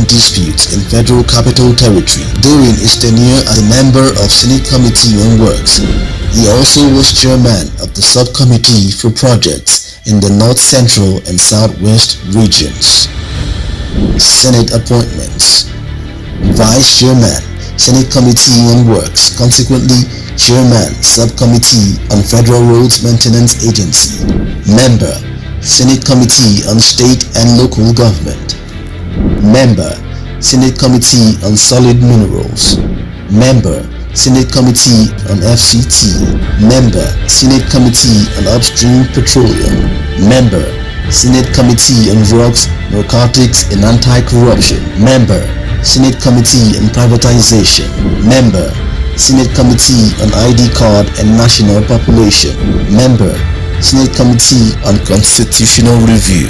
land disputes in Federal Capital Territory during his tenure as a member of Senate Committee on Works. He also was chairman of the subcommittee for projects in the North Central and Southwest regions. Senate appointments. Vice Chairman, Senate Committee on Works, consequently Chairman, Subcommittee on Federal Roads Maintenance Agency. Member, Senate Committee on State and Local Government. Member, Senate Committee on Solid Minerals. Member, Senate Committee on FCT. Member, Senate Committee on Upstream Petroleum. Member, Senate Committee on Drugs, Narcotics and Anti-Corruption. Member, Senate Committee on Privatization. Member, Senate Committee on ID Card and National Population. Member, Senate Committee on Constitutional Review.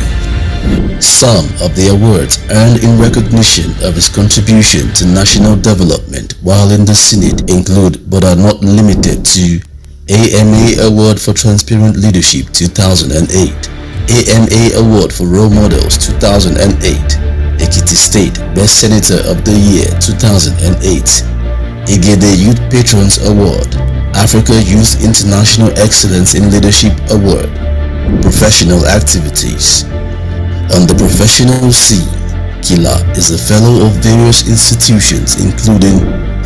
Some of the awards earned in recognition of his contribution to national development while in the Senate include, but are not limited to, AMA Award for Transparent Leadership 2008, AMA Award for Role Models 2008, Ekiti State Best Senator of the Year 2008, Igede Youth Patrons Award, Africa Youth International Excellence in Leadership Award. Professional activities. On the professional scene, Kila is a fellow of various institutions including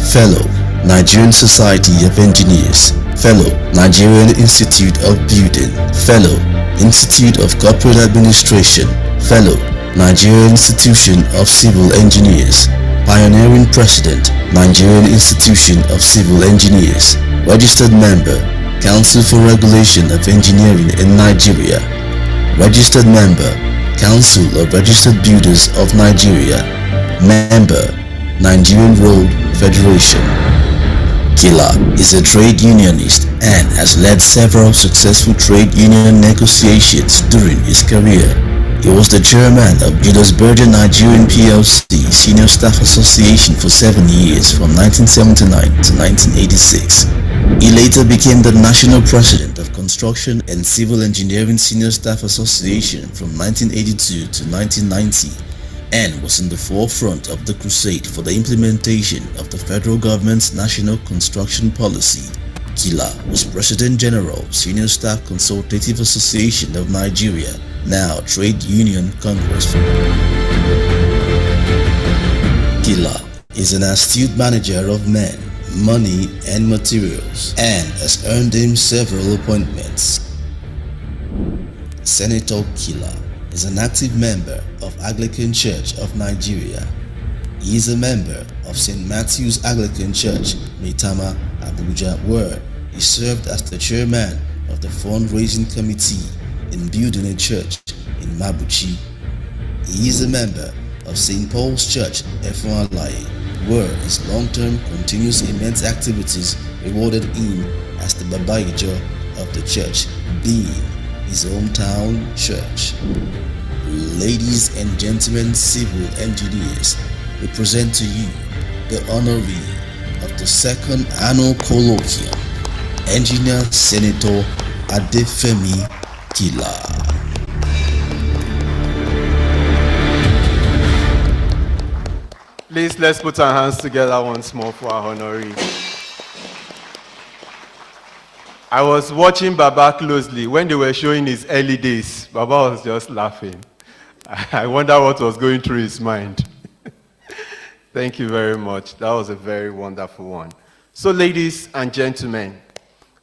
Fellow, Nigerian Society of Engineers, Fellow, Nigerian Institute of Building, Fellow, Institute of Corporate Administration, Fellow, Nigerian Institution of Civil Engineers, Pioneering President, Nigerian Institution of Civil Engineers, Registered Member, Council for Regulation of Engineering in Nigeria, Registered Member, Council of Registered Builders of Nigeria, Member, Nigerian Road Federation. Kila is a trade unionist and has led several successful trade union negotiations during his career. He was the chairman of Julius Berger Nigerian PLC Senior Staff Association for 7 years from 1979 to 1986. He later became the national president of Construction and Civil Engineering Senior Staff Association from 1982 to 1990 and was in the forefront of the crusade for the implementation of the federal government's national construction policy. Kila was President General, Senior Staff Consultative Association of Nigeria, now Trade Union Congress. Kila is an astute manager of men, money and materials and has earned him several appointments. Senator Kila is an active member of Anglican Church of Nigeria. He is a member of St. Matthew's Anglican Church, Maitama, Abuja, where he served as the chairman of the fundraising committee in building a church in Mabuchi. He is a member of St. Paul's Church, Efualaye, where his long-term continuous immense activities rewarded him as the Babaijo of the church, being his hometown church. Ladies and gentlemen civil engineers, we present to you the honoree of the second annual Colloquium, Engineer Senator Adefemi Kila. Please, let's put our hands together once more for our honoree. I was watching Baba closely. When they were showing his early days, Baba was just laughing. I wonder what was going through his mind. Thank you very much. That was a very wonderful one. So, ladies and gentlemen,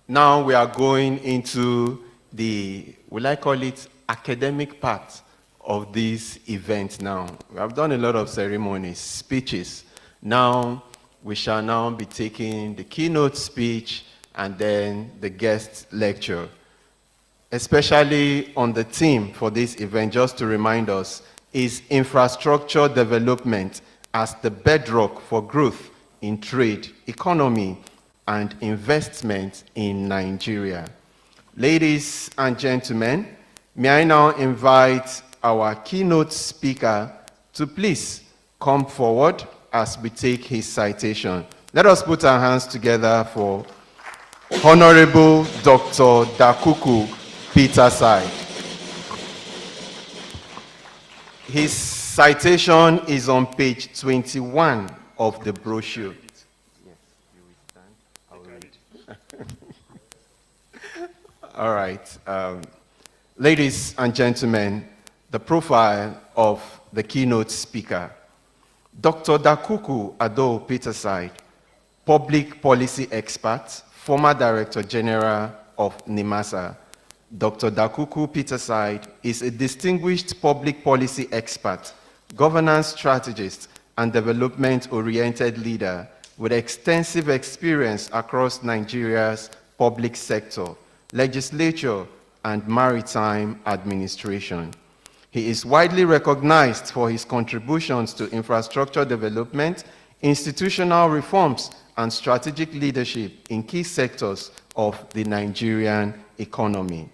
now we are going into the, will I call it, academic part of this event now. We have done a lot of ceremonies, speeches. Now, we shall now be taking the keynote speech and then the guest lecture, especially on the theme for this event, just to remind us, is infrastructure development as the bedrock for growth in trade, economy, and investment in Nigeria. Ladies and gentlemen, may I now invite our keynote speaker to please come forward as we take his citation. Let us put our hands together for Honorable Dr. Dakuku Peter Side. His Citation is on page 21 of the brochure. Yes, you will stand. I will read. All right. Ladies and gentlemen, the profile of the keynote speaker. Dr. Dakuku Ado Peterside, public policy expert, former Director General of NIMASA. Dr. Dakuku Peterside is a distinguished public policy expert, governance strategist, and development-oriented leader with extensive experience across Nigeria's public sector, legislature, and maritime administration. He is widely recognized for his contributions to infrastructure development, institutional reforms, and strategic leadership in key sectors of the Nigerian economy.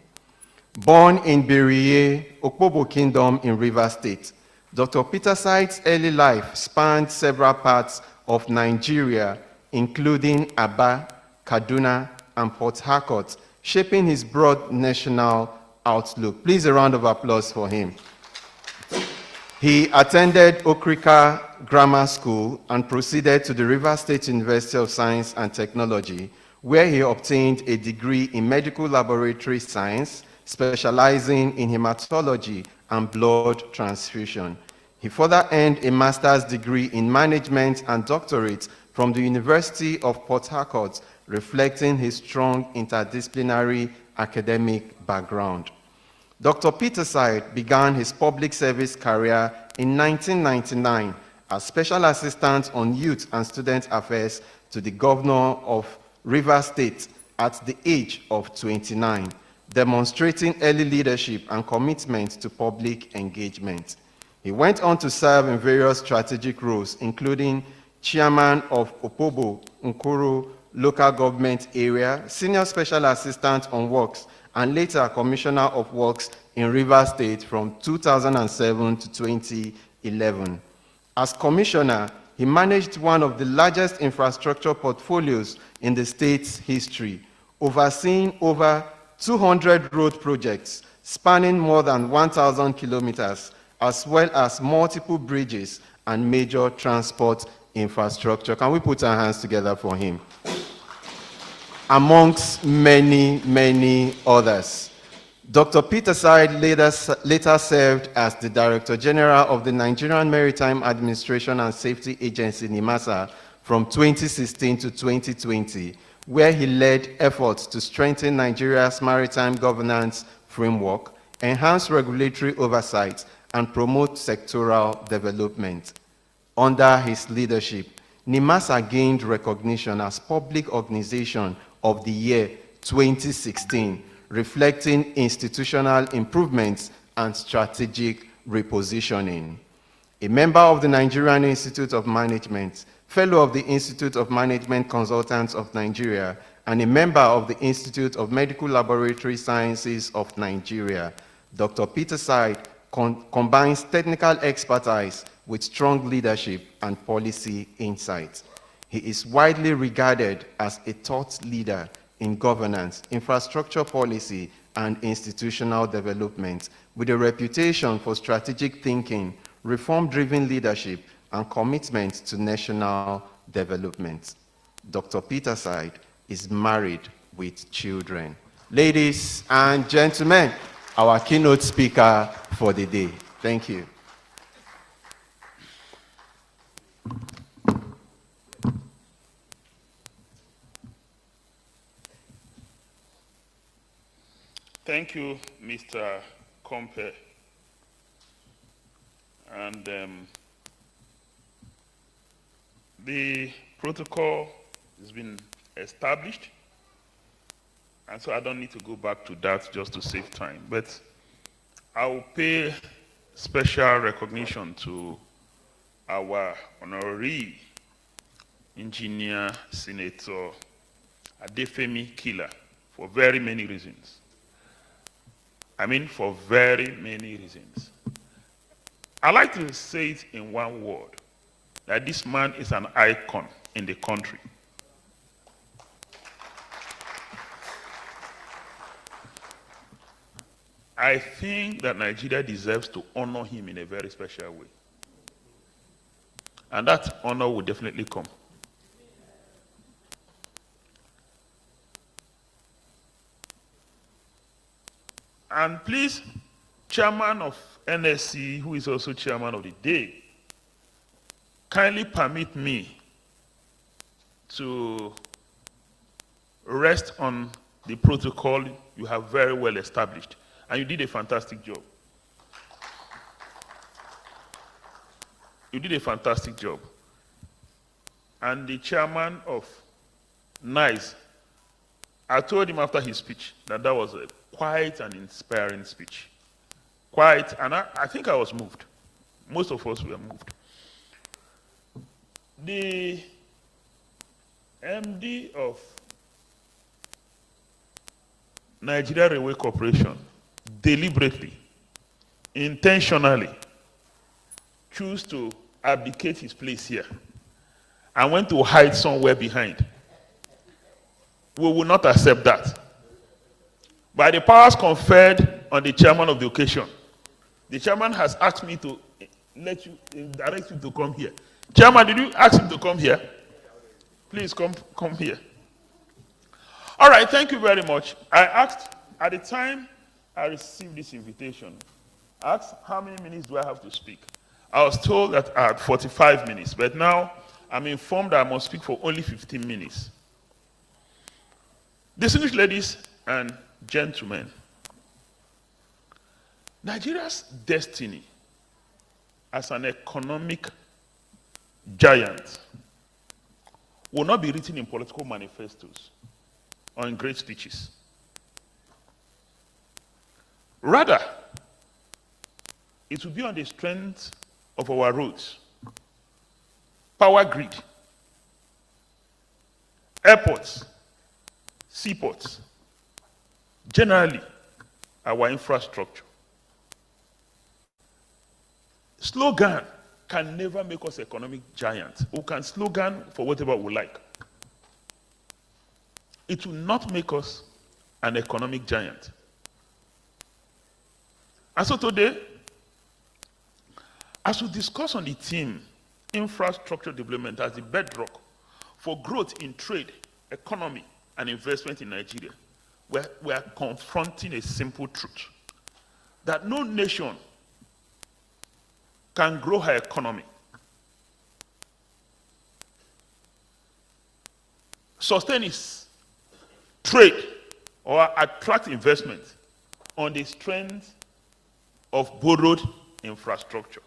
Born in Beriye, Okpobo Kingdom in Rivers State, Dr. Peterside's early life spanned several parts of Nigeria, including Aba, Kaduna, and Port Harcourt, shaping his broad national outlook. Please, a round of applause for him. He attended Okrika Grammar School and proceeded to the Rivers State University of Science and Technology, where he obtained a degree in medical laboratory science, specializing in hematology and blood transfusion. He further earned a master's degree in management and doctorate from the University of Port Harcourt, reflecting his strong interdisciplinary academic background. Dr. Peterside began his public service career in 1999 as Special Assistant on Youth and Student Affairs to the Governor of Rivers State at the age of 29, demonstrating early leadership and commitment to public engagement. He went on to serve in various strategic roles, including Chairman of Opobo Nkuru Local Government Area, Senior Special Assistant on Works, and later Commissioner of Works in Rivers State from 2007 to 2011. As Commissioner, he managed one of the largest infrastructure portfolios in the state's history, overseeing over 200 road projects spanning more than 1,000 kilometers, as well as multiple bridges and major transport infrastructure. Can we put our hands together for him? Amongst many, many others. Dr. Peterside later served as the Director General of the Nigerian Maritime Administration and Safety Agency, NIMASA, from 2016 to 2020, where he led efforts to strengthen Nigeria's maritime governance framework, enhance regulatory oversight, and promote sectoral development. Under his leadership, NIMASA gained recognition as Public Organization of the Year 2016, reflecting institutional improvements and strategic repositioning. A member of the Nigerian Institute of Management, fellow of the Institute of Management Consultants of Nigeria, and a member of the Institute of Medical Laboratory Sciences of Nigeria, Dr. Peterside combines technical expertise with strong leadership and policy insight. He is widely regarded as a thought leader in governance, infrastructure policy, and institutional development, with a reputation for strategic thinking, reform-driven leadership, and commitment to national development. Dr. Peterside is married with children. Ladies and gentlemen, our keynote speaker for the day. Thank you. Thank you, Mr. Compe. And the protocol has been established, and so I don't need to go back to that just to save time. But I will pay special recognition to our honoree, Engineer Senator Adefemi Kila, for very many reasons. For very many reasons. I like to say it in one word, that this man is an icon in the country. I think that Nigeria deserves to honor him in a very special way. And that honor will definitely come. And please, chairman of NSC, who is also chairman of the day, kindly permit me to rest on the protocol you have very well established. And you did a fantastic job. You did a fantastic job. And the chairman of NICE, I told him after his speech that that was a quite an inspiring speech. Quite, and I think I was moved. Most of us were moved. The MD of Nigeria Railway Corporation deliberately, intentionally, chose to abdicate his place here and went to hide somewhere behind. We will not accept that. By the powers conferred on the chairman of the occasion, the chairman has asked me to direct you to come here. Chairman, did you ask him to come here? Please come here. All right, thank you very much. I asked, at the time I received this invitation, I asked how many minutes do I have to speak. I was told that I had 45 minutes, but now I'm informed that I must speak for only 15 minutes. Distinguished ladies and gentlemen, Nigeria's destiny as an economic giant will not be written in political manifestos or in great speeches. Rather, it will be on the strength of our roads, power grid, airports, seaports, generally our infrastructure. Slogan can never make us economic giants. We can slogan for whatever we like. It will not make us an economic giant. And so today, as we discuss on the theme, infrastructure development as the bedrock for growth in trade, economy, and investment in Nigeria, we are confronting a simple truth, that no nation can grow her economy, sustain its trade, or attract investment on the strength of borrowed infrastructure,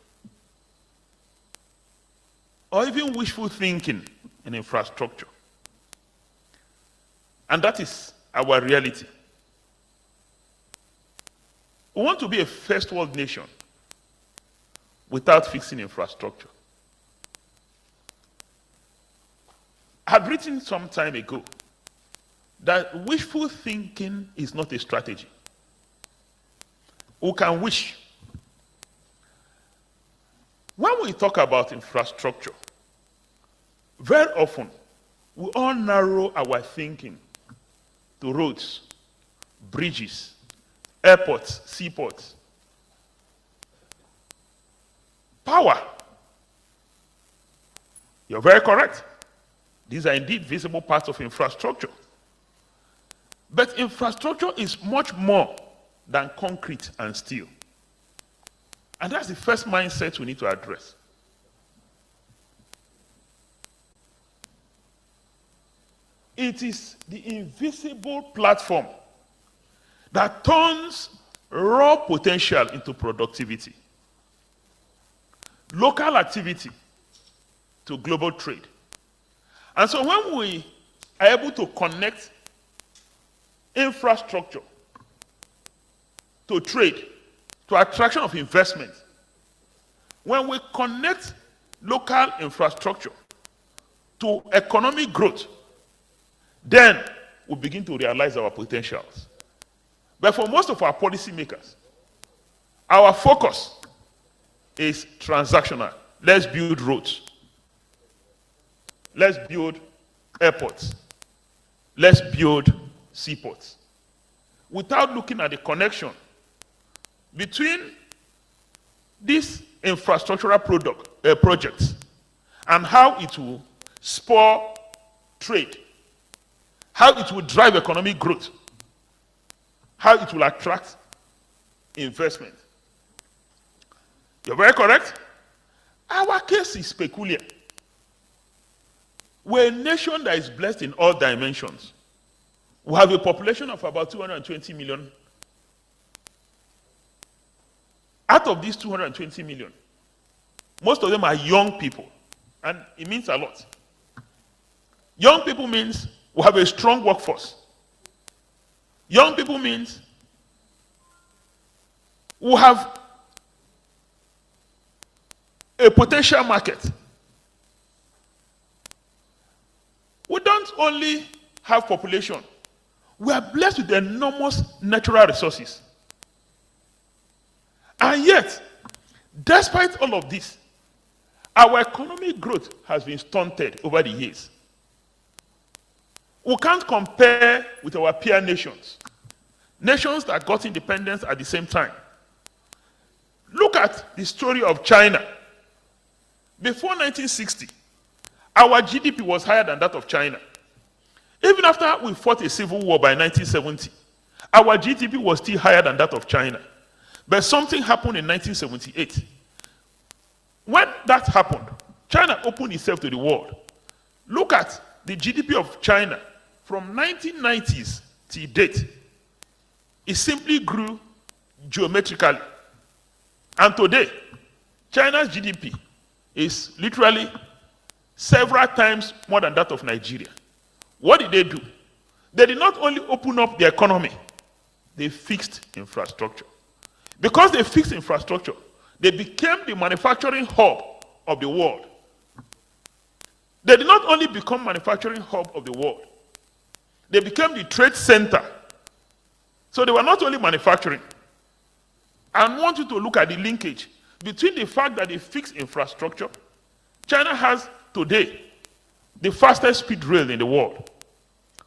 or even wishful thinking in infrastructure. And that is our reality. We want to be a first world nation without fixing infrastructure. I had written some time ago that wishful thinking is not a strategy. We can wish. When we talk about infrastructure, very often we all narrow our thinking to roads, bridges, airports, seaports. Power. You're very correct. These are indeed visible parts of infrastructure. But infrastructure is much more than concrete and steel. And that's the first mindset we need to address. It is the invisible platform that turns raw potential into productivity, local activity to global trade. And so when we are able to connect infrastructure to trade, to attraction of investment, when we connect local infrastructure to economic growth, then we begin to realize our potentials. But for most of our policymakers, our focus is transactional. Let's build roads. Let's build airports. Let's build seaports. Without looking at the connection between these infrastructural projects and how it will spur trade, how it will drive economic growth, how it will attract investment. You're very correct. Our case is peculiar. We're a nation that is blessed in all dimensions. We have a population of about 220 million. Out of these 220 million, most of them are young people, and it means a lot. Young people means we have a strong workforce. Young people means we have a potential market. We don't only have population, we are blessed with enormous natural resources. And yet, despite all of this, our economic growth has been stunted over the years. We can't compare with our peer nations, nations that got independence at the same time. Look at the story of China. Before 1960, our GDP was higher than that of China. Even after we fought a civil war by 1970, our GDP was still higher than that of China. But something happened in 1978. When that happened, China opened itself to the world. Look at the GDP of China from 1990s till date. It simply grew geometrically. And today, China's GDP is literally several times more than that of Nigeria. What did they do? They did not only open up the economy, they fixed infrastructure. Because they fixed infrastructure, they became the manufacturing hub of the world. They did not only become manufacturing hub of the world, they became the trade center. So they were not only manufacturing. I want you to look at the linkage between the fact that they fixed infrastructure. China has today the fastest speed rail in the world,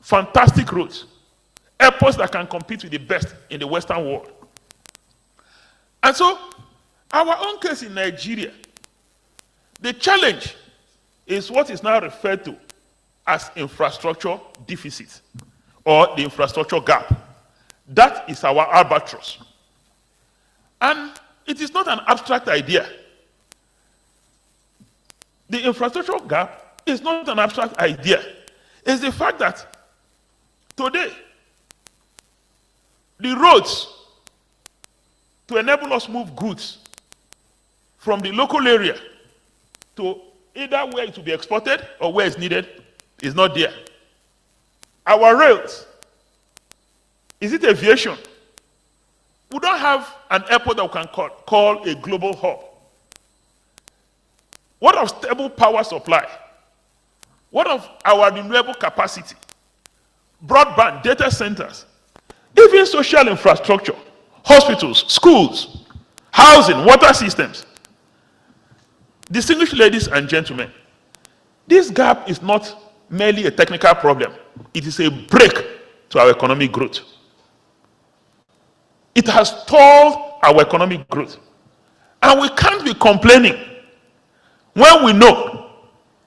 fantastic roads, airports that can compete with the best in the Western world. And so, our own case in Nigeria, the challenge is what is now referred to as infrastructure deficit or the infrastructure gap. That is our albatross. And it is not an abstract idea. The infrastructure gap is not an abstract idea. It's the fact that today, the roads to enable us move goods from the local area to either where it will be exported or where it's needed is not there. Our rails, is it aviation? We don't have an airport that we can call a global hub. What of stable power supply? What of our renewable capacity? Broadband, data centers, even social infrastructure, hospitals, schools, housing, water systems. Distinguished ladies and gentlemen, this gap is not merely a technical problem. It is a break to our economic growth. It has stalled our economic growth. And we can't be complaining when we know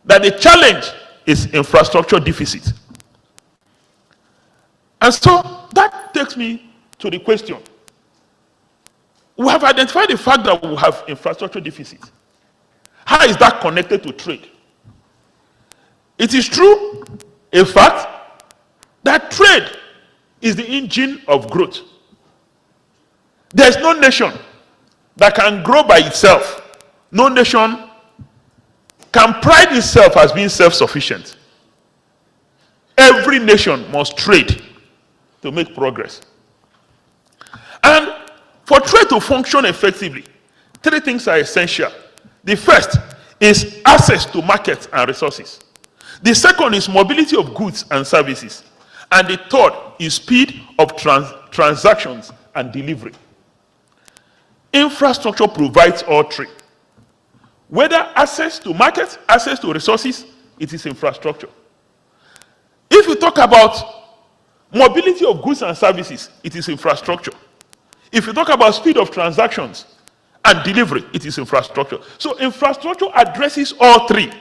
that the challenge is infrastructure deficit. And so that takes me to the question. We have identified the fact that we have infrastructure deficit. How is that connected to trade? It is true, a fact, that trade is the engine of growth. There is no nation that can grow by itself. No nation can pride itself as being self-sufficient. Every nation must trade to make progress. And for trade to function effectively, three things are essential. The first is access to markets and resources. The second is mobility of goods and services. And the third is speed of transactions and delivery. Infrastructure provides all three. Whether access to markets, access to resources, it is infrastructure. If you talk about mobility of goods and services, it is infrastructure. If you talk about speed of transactions and delivery, it is infrastructure. So infrastructure addresses all three.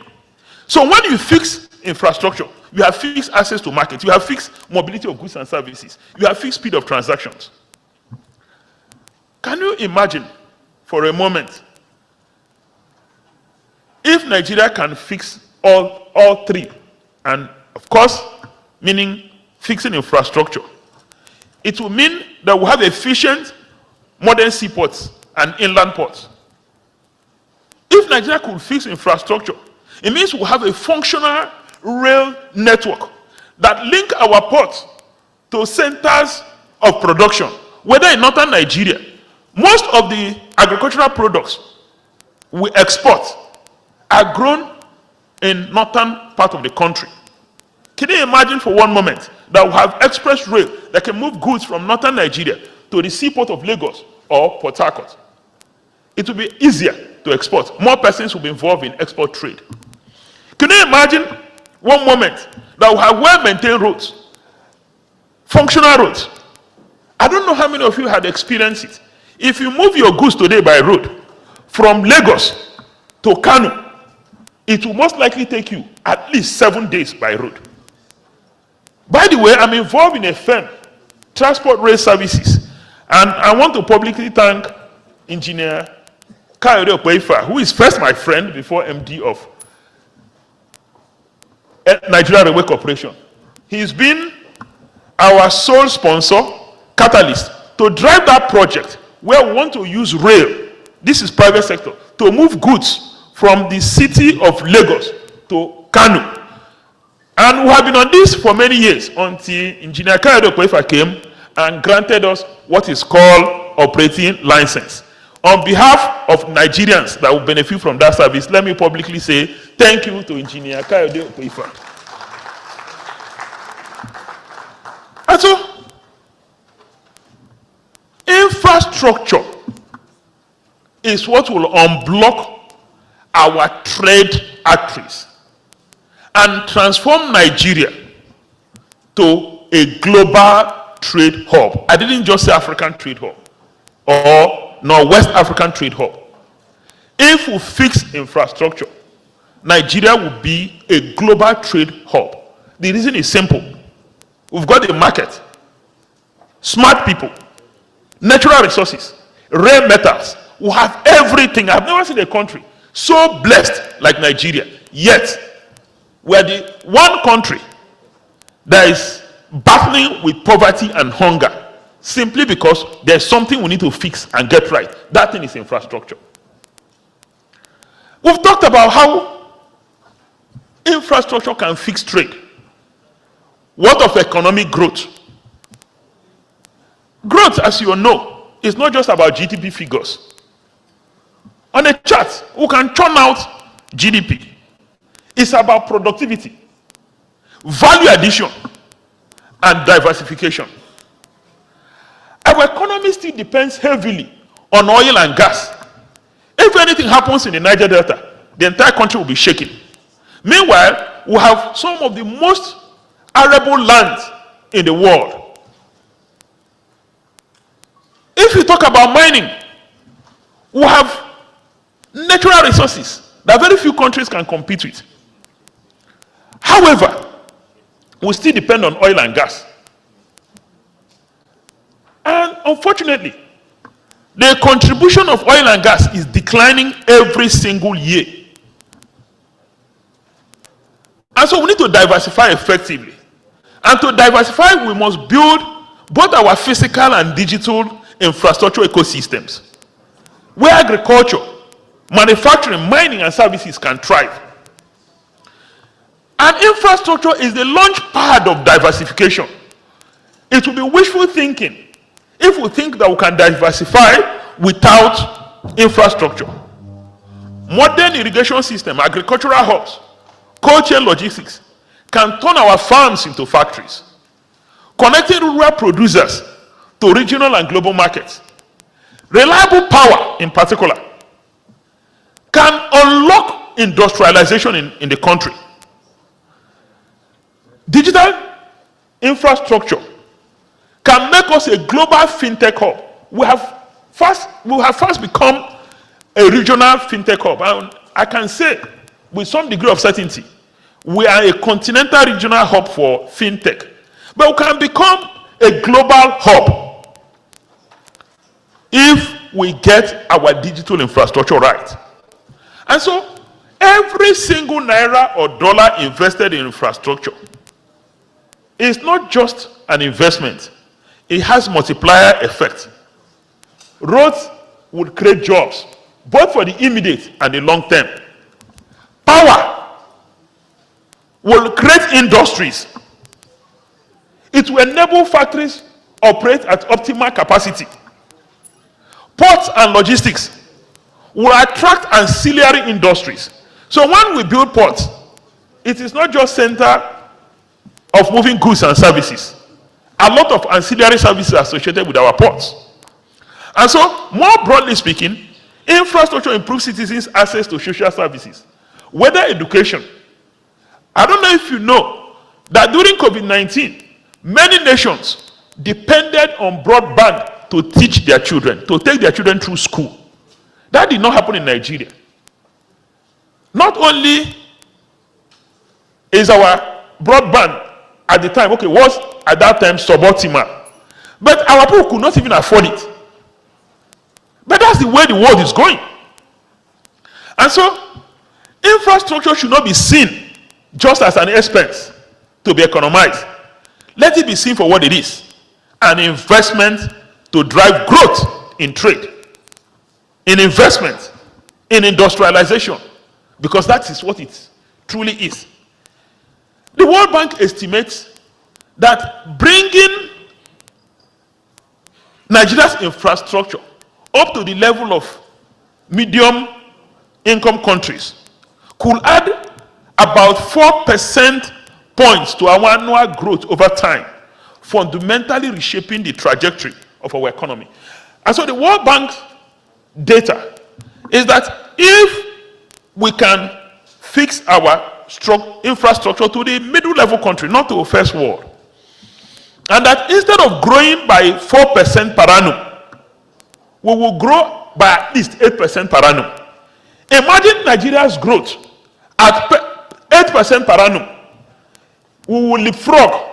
So when you fix infrastructure, you have fixed access to market, you have fixed mobility of goods and services, you have fixed speed of transactions. Can you imagine for a moment if Nigeria can fix all three, and of course, meaning fixing infrastructure, it will mean that we'll have efficient modern seaports and inland ports. If Nigeria could fix infrastructure, it means we'll have a functional rail network that link our ports to centers of production, whether in northern Nigeria. Most of the agricultural products we export are grown in northern part of the country. Can you imagine for one moment that we have express rail that can move goods from northern Nigeria to the seaport of Lagos or Port Harcourt? It will be easier to export. More persons will be involved in export trade. Can you imagine one moment that we have well-maintained roads, functional roads? I don't know how many of you had experienced it. If you move your goods today by road from Lagos to Kano, it will most likely take you at least 7 days by road. By the way, I'm involved in a firm, Transport Rail Services, and I want to publicly thank Engineer Kayode Okweifa, who is first my friend before MD of Nigeria Railway Corporation. He's been our sole sponsor, catalyst, to drive that project where we want to use rail, this is private sector, to move goods from the city of Lagos to Kano. And we have been on this for many years until Engineer Kayode Okweifa came and granted us what is called operating license. On behalf of Nigerians that will benefit from that service, let me publicly say thank you to Engineer Kayode Okweifa. And so, infrastructure is what will unblock our trade arteries and transform Nigeria to a global trade hub. I didn't just say African trade hub or West African trade hub. If we fix infrastructure, Nigeria will be a global trade hub. The reason is simple. We've got a market, smart people, natural resources, rare metals. We have everything. I've never seen a country so blessed like Nigeria. Yet, we're the one country that is battling with poverty and hunger simply because there's something we need to fix and get right. That thing is infrastructure. We've talked about how infrastructure can fix trade. What of economic growth? Growth, as you know, is not just about GDP figures. On a chart, we can churn out GDP. It's about productivity, value addition, and diversification. Our economy still depends heavily on oil and gas. If anything happens in the Niger Delta, the entire country will be shaken. Meanwhile, we have some of the most arable lands in the world. If you talk about mining, we have natural resources that very few countries can compete with. However, we still depend on oil and gas. And unfortunately, the contribution of oil and gas is declining every single year. And so we need to diversify effectively. And to diversify, we must build both our physical and digital infrastructure ecosystems, where agriculture, manufacturing, mining, and services can thrive. And infrastructure is the launch pad of diversification. It will be wishful thinking if we think that we can diversify without infrastructure. Modern irrigation system, agricultural hubs, cold chain logistics can turn our farms into factories, connecting rural producers to regional and global markets. Reliable power, in particular, can unlock industrialization in the country. Digital infrastructure can make us a global fintech hub. We have first become a regional fintech hub. And I can say with some degree of certainty We are a continental regional hub for fintech, but we can become a global hub if we get our digital infrastructure right. And so every single naira or dollar invested in infrastructure is not just an investment, it has multiplier effect. Roads would create jobs, both for the immediate and the long term. Power will create industries. It will enable factories operate at optimal capacity. Ports and logistics will attract ancillary industries. So when we build ports, it is not just center of moving goods and services. A lot of ancillary services are associated with our ports. And so, more broadly speaking, infrastructure improves citizens' access to social services, whether education. I don't know if you know that during COVID-19, many nations depended on broadband to teach their children, to take their children through school. That did not happen in Nigeria. Not only is our broadband at the time, was at that time suboptimal, but our people could not even afford it. But that's the way the world is going. And so, infrastructure should not be seen just as an expense to be economized. Let it be seen for what it is, an investment to drive growth in trade, in investment, in industrialization, because that is what it truly is. The World Bank estimates that bringing Nigeria's infrastructure up to the level of medium income countries could add about 4% points to our annual growth over time, fundamentally reshaping the trajectory of our economy. And so the World Bank data is that if we can fix our infrastructure to the middle level country, not to a first world, and that instead of growing by 4% per annum, we will grow by at least 8% per annum. Imagine Nigeria's growth at 8% per annum. We will leapfrog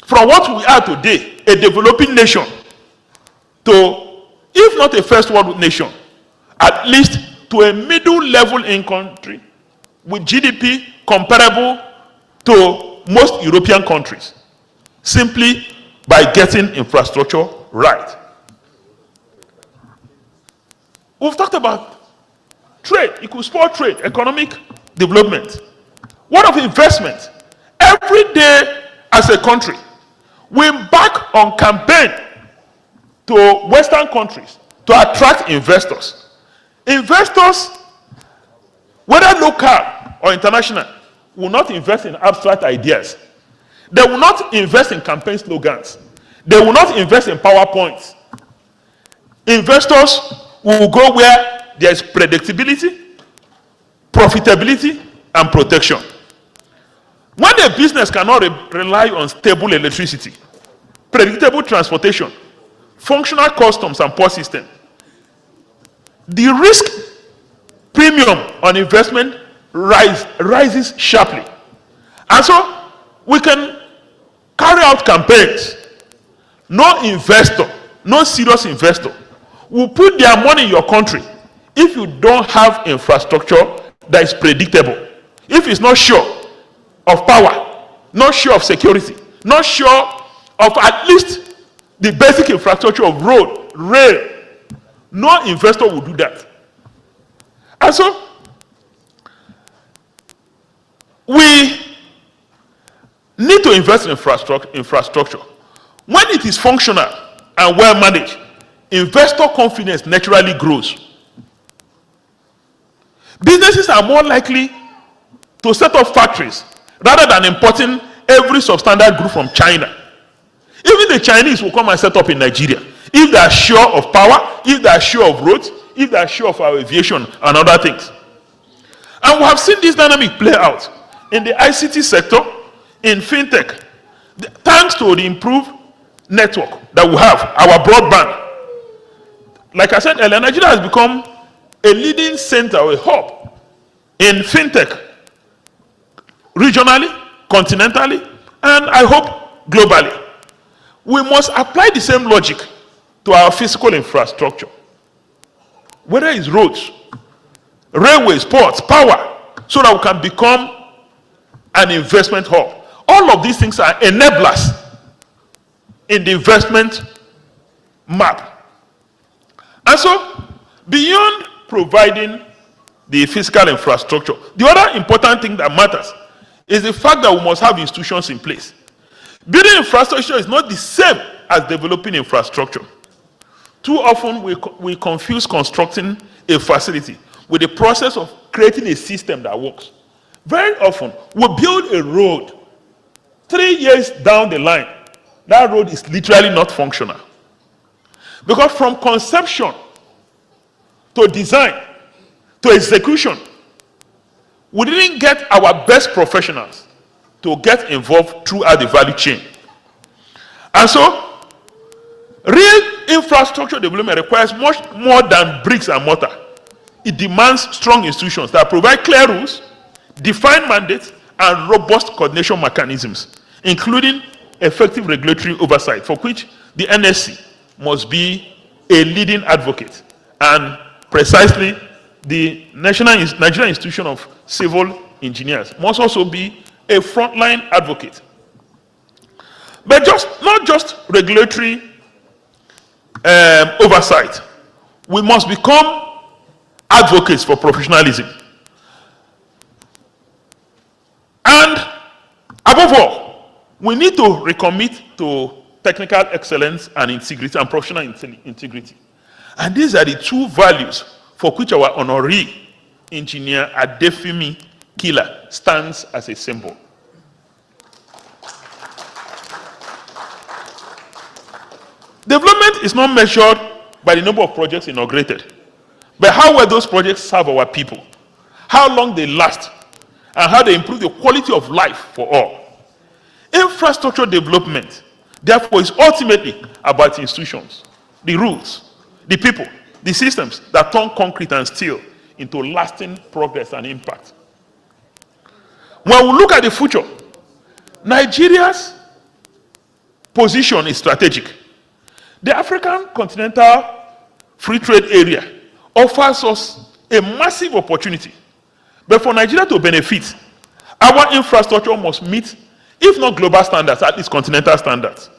from what we are today, a developing nation, to, if not a first world nation, at least to a middle level in country with GDP comparable to most European countries, simply by getting infrastructure right. We've talked about trade, equals sport trade, economic development. What of investment? Every day as a country, we embark on campaign to Western countries to attract investors. Investors, whether local or international, will not invest in abstract ideas. They will not invest in campaign slogans. They will not invest in PowerPoints. Investors will go where there is predictability, profitability, and protection. When a business cannot rely on stable electricity, predictable transportation, functional customs and port system, the risk premium on investment rises sharply. And so we can carry out campaigns. No investor, no serious investor will put their money in your country if you don't have infrastructure that is predictable. If it's not sure of power, not sure of security, not sure of at least the basic infrastructure of road, rail, no investor will do that. And so we need to invest in infrastructure. When it is functional and well managed, investor confidence naturally grows. Businesses are more likely to set up factories rather than importing every substandard group from China. Even the Chinese will come and set up in Nigeria if they are sure of power, if they are sure of roads, if they are sure of our aviation and other things. And we have seen this dynamic play out in the ICT sector, in fintech, thanks to the improved network that we have, our broadband. Like I said earlier, Nigeria has become a leading center, a hub in fintech. regionally, continentally, and I hope globally. We must apply the same logic to our physical infrastructure, whether it's roads, railways, ports, power, so that we can become an investment hub. All of these things are enablers in the investment map. And so, beyond providing the physical infrastructure, the other important thing that matters is the fact that we must have institutions in place. Building infrastructure is not the same as developing infrastructure. Too often we confuse constructing a facility with the process of creating a system that works. Very often, we build a road. 3 years down the line, that road is literally not functional. Because from conception to design to execution, we didn't get our best professionals to get involved throughout the value chain. And so, real infrastructure development requires much more than bricks and mortar. It demands strong institutions that provide clear rules, defined mandates, and robust coordination mechanisms, including effective regulatory oversight, for which the NSC must be a leading advocate. And precisely, the Nigerian Institution of Civil Engineers must also be a frontline advocate. But not just regulatory oversight. We must become advocates for professionalism. And above all, we need to recommit to technical excellence and integrity and professional integrity. And these are the two values for which our honoree, engineer Adefemi Kila, stands as a symbol. Development is not measured by the number of projects inaugurated, but how well those projects serve our people, how long they last, and how they improve the quality of life for all. Infrastructure development, therefore, is ultimately about institutions, the rules, the people, the systems that turn concrete and steel into lasting progress and impact. When we look at the future, Nigeria's position is strategic. The African Continental Free Trade Area offers us a massive opportunity. But for Nigeria to benefit, our infrastructure must meet, if not global standards, at least continental standards.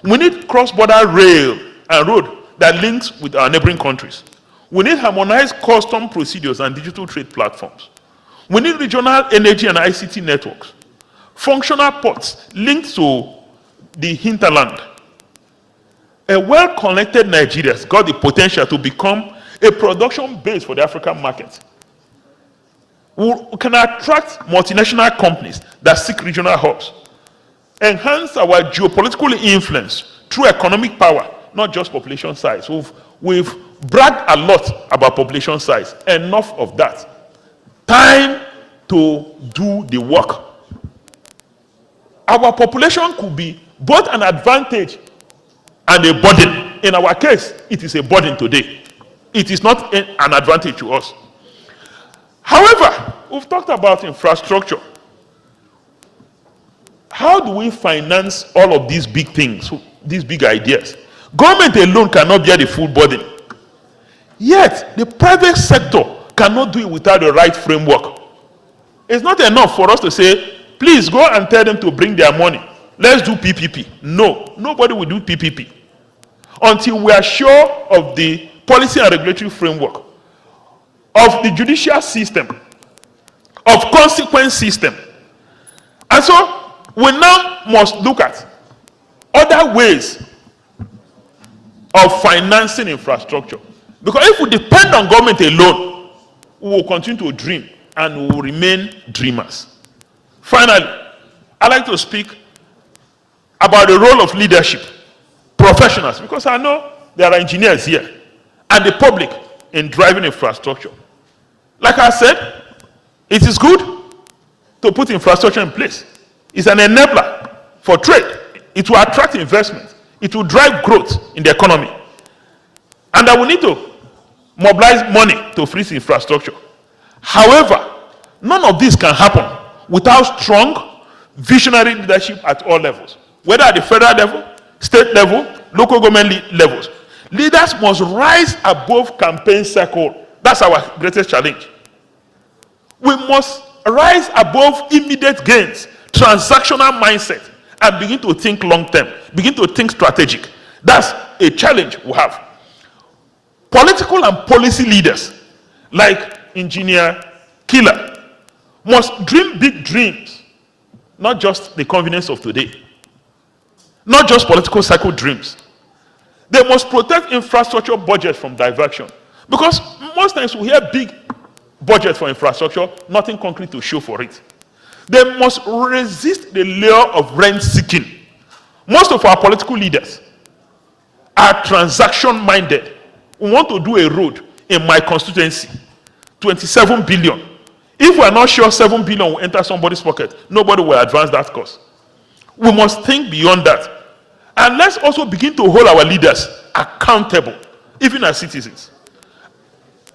We need cross-border rail and road that links with our neighboring countries. We need harmonized custom procedures and digital trade platforms. We need regional energy and ICT networks, functional ports linked to the hinterland. A well-connected Nigeria has got the potential to become a production base for the African market. We can attract multinational companies that seek regional hubs, enhance our geopolitical influence through economic power, not just population size. We've bragged a lot about population size. Enough of that. Time to do the work. Our population could be both an advantage and a burden. In our case, it is a burden today. It is not an advantage to us. However, we've talked about infrastructure. How do we finance all of these big things, these big ideas? Government alone cannot bear the full burden. Yet, the private sector cannot do it without the right framework. It's not enough for us to say, please go and tell them to bring their money. Let's do PPP. No, nobody will do PPP until we are sure of the policy and regulatory framework, of the judicial system, of consequence system. And so, we now must look at other ways of financing infrastructure. Because if we depend on government alone, we will continue to dream and we will remain dreamers. Finally, I'd like to speak about the role of leadership, professionals, because I know there are engineers here, and the public in driving infrastructure. Like I said, it is good to put infrastructure in place. It's an enabler for trade. It will attract investment. It will drive growth in the economy. And that we need to mobilize money to fix infrastructure. However, none of this can happen without strong, visionary leadership at all levels, whether at the federal level, state level, local government levels. Leaders must rise above campaign cycle. That's our greatest challenge. We must rise above immediate gains, transactional mindset, and begin to think long term, begin to think strategic. That's a challenge we have. Political and policy leaders, like Engineer Kila, must dream big dreams, not just the convenience of today, not just political cycle dreams. They must protect infrastructure budget from diversion, because most times we hear big budget for infrastructure, nothing concrete to show for it. They must resist the lure of rent seeking. Most of our political leaders are transaction minded. We want to do a road in my constituency, 27 billion. If we are not sure 7 billion will enter somebody's pocket, nobody will advance that cause. We must think beyond that. And let's also begin to hold our leaders accountable, even as citizens.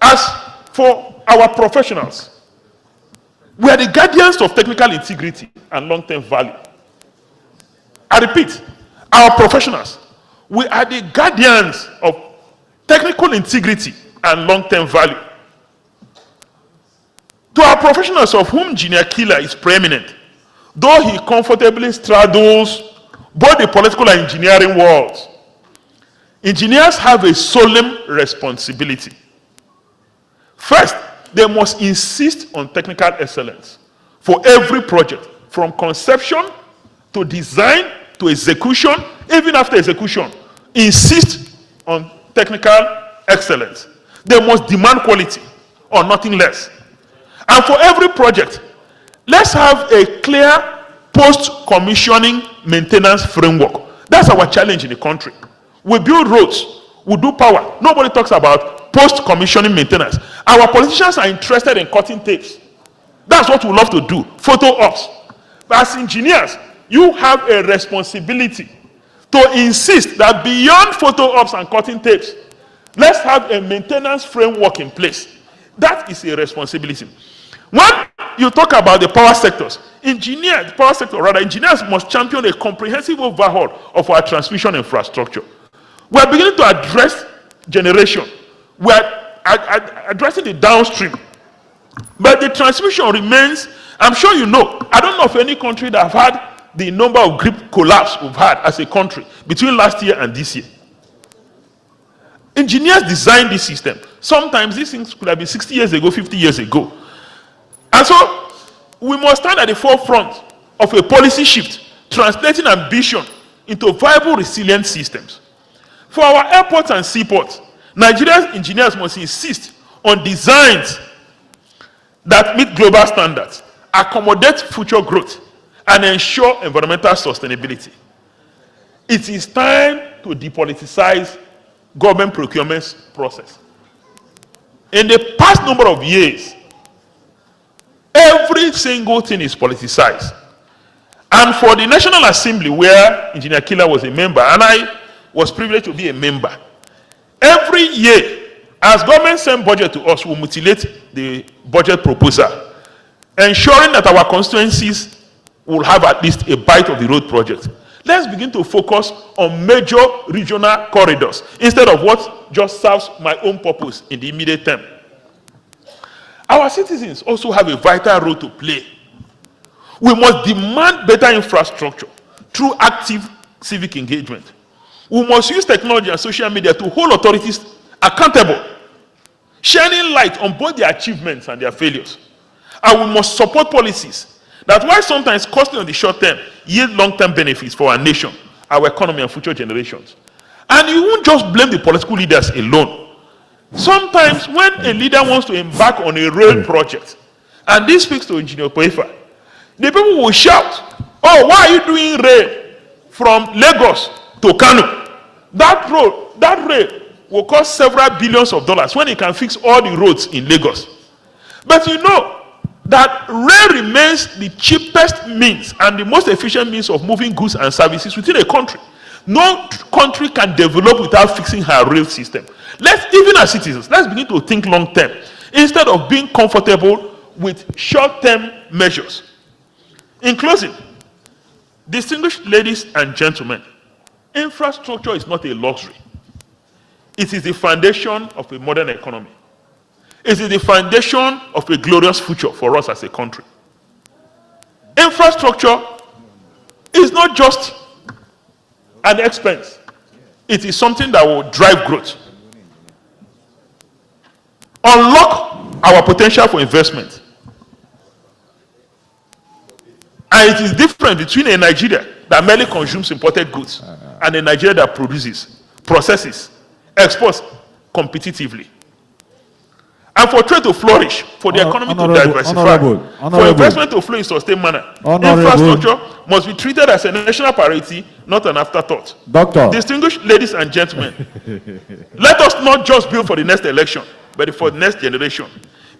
As for our professionals, we are the guardians of technical integrity and long-term value. I repeat, our professionals, we are the guardians of technical integrity and long-term value. To our professionals, of whom Engineer Kila is preeminent, though he comfortably straddles both the political and engineering worlds, engineers have a solemn responsibility. First, they must insist on technical excellence for every project, from conception to design to execution. Even after execution, insist on technical excellence. They must demand quality or nothing less. And for every project, let's have a clear post-commissioning maintenance framework. That's our challenge in the country. We build roads, we do power. Nobody talks about post-commissioning maintenance. Our politicians are interested in cutting tapes. That's what we love to do, photo ops. But as engineers, you have a responsibility to insist that beyond photo ops and cutting tapes, let's have a maintenance framework in place. That is a responsibility. When you talk about the power sectors, engineers must champion a comprehensive overhaul of our transmission infrastructure. We are beginning to address generation. We are addressing the downstream. But the transmission remains, I'm sure you know, I don't know of any country that have had the number of grid collapse we've had as a country between last year and this year. Engineers designed this system. Sometimes these things could have been 60 years ago, 50 years ago. And so, we must stand at the forefront of a policy shift, translating ambition into viable, resilient systems. For our airports and seaports, Nigerian engineers must insist on designs that meet global standards, accommodate future growth, and ensure environmental sustainability. It is time to depoliticize government procurement process. In the past number of years, every single thing is politicized. And for the National Assembly, where Engineer Kila was a member, and I was privileged to be a member, every year, as government send budget to us, we mutilate the budget proposal, ensuring that our constituencies will have at least a bite of the road project. Let's begin to focus on major regional corridors instead of what just serves my own purpose in the immediate term. Our citizens also have a vital role to play. We must demand better infrastructure through active civic engagement. We must use technology and social media to hold authorities accountable, shining light on both their achievements and their failures. And we must support policies that, while sometimes costly on the short term, yield long-term benefits for our nation, our economy, and future generations. And you won't just blame the political leaders alone. Sometimes when a leader wants to embark on a rail project, and this speaks to Engineer Poefa, the people will shout, "Oh, why are you doing rail from Lagos to Kano? That rail will cost several billions of dollars when it can fix all the roads in Lagos." But you know that rail remains the cheapest means and the most efficient means of moving goods and services within a country. No country can develop without fixing her rail system. Even as citizens, let's begin to think long term instead of being comfortable with short term measures. In closing, distinguished ladies and gentlemen, infrastructure is not a luxury. It is the foundation of a modern economy. It is the foundation of a glorious future for us as a country. Infrastructure is not just an expense. It is something that will drive growth, unlock our potential for investment. And it is different between a Nigeria that merely consumes imported goods and a Nigeria that produces, processes, exports competitively. And for trade to flourish, for the economy to diversify, for investment to flow in sustained manner, infrastructure must be treated as a national priority, not an afterthought. Doctor. Distinguished ladies and gentlemen, let us not just build for the next election, but for the next generation.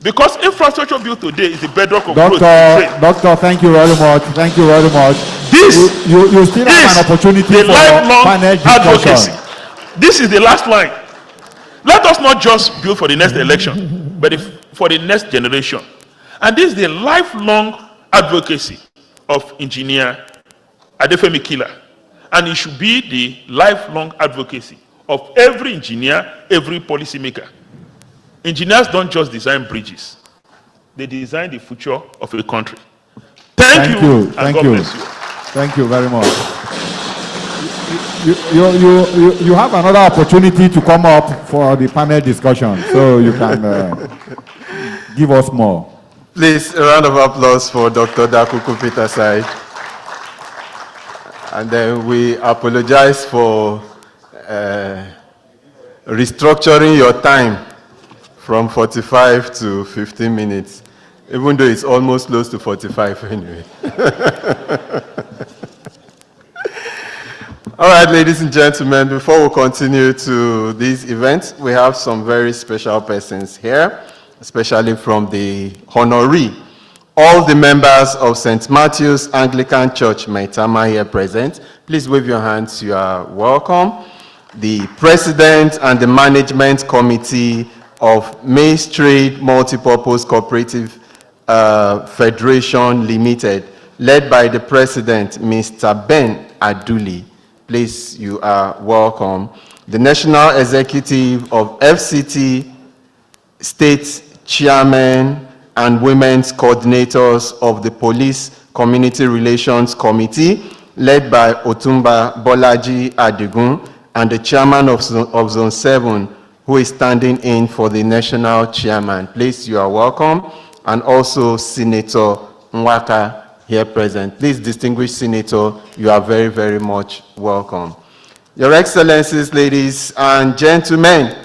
Because infrastructure built today is the bedrock of growth. Doctor, thank you very much. Thank you very much. This you still have an opportunity the for lifelong panel advocacy. discussion. This is the last line. Let us not just build for the next election, but for the next generation. And this is the lifelong advocacy of Engineer Adefemi Kila. And it should be the lifelong advocacy of every engineer, every policymaker. Engineers don't just design bridges. They design the future of a country. Thank you. And God bless you. Thank you very much. You have another opportunity to come up for the panel discussion, so you can give us more. Please, a round of applause for Dr. Dakuku Peterside. And then we apologize for restructuring your time from 45 to 15 minutes, even though it's almost close to 45 anyway. All right, ladies and gentlemen, before we continue to this event, we have some very special persons here, especially from the honoree. All the members of St. Matthew's Anglican Church, Maitama, here present. Please wave your hands, you are welcome. The President and the Management Committee of Maize Trade Multipurpose Cooperative Federation Limited, led by the President, Mr. Ben Aduli. Please, you are welcome. The National Executive of FCT State Chairman and Women's Coordinators of the Police Community Relations Committee, led by Otumba Bolaji Adigun, and the Chairman of Zone 7, who is standing in for the National Chairman. Please, you are welcome. And also Senator Nwaka, here present. Please, distinguished Senator, you are very, very much welcome. Your Excellencies, ladies and gentlemen,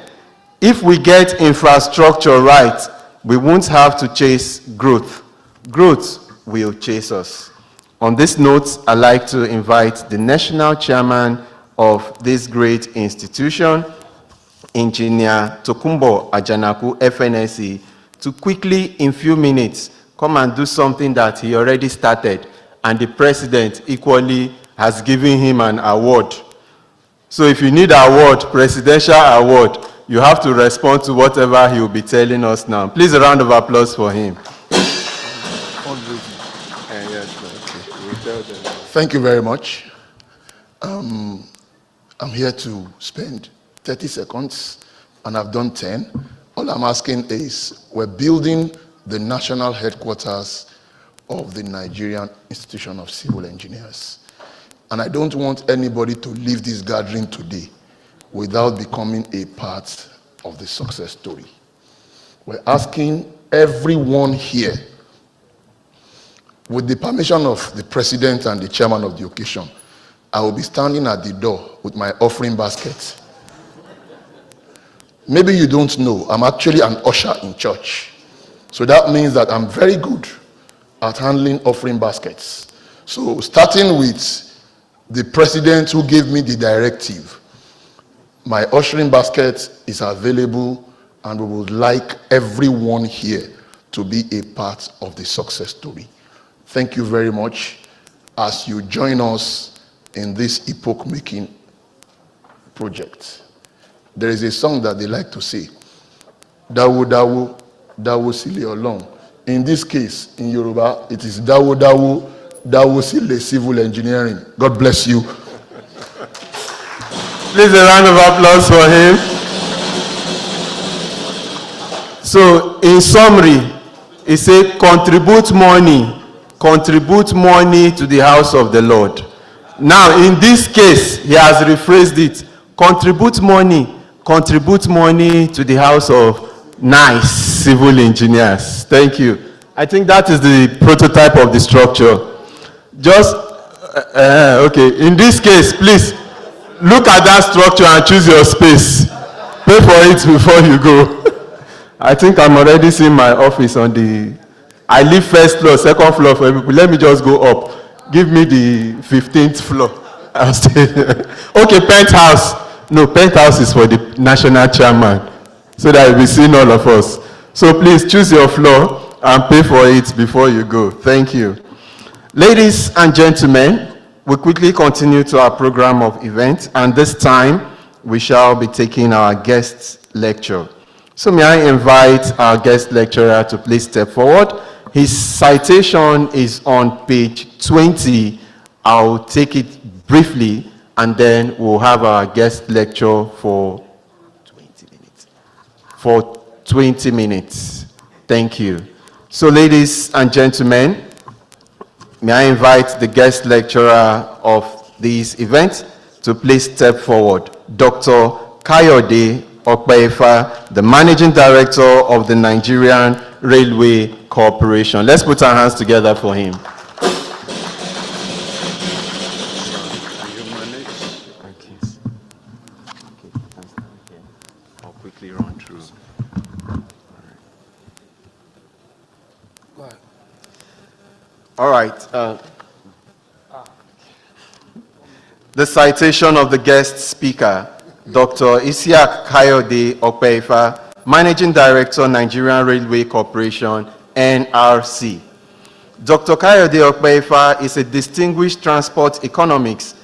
if we get infrastructure right, we won't have to chase growth. Growth will chase us. On this note, I'd like to invite the National Chairman of this great institution, Engineer Tokumbo Ajanaku, FNSE, to quickly, in few minutes, come and do something that he already started, and the President equally has given him an award. So if you need an award, presidential award, you have to respond to whatever he will be telling us now. Please, a round of applause for him. Thank you very much. I'm here to spend 30 seconds, and I've done 10. All I'm asking is, we're building the national headquarters of the Nigerian Institution of Civil Engineers. And I don't want anybody to leave this gathering today without becoming a part of the success story. We're asking everyone here, with the permission of the President and the Chairman of the occasion, I will be standing at the door with my offering basket. Maybe you don't know, I'm actually an usher in church. So that means that I'm very good at handling offering baskets. So starting with the President who gave me the directive, my ushering basket is available, and we would like everyone here to be a part of the success story. Thank you very much as you join us in this epoch-making project. There is a song that they like to say, Dawo Dawo, Dawo Sile Olorun. In this case, in Yoruba, it is Dawo Dawo, Dawusile Civil Engineering. God bless you. Please, a round of applause for him. So, in summary, he said, contribute money to the house of the Lord. Now, in this case, he has rephrased it. Contribute money to the house of nice civil engineers. Thank you. I think that is the prototype of the structure. Just, okay, in this case, please, look at that structure and choose your space. Pay for it before you go. I think I'm already seeing my office on the... I live first floor, second floor for people. Let me just go up. Give me the 15th floor. I'll stay there. Okay, penthouse. No, penthouse is for the national chairman, so that you'll be seeing all of us. So please choose your floor and pay for it before you go. Thank you. Ladies and gentlemen, we quickly continue to our program of events, and this time we shall be taking our guest lecture. So may I invite our guest lecturer to please step forward. His citation is on page 20. I'll take it briefly, and then we'll have our guest lecture for 20 minutes. Thank you. So ladies and gentlemen, may I invite the guest lecturer of this event to please step forward. Dr. Kayode Okpefa, the Managing Director of the Nigerian Railway Corporation. Let's put our hands together for him. I'll quickly run through. All right. The citation of the guest speaker, Dr. Isiaq Kayode Okpefa, Managing Director, Nigerian Railway Corporation, NRC. Dr. Kayode Okpefa is a distinguished transport economics,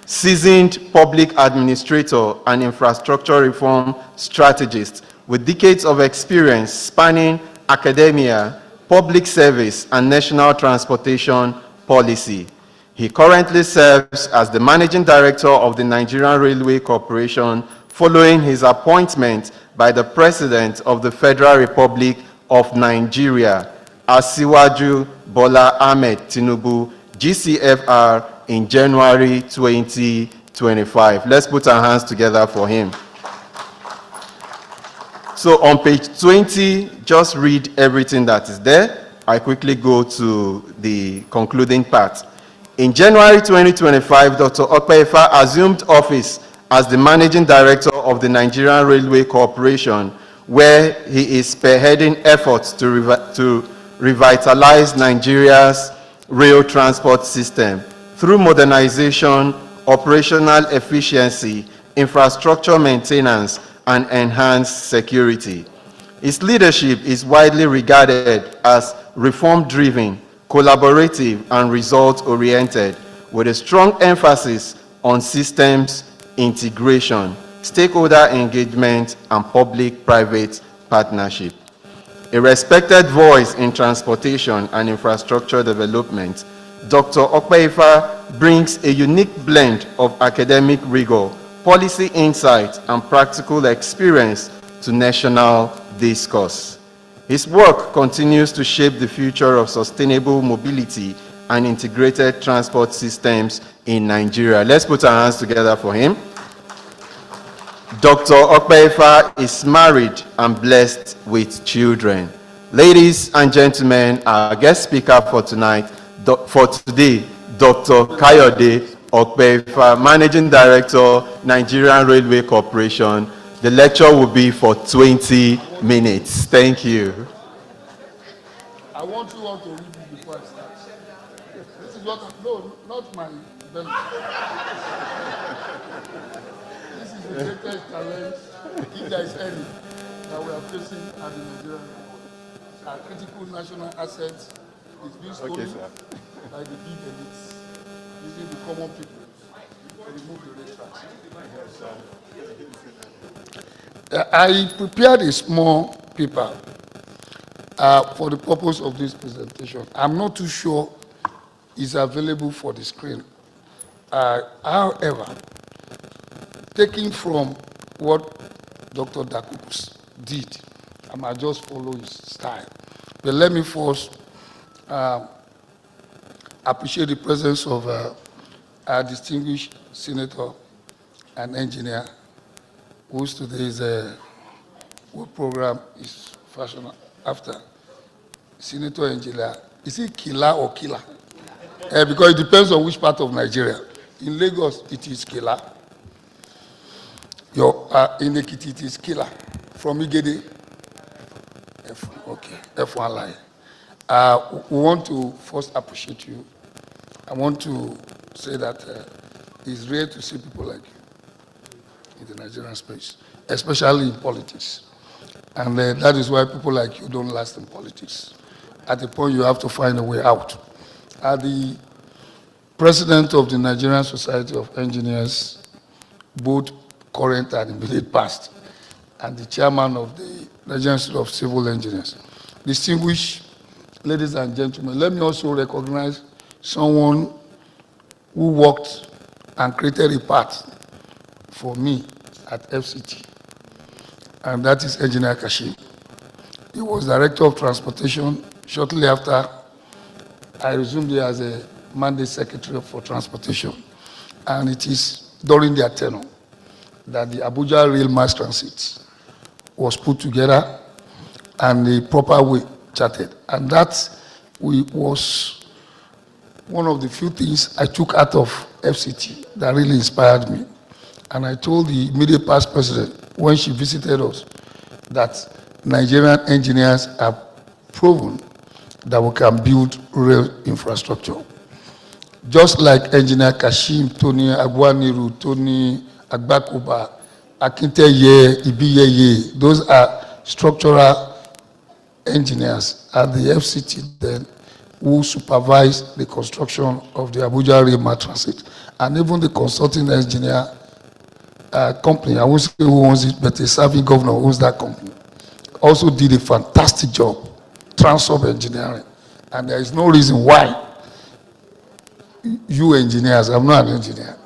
seasoned public administrator and infrastructure reform strategist with decades of experience spanning academia, public service, and national transportation policy. He currently serves as the Managing Director of the Nigerian Railway Corporation following his appointment by the President of the Federal Republic of Nigeria, Asiwaju Bola Ahmed Tinubu, GCFR, in January 2025. Let's put our hands together for him. So on page 20, just read everything that is there. I quickly go to the concluding part. In January 2025, Dr. Okpefa assumed office as the Managing Director of the Nigerian Railway Corporation, where he is spearheading efforts to revitalize Nigeria's rail transport system through modernization, operational efficiency, infrastructure maintenance, and enhanced security. His leadership is widely regarded as reform-driven, collaborative, and result-oriented, with a strong emphasis on systems integration, stakeholder engagement, and public-private partnership. A respected voice in transportation and infrastructure development, Dr. Okpefa brings a unique blend of academic rigor, policy insight, and practical experience to national discourse. His work continues to shape the future of sustainable mobility and integrated transport systems in Nigeria. Let's put our hands together for him. Dr. Okpefa is married and blessed with children. Ladies and gentlemen, our guest speaker for today, Dr. Kayode Okpefa, Managing Director, Nigerian Railway Corporation. The lecture will be for 20 minutes. Thank you. I want you all to read it before I start. This is what, no, not my belly. This is the greatest challenge, if there is any, that we are facing at the Nigerian airport. Our critical national assets is being stolen by the big elites, using the common people to remove the rail tracks. I prepared a small paper for the purpose of this presentation. I'm not too sure is available for the screen. However, taking from what Dr. Dakukus did, I might just follow his style. But let me first appreciate the presence of our distinguished senator and engineer, whose today's work program is fashioned after. Senator Engineer, is it Kila or Kila? Because it depends on which part of Nigeria. In Lagos, it is Kila. In Ekiti, it is Kila. From Igede, F1 line. We want to first appreciate you. I want to say that it's rare to see people like you in the Nigerian space, especially in politics. And that is why people like you don't last in politics. At the point you have to find a way out. The president of the Nigerian Society of Engineers, both current and immediate past, and the chairman of the Nigerian Institute of Civil Engineers. Distinguished ladies and gentlemen, let me also recognize someone who worked and created a path for me at FCT, and that is Engineer Kashim. He was Director of Transportation. Shortly after, I resumed here as a Mandate Secretary for Transportation, and it is during their tenure that the Abuja Rail Mass Transit was put together and the proper way charted. And that was one of the few things I took out of FCT that really inspired me. And I told the immediate past president when she visited us that Nigerian engineers have proven that we can build rail infrastructure. Just like Engineer Kashim, Tony Agwaniru, Tony Agbakuba, Akinteye, Ibiyeye, those are structural engineers at the FCT then who supervise the construction of the Abuja Rail Mass Transit. And even the consulting engineer company, I won't say who owns it, but the serving governor owns that company, also did a fantastic job, Transub Engineering. And there is no reason why you engineers, I'm not an engineer,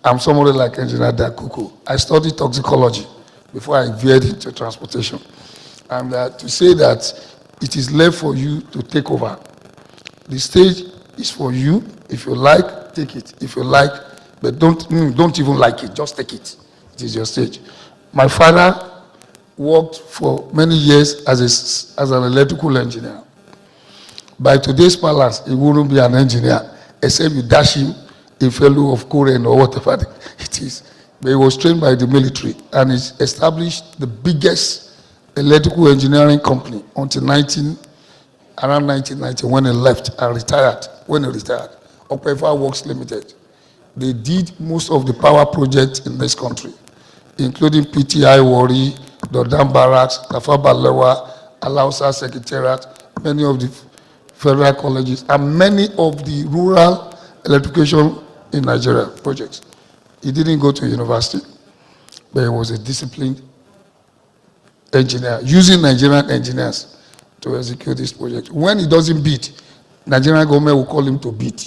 I'm somebody like Engineer Dakuku. I studied toxicology before I veered into transportation. And to say that it is left for you to take over. The stage is for you. If you like, take it. If you like, but don't even like it, just take it. It is your stage. My father worked for many years as an electrical engineer. By today's balance, he wouldn't be an engineer, except you dash him a fellow of Korean or whatever it is. But he was trained by the military and he established the biggest electrical engineering company until around 1990 when he left and retired. When he retired, Opeva Works Limited. They did most of the power projects in this country, including PTI Wari, Dodam Barracks, Tafa Balewa, Alausa Secretariat, many of the federal colleges, and many of the rural electrification in Nigeria projects. He didn't go to university, but he was a disciplined engineer, using Nigerian engineers to execute this project. When he doesn't bid, Nigerian government will call him to bid.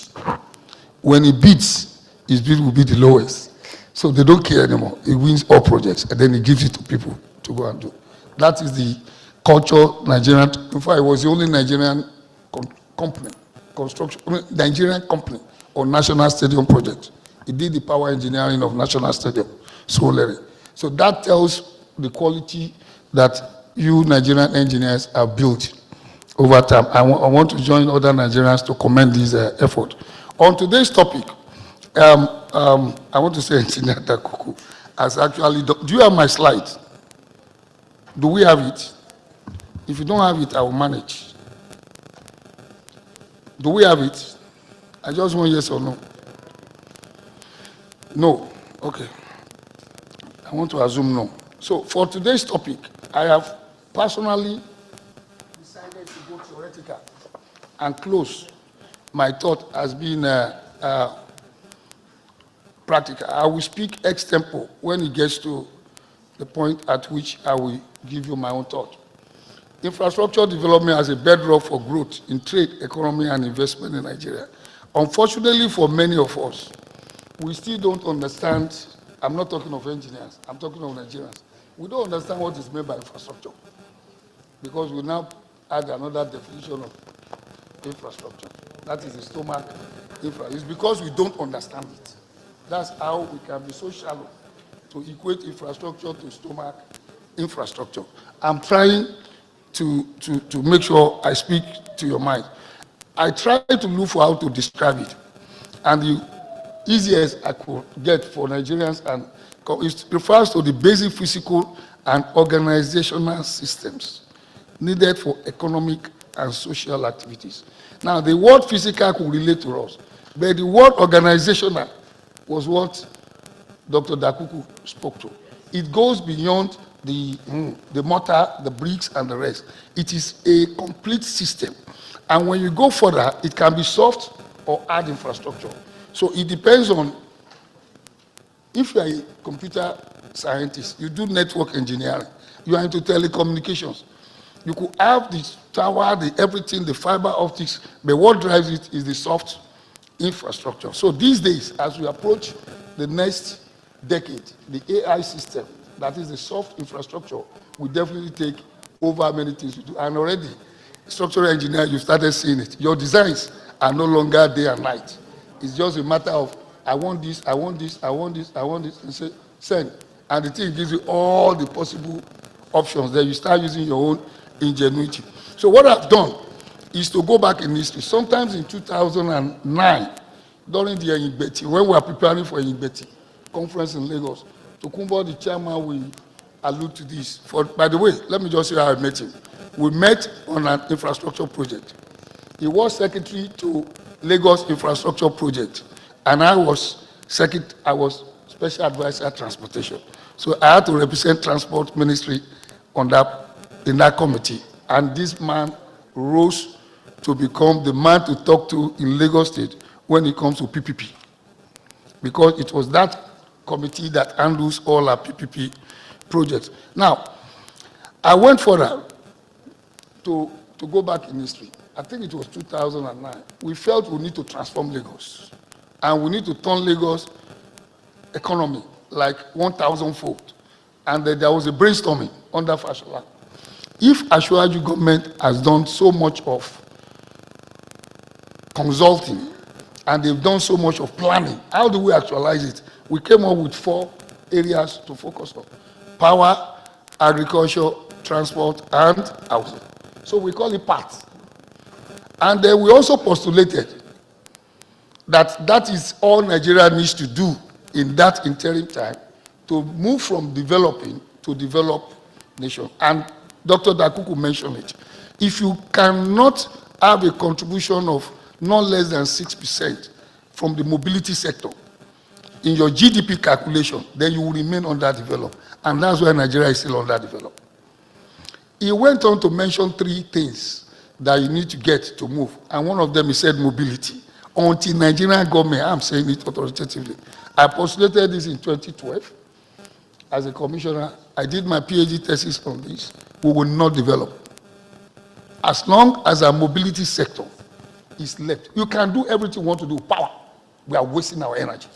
When he bids, his bid will be the lowest. So they don't care anymore. He wins all projects, and then he gives it to people to go and do. That is the culture Nigerian. In fact, it was the only Nigerian company, Nigerian company on National Stadium project. He did the power engineering of National Stadium, Solere. So that tells the quality that you Nigerian engineers have built over time. I want to join other Nigerians to commend this effort. On today's topic, I want to say Engineer Dakuku has actually done. Do you have my slide? Do we have it? If you don't have it, I will manage. Do we have it? I just want yes or no. No. Okay. I want to assume no. So for today's topic, I have personally decided to go theoretical and close my thought as being practical. I will speak ex tempo when it gets to the point at which I will give you my own thought. Infrastructure development as a bedrock for growth in trade, economy, and investment in Nigeria. Unfortunately for many of us, we still don't understand. I'm not talking of engineers, I'm talking of Nigerians. We don't understand what is meant by infrastructure, because we now add another definition of infrastructure. That is the stomach infra. It's because we don't understand it. That's how we can be so shallow to equate infrastructure to stomach infrastructure. I'm trying to make sure I speak to your mind. I try to look for how to describe it. And the easiest I could get for Nigerians, and it refers to the basic physical and organizational systems needed for economic and social activities. Now, the word physical could relate to us, but the word organizational was what Dr. Dakuku spoke to. It goes beyond the mortar, the bricks, and the rest. It is a complete system. And when you go further, it can be soft or hard infrastructure. So it depends on, if you are a computer scientist, you do network engineering, you are into telecommunications, you could have the tower, the everything, the fiber optics, but what drives it is the soft infrastructure. So these days, as we approach the next decade, the AI system, that is the soft infrastructure, will definitely take over many things you do. And already, structural engineer, you started seeing it. Your designs are no longer day and night. It's just a matter of, I want this, I want this, I want this, I want this, and say, send. And the thing gives you all the possible options. Then you start using your own ingenuity. So what I've done is to go back in history. Sometimes in 2009, during the Eyigbeti, when we were preparing for Eyigbeti conference in Lagos, Tokunbo, the chairman, will allude to this. By the way, let me just say how I met him. We met on an infrastructure project. He was secretary to Lagos Infrastructure Project, and I was special advisor transportation. So I had to represent transport ministry on in that committee. And this man rose to become the man to talk to in Lagos State when it comes to PPP. Because it was that committee that handles all our PPP projects. Now, I went further to go back in history. I think it was 2009. We felt we need to transform Lagos. And we need to turn Lagos economy like 1,000-fold. And then there was a brainstorming under Fashola. If Ashwaju government has done so much of consulting and they've done so much of planning, how do we actualize it? We came up with 4 areas to focus on: power, agriculture, transport, and housing. So we call it PATH. And then we also postulated that that is all Nigeria needs to do in that interim time to move from developing to developed nation. And Dr. Dakuku mentioned it. If you cannot have a contribution of not less than 6% from the mobility sector in your GDP calculation, then you will remain underdeveloped. And that's why Nigeria is still underdeveloped. He went on to mention 3 things that you need to get to move. And one of them, he said mobility. Until Nigerian government, I'm saying it authoritatively, I postulated this in 2012 as a commissioner. I did my PhD thesis on this. We will not develop. As long as our mobility sector is left, you can do everything you want to do with power. We are wasting our energy.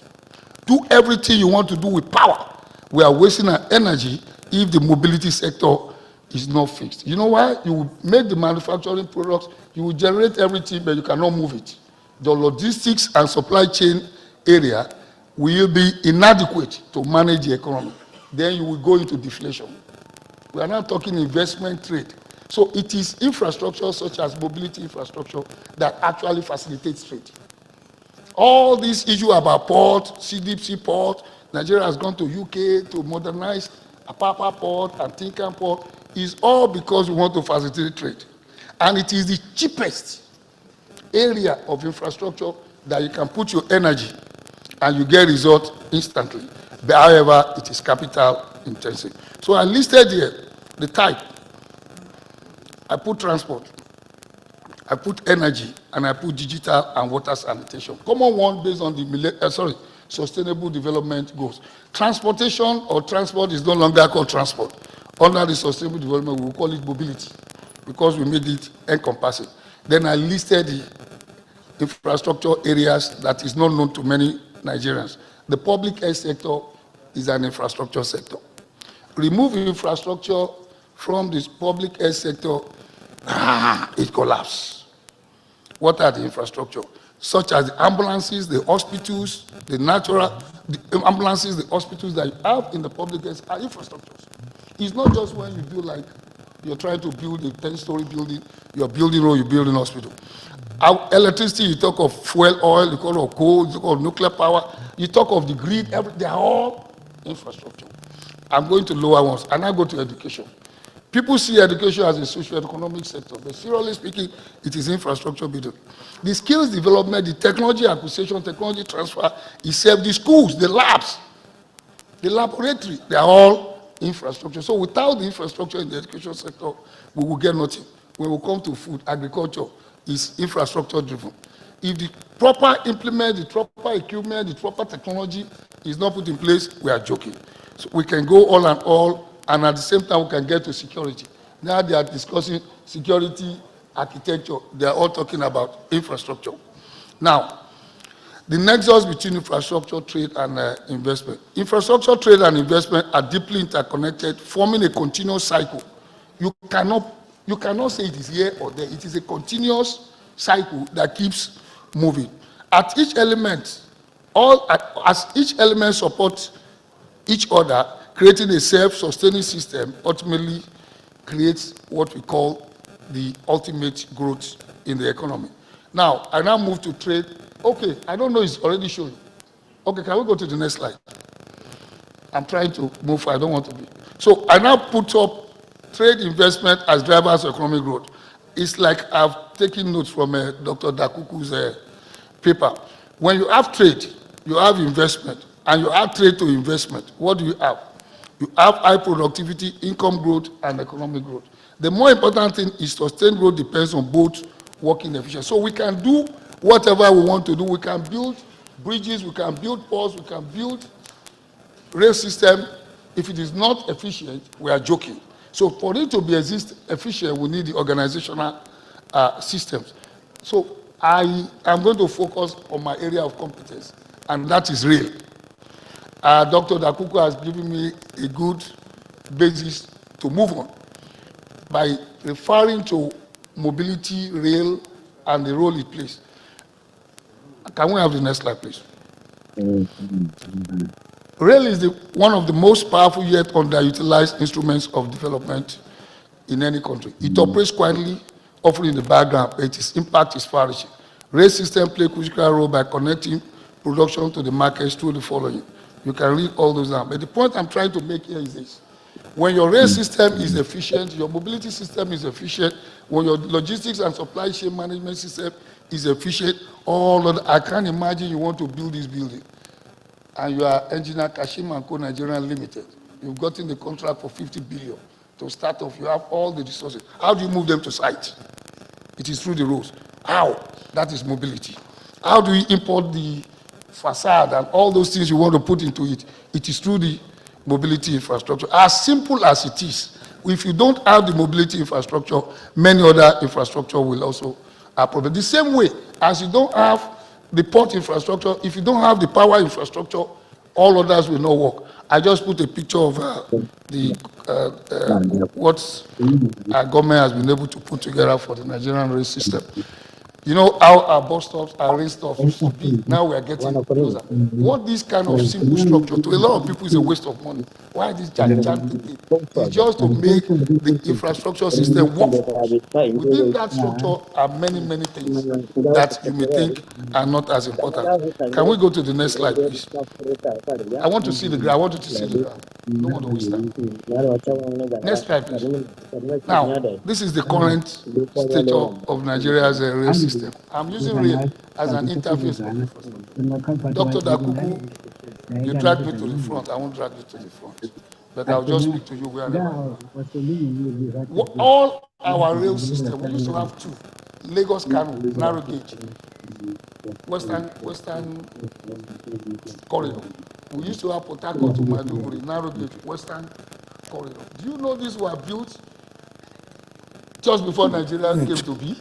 Do everything you want to do with power. We are wasting our energy if the mobility sector is not fixed. You know why? You will make the manufacturing products, you will generate everything, but you cannot move it. The logistics and supply chain area will be inadequate to manage the economy. Then you will go into deflation. We are now talking investment trade. So it is infrastructure such as mobility infrastructure that actually facilitates trade. All this issue about port, CDPC port, Nigeria has gone to UK to modernize Apapa port and Tinkan port, is all because we want to facilitate trade. And it is the cheapest area of infrastructure that you can put your energy and you get result instantly. But however, it is capital intensive. So I listed here the type. I put transport, I put energy, and I put digital and water sanitation. Common one based on the Sustainable Development Goals. Transportation or transport is no longer called transport. Under the Sustainable Development, we will call it mobility because we made it encompassing. Then I listed the infrastructure areas that is not known to many Nigerians. The public health sector is an infrastructure sector. Remove infrastructure from this public health sector, it collapses. What are the infrastructure? Such as the ambulances, the hospitals, the ambulances, the hospitals that you have in the public health are infrastructures. It's not just when you do like you're trying to build a 10-story building, you're building road, you're building hospital. Electricity, you talk of fuel oil, you talk of coal, you talk of nuclear power, you talk of the grid, they're all infrastructure. I'm going to lower ones, and I go to education. People see education as a socio-economic sector, but seriously speaking, it is infrastructure building. The skills development, the technology acquisition, technology transfer, itself, the schools, the labs, the laboratory, they are all infrastructure. So without the infrastructure in the education sector, we will get nothing. When we come to food, agriculture is infrastructure driven. If the proper implement, the proper equipment, the proper technology is not put in place, we are joking. So we can go all and all, and at the same time we can get to security. Now they are discussing security, architecture, they are all talking about infrastructure. Now, the nexus between infrastructure, trade, and investment. Infrastructure, trade, and investment are deeply interconnected, forming a continuous cycle. You cannot say it is here or there. It is a continuous cycle that keeps moving. At each element, as each element supports each other, creating a self-sustaining system ultimately creates what we call the ultimate growth in the economy. Now, I now move to trade. Okay, I don't know, it's already showing. Okay, can we go to the next slide? I'm trying to move, I don't want to be. So I now put up trade investment as drivers of economic growth. It's like I've taken notes from Dr. Dakuku's paper. When you have trade, you have investment, and you add trade to investment, what do you have? You have high productivity, income growth, and economic growth. The more important thing is sustained growth depends on both working efficiency. So we can do whatever we want to do. We can build bridges, we can build ports, we can build rail system. If it is not efficient, we are joking. So for it to be efficient, we need the organizational systems. So I am going to focus on my area of competence, and that is rail. Dr. Dakuku has given me a good basis to move on by referring to mobility, rail, and the role it plays. Can we have the next slide, please? Rail is one of the most powerful yet underutilized instruments of development in any country. It operates quietly, often in the background, but its impact is far-reaching. Rail system play a critical role by connecting production to the markets through the following. You can read all those down. But the point I'm trying to make here is this. When your rail system is efficient, your mobility system is efficient, when your logistics and supply chain management system is efficient, I can't imagine you want to build this building and you are engineer Kashima & Co. Nigeria Limited. You've gotten the contract for 50 billion to start off. You have all the resources. How do you move them to site? It is through the roads. How? That is mobility. How do you import the facade and all those things you want to put into it? It is through the mobility infrastructure. As simple as it is, if you don't have the mobility infrastructure, many other infrastructure will also have problems. The same way as you don't have the port infrastructure, if you don't have the power infrastructure, all others will not work. I just put a picture of what our government has been able to put together for the Nigerian rail system. You know how our bus stops, our rail stops used to be. Now we are getting closer. What this kind of simple structure to a lot of people is a waste of money. Why this gigantic thing? It's just to make the infrastructure system work for us. Within that structure are many, many things that you may think are not as important. Can we go to the next slide, please? I want to see the graph. I want you to see the graph. Don't want to waste time. Next slide, please. Now, this is the current state of Nigeria's rail system. I'm using rail as an interface for infrastructure. Dr. Dakuku, you drag me to the front. I won't drag you to the front. But I'll just speak to you wherever. All our rail system, we used to have two. Lagos Kano, narrow gauge. Western corridor. We used to have Port Harcourt to Maiduguri, narrow gauge, Western corridor. Do you know these were built just before Nigeria came to be?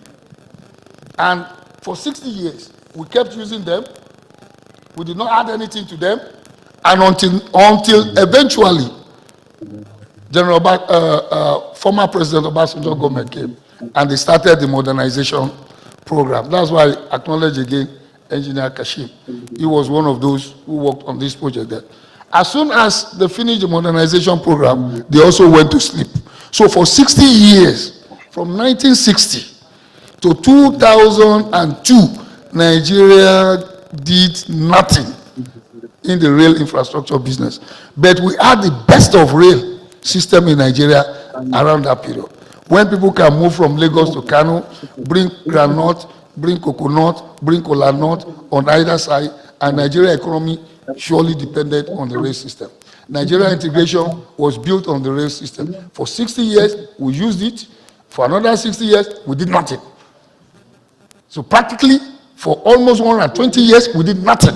And For 60 years, we kept using them. We did not add anything to them. And until eventually, former President Obasanjo government came and they started the modernization program. That's why I acknowledge again Engineer Kashim. He was one of those who worked on this project there. As soon as they finished the modernization program, they also went to sleep. So for 60 years, from 1960 to 2002, Nigeria did nothing in the rail infrastructure business. But we had the best of rail system in Nigeria around that period. When people can move from Lagos to Kano, bring groundnut, bring coconut, bring kola nut on either side, and Nigeria economy surely depended on the rail system. Nigeria integration was built on the rail system. For 60 years, we used it. For another 60 years, we did nothing. So practically, for almost 120 years, we did nothing.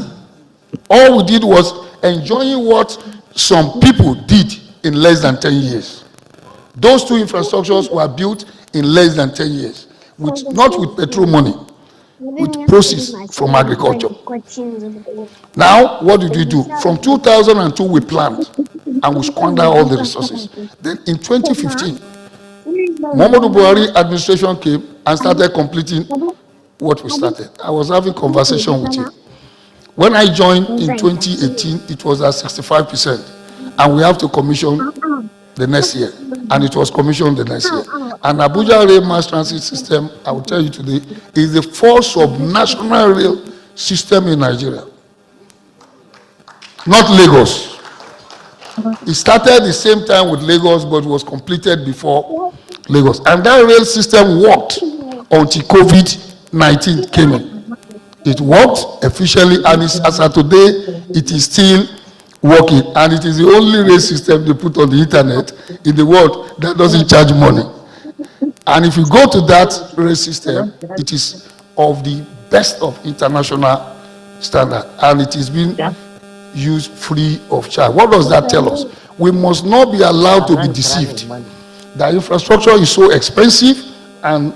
All we did was enjoying what some people did in less than 10 years. Those two infrastructures were built in less than 10 years, not with petrol money, with proceeds from agriculture. Now, what did we do? From 2002, we planned and we squandered all the resources. Then in 2015, Muhammadu Buhari administration came and started completing what we started. I was having conversation with him. When I joined in 2018, it was at 65%, and we have to commission the next year, and it was commissioned the next year. And Abuja Rail Mass Transit System, I will tell you today, is the first sub-national rail system in Nigeria, not Lagos. It started the same time with Lagos, but was completed before Lagos. And that rail system worked until COVID-19 came in. It worked efficiently, and as of today, it is still working. And it is the only rail system they put on the internet in the world that doesn't charge money. And if you go to that rail system, it is of the best of international standard, and it is being used free of charge. What does that tell us? We must not be allowed to be deceived. The infrastructure is so expensive, and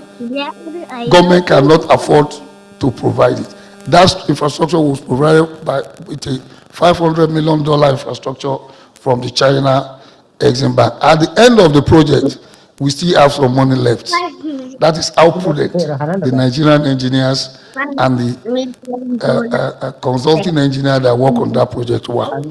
government cannot afford to provide it. That infrastructure was provided with a $500 million infrastructure from the China Exim Bank. At the end of the project, we still have some money left. That is how prudent the Nigerian engineers and the consulting engineer that work on that project were.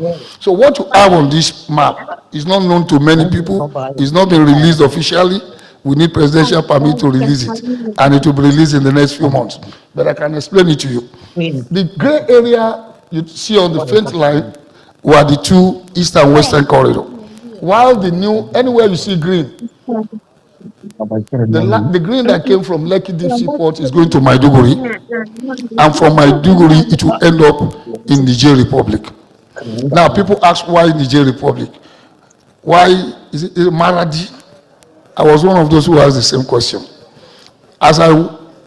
So what you have on this map is not known to many people. It's not been released officially. We need presidential permit to release it, and it will be released in the next few months. But I can explain it to you. The gray area you see on the faint line were the two east and western corridor. While the new, anywhere you see green, the green that came from Lekki Deep Sea Port is going to Maiduguri, and from Maiduguri it will end up in Niger Republic. Now people ask, why Niger Republic? Why is it Maradi? I was one of those who asked the same question. As I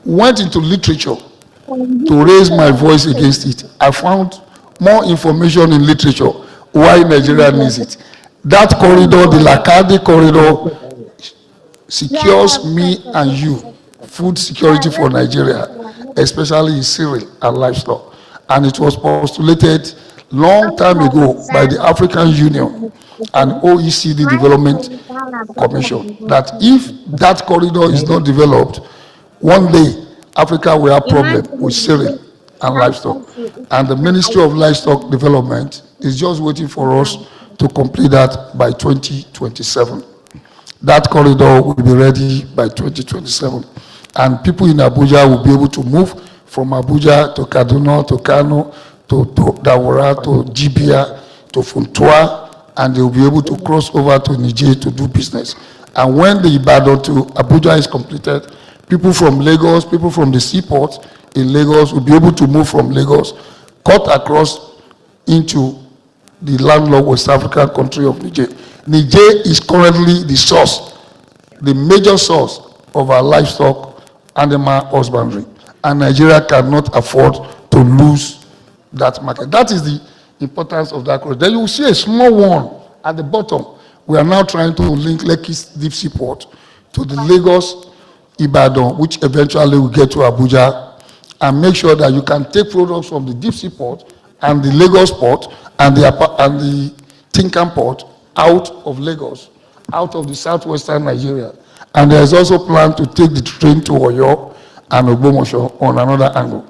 went into literature to raise my voice against it, I found more information in literature why Nigeria needs it. That corridor, the Lakadi corridor, secures me and you food security for Nigeria, especially in cereal and livestock. And it was postulated long time ago by the African Union and OECD Development Commission that if that corridor is not developed, one day Africa will have problem with cereal and livestock. And the Ministry of Livestock Development is just waiting for us to complete that by 2027. That corridor will be ready by 2027. And people in Abuja will be able to move from Abuja to Kaduna, to Kano, to Daura, to Jibia, to Funtua, and they will be able to cross over to Niger to do business. And when the Ibadan to Abuja is completed, people from Lagos, people from the seaport in Lagos will be able to move from Lagos, cut across into the landlocked West African country of Niger. Niger is currently the source, the major source of our livestock animal husbandry. And Nigeria cannot afford to lose that market. That is the importance of that corridor. Then you will see a small one at the bottom. We are now trying to link Lekki Deep Sea Port to the Lagos Ibadan, which eventually will get to Abuja and make sure that you can take products from the deep sea port and the Lagos port and the Tinkan port out of Lagos, out of the southwestern Nigeria. And there is also plan to take the train to Oyo and Ogbomoso on another angle.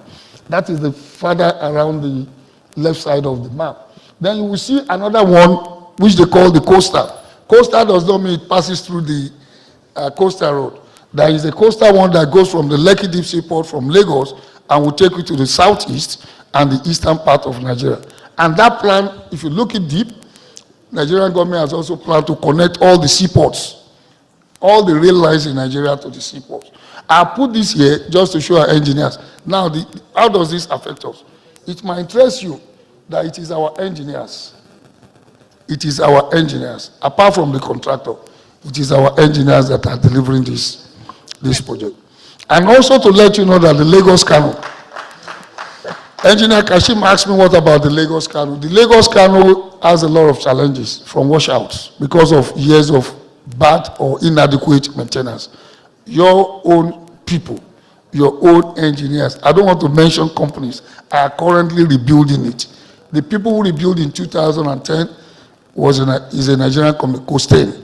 That is the further around the left side of the map. Then you will see another one, which they call the coastal. Coastal does not mean it passes through the coastal road. There is a coastal one that goes from the Lekki Deep Sea Port from Lagos and will take you to the southeast and the eastern part of Nigeria. And that plan, if you look it deep, Nigerian government has also planned to connect all the seaports, all the rail lines in Nigeria to the seaports. I put this here just to show our engineers. Now, how does this affect us? It might interest you that it is our engineers. It is our engineers. Apart from the contractor, it is our engineers that are delivering this project. And also to let you know that the Lagos Canal, Engineer Kashim asked me what about the Lagos Canal. The Lagos Canal has a lot of challenges from washouts because of years of bad or inadequate maintenance. Your own people, your own engineers, I don't want to mention companies, are currently rebuilding it. The people who rebuilt in 2010 is a Nigerian company, Costain.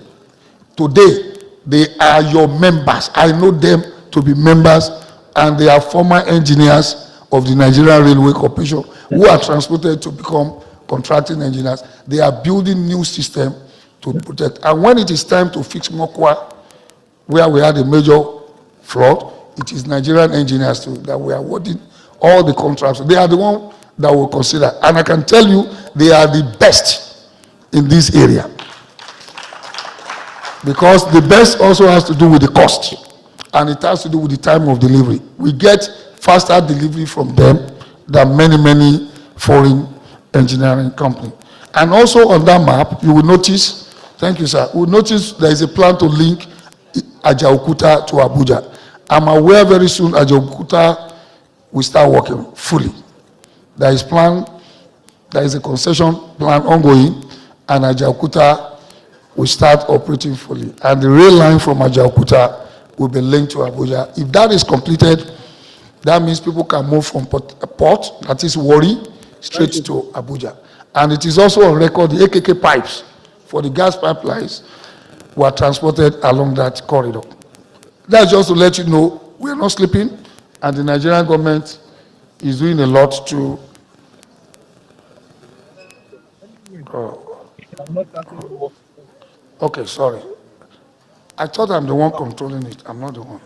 Today, they are your members. I know them to be members, and they are former engineers of the Nigerian Railway Corporation who are transported to become contracting engineers. They are building new system to protect. And when it is time to fix Mokwa, where we had a major flood, it is Nigerian engineers too that we are awarding all the contracts. They are the ones that will consider. And I can tell you, they are the best in this area. Because the best also has to do with the cost, and it has to do with the time of delivery. We get faster delivery from them than many foreign engineering companies. And also on that map, you will notice, thank you, sir, you will notice there is a plan to link Ajaokuta to Abuja. I'm aware very soon Ajaokuta will start working fully. There is a concession plan ongoing, and Ajaokuta will start operating fully. And the rail line from Ajaokuta will be linked to Abuja. If that is completed, that means people can move from port, that is Warri, straight to Abuja. And it is also on record, the AKK pipes for the gas pipelines were transported along that corridor. That's just to let you know we are not sleeping, and the Nigerian government is doing a lot to okay, sorry. I thought I'm the one controlling it. I'm not the one.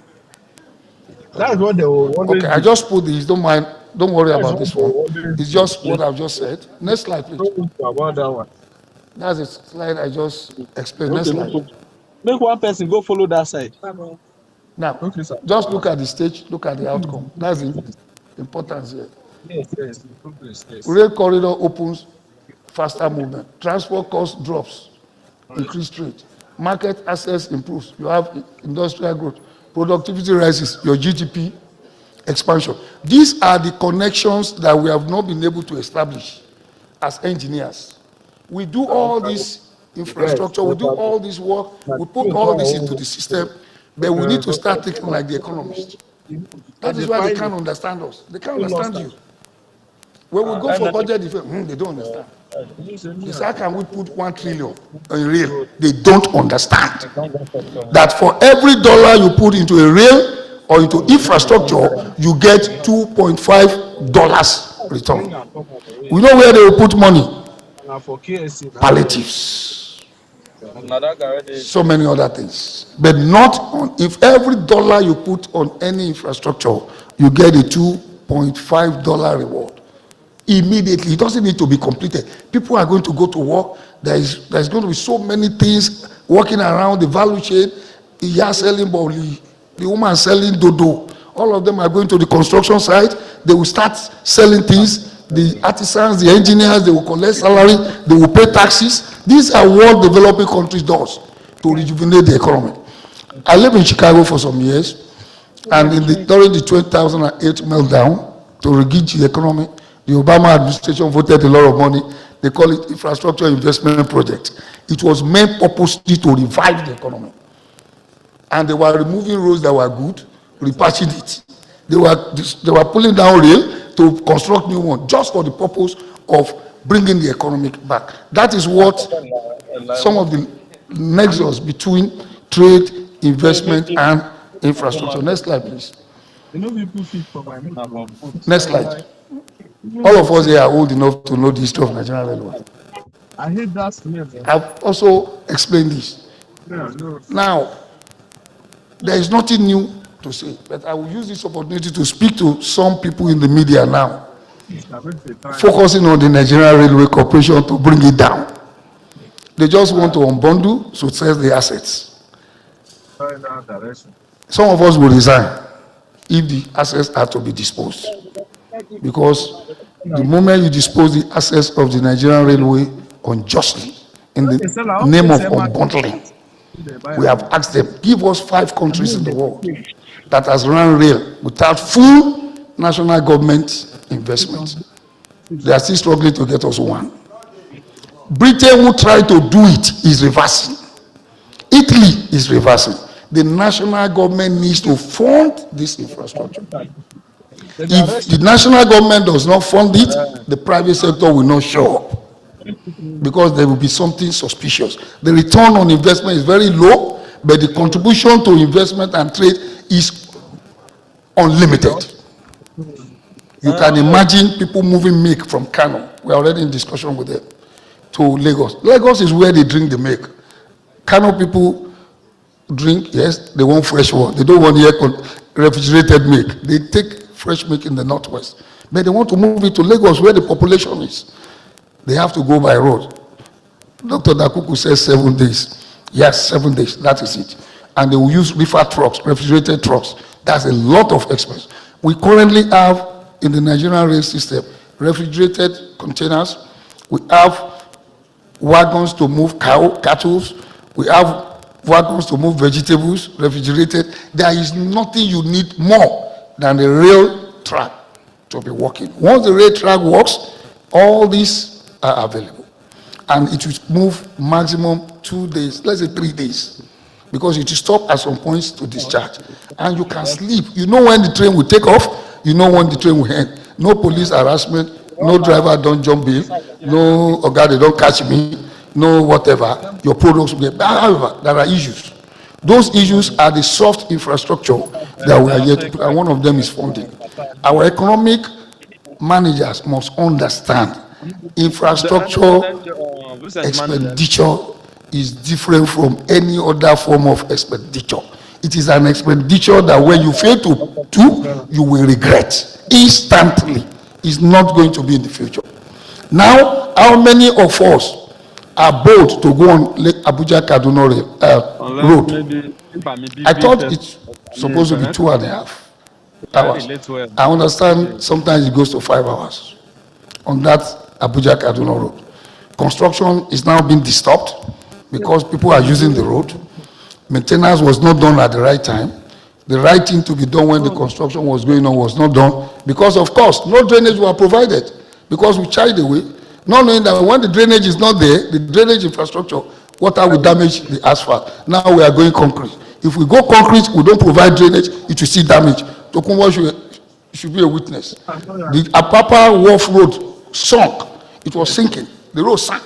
That's what they will. Okay, I just put this. Don't mind. Don't worry about this one. It's just what I've just said. Next slide, please. About that one. That's a slide I just explained. Next slide. Make one person go follow that side. Now, Okay, sir. just look at the stage. Look at the outcome. That's the importance here. Yes. Rail corridor opens, faster movement. Transport cost drops, increased rate. Market access improves. You have industrial growth. Productivity rises, your GDP expansion. These are the connections that we have not been able to establish as engineers. We do all this infrastructure, we do all this work, we put all this into the system, but we need to start thinking like the economists. That is why they can't understand us. They can't understand you. When we go for budget, they don't understand. They say, how can we put 1 trillion in rail? They don't understand that for every dollar you put into a rail or into infrastructure, you get $2.5 return. We know where they will put money. Palliatives. So many other things. But not on, if every dollar you put on any infrastructure, you get a $2.5 reward. Immediately, it doesn't need to be completed. People are going to go to work. There's going to be so many things working around the value chain. The selling boli, the woman selling dodo. All of them are going to the construction site. They will start selling things. The artisans, the engineers, they will collect salary. They will pay taxes. These are what developing countries does to rejuvenate the economy. I lived in Chicago for some years, and during the 2008 meltdown to regauge the economy, the Obama administration voted a lot of money. They call it infrastructure investment project. It was meant purposely to revive the economy. And they were removing roads that were good, repatching it. They were pulling down rail to construct new one just for the purpose of bringing the economic back. That is what some of the nexus between trade, investment, and infrastructure. Next slide, please. You know, people feed for my Next slide. All of us here are old enough to know the history of Nigerian Railway. I hate that smell. I've also explained this. Yeah, no. Now, there is nothing new to say, but I will use this opportunity to speak to some people in the media now, focusing on the Nigerian Railway Corporation to bring it down. They just want to unbundle, so sell the assets. Some of us will resign if the assets are to be disposed. Because the moment you dispose the assets of the Nigerian Railway unjustly, in the name of unbundling, we have asked them, give us 5 countries in the world that has run rail without full national government investment. They are still struggling to get us one. Britain, who tried to do it, is reversing. Italy is reversing. The national government needs to fund this infrastructure. If the national government does not fund it, the private sector will not show up, because there will be something suspicious. The return on investment is very low, but the contribution to investment and trade is unlimited. You can imagine people moving milk from Kano. We are already in discussion with them, to Lagos. Lagos is where they drink the milk. Kano people drink, yes, they want fresh water. They don't want refrigerated milk. They take fresh milk in the northwest. But they want to move it to Lagos, where the population is. They have to go by road. Dr. Dakuku says 7 days. Yes, 7 days, that is it. And they will use reefer trucks, refrigerated trucks. That's a lot of expense. We currently have, in the Nigerian rail system, refrigerated containers. We have wagons to move cattle. We have wagons to move vegetables, refrigerated. There is nothing you need more than a rail track to be working. Once the rail track works, all these are available. And it will move maximum 2 days, let's say 3 days, because it will stop at some points to discharge. And you can sleep. You know when the train will take off, you know when the train will end. No police harassment, no driver don't jump in, no, oh God, they don't catch me, no whatever. Your products will get. However, there are issues. Those issues are the soft infrastructure that we are yet to put, and one of them is funding. Our economic managers must understand infrastructure expenditure is different from any other form of expenditure. It is an expenditure that when you fail to do, you will regret instantly. It's not going to be in the future. Now, how many of us are bold to go on Lake Abuja Kaduna road? I thought it's supposed to be 2.5 hours. I understand sometimes it goes to 5 hours on that Abuja Kaduna road. Construction is now being disturbed because people are using the road. Maintenance was not done at the right time. The right thing to be done when the construction was going on was not done because, of course, no drainage were provided because we shied away, not knowing that when the drainage is not there, the drainage infrastructure, water will damage the asphalt. Now we are going concrete. If we go concrete, we don't provide drainage, it will see damage. Tokunbo should be a witness. The Apapa Wharf Road sunk. It was sinking. The road sank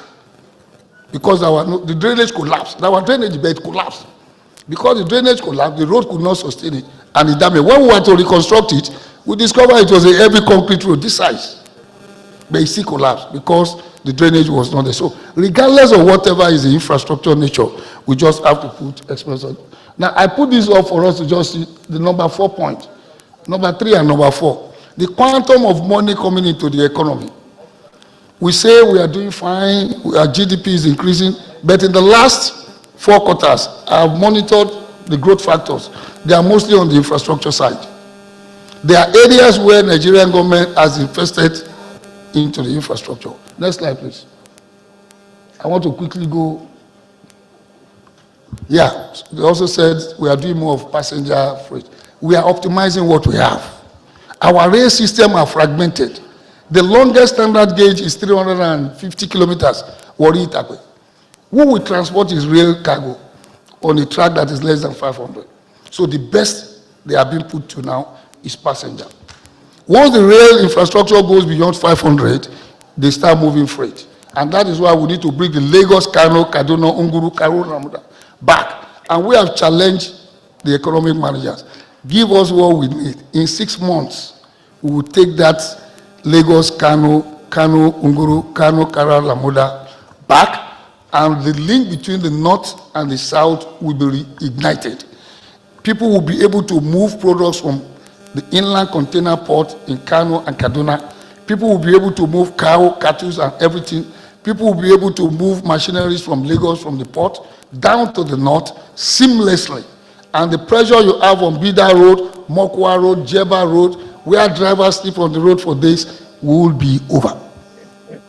because the drainage collapsed. Our drainage bed collapsed. Because the drainage collapsed, the road could not sustain it, and it damaged. When we went to reconstruct it, we discovered it was a heavy concrete road this size. But it still collapsed because the drainage was not there. So regardless of whatever is the infrastructure nature, we just have to put expense on. Now, I put this up for us to just see the number 4 point. Number 3 and number 4. The quantum of money coming into the economy. We say we are doing fine, our GDP is increasing, but in the last 4 quarters, I have monitored the growth factors. They are mostly on the infrastructure side. There are areas where Nigerian government has invested into the infrastructure. Next slide, please. I want to quickly go. Yeah, they also said we are doing more of passenger freight. We are optimizing what we have. Our rail system are fragmented. The longest standard gauge is 350 kilometers, Warri Itakwe. Who will transport his rail cargo on a track that is less than 500? So the best they are being put to now is passenger. Once the rail infrastructure goes beyond 500, they start moving freight. And that is why we need to bring the Lagos, Kano, Kaduna, Unguru, Karo, Ramuda back. And we have challenged the economic managers. Give us what we need. In 6 months, we will take that Lagos, Kano, Unguru, Kano, Kara, Ramuda back, and the link between the north and the south will be reignited. People will be able to move products from the inland container port in Kano and Kaduna. People will be able to move cattle and everything. People will be able to move machineries from Lagos, from the port, down to the north seamlessly. And the pressure you have on Bida Road, Mokwa Road, Jeba Road, where drivers sleep on the road for days, will be over.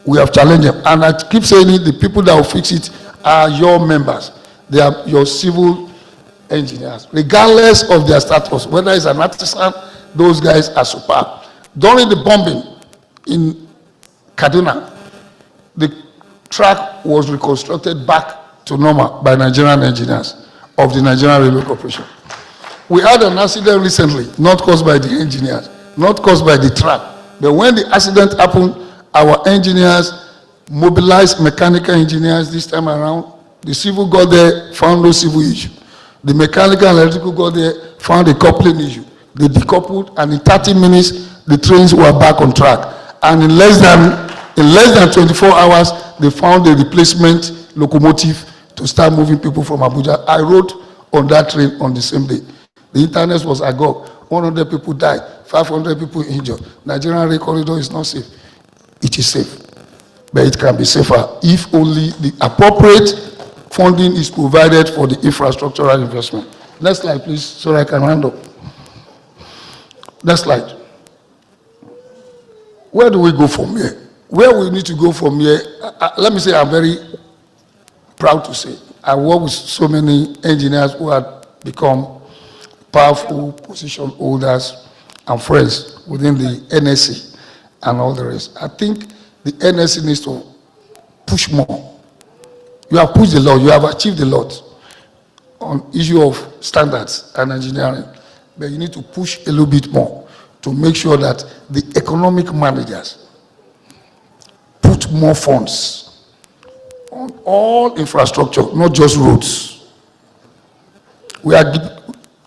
We have challenged them. And I keep saying it, the people that will fix it are your members. They are your civil engineers, regardless of their status, whether it's an artisan, those guys are superb. During the bombing in Kaduna, the track was reconstructed back to normal by Nigerian engineers of the Nigerian Railway Corporation. We had an accident recently, not caused by the engineers, not caused by the track, but when the accident happened, our engineers mobilized mechanical engineers this time around. The civil got there, found no civil issue. The mechanical and electrical got there, found a coupling issue. They decoupled, and in 30 minutes, the trains were back on track. And in less than 24 hours, they found a replacement locomotive to start moving people from Abuja. I rode on that train on the same day. The internet was agog. 100 people died, 500 people injured. Nigerian rail corridor is not safe. It is safe, but it can be safer if only the appropriate funding is provided for the infrastructural investment. Next slide, please, so I can round up. Next slide. Where do we go from here? Where we need to go from here, let me say I'm very proud to say, I work with so many engineers who have become powerful position holders and friends within the NSC and all the rest. I think the NSC needs to push more. You have pushed a lot, you have achieved a lot on issue of standards and engineering, but you need to push a little bit more to make sure that the economic managers put more funds on all infrastructure, not just roads. We are,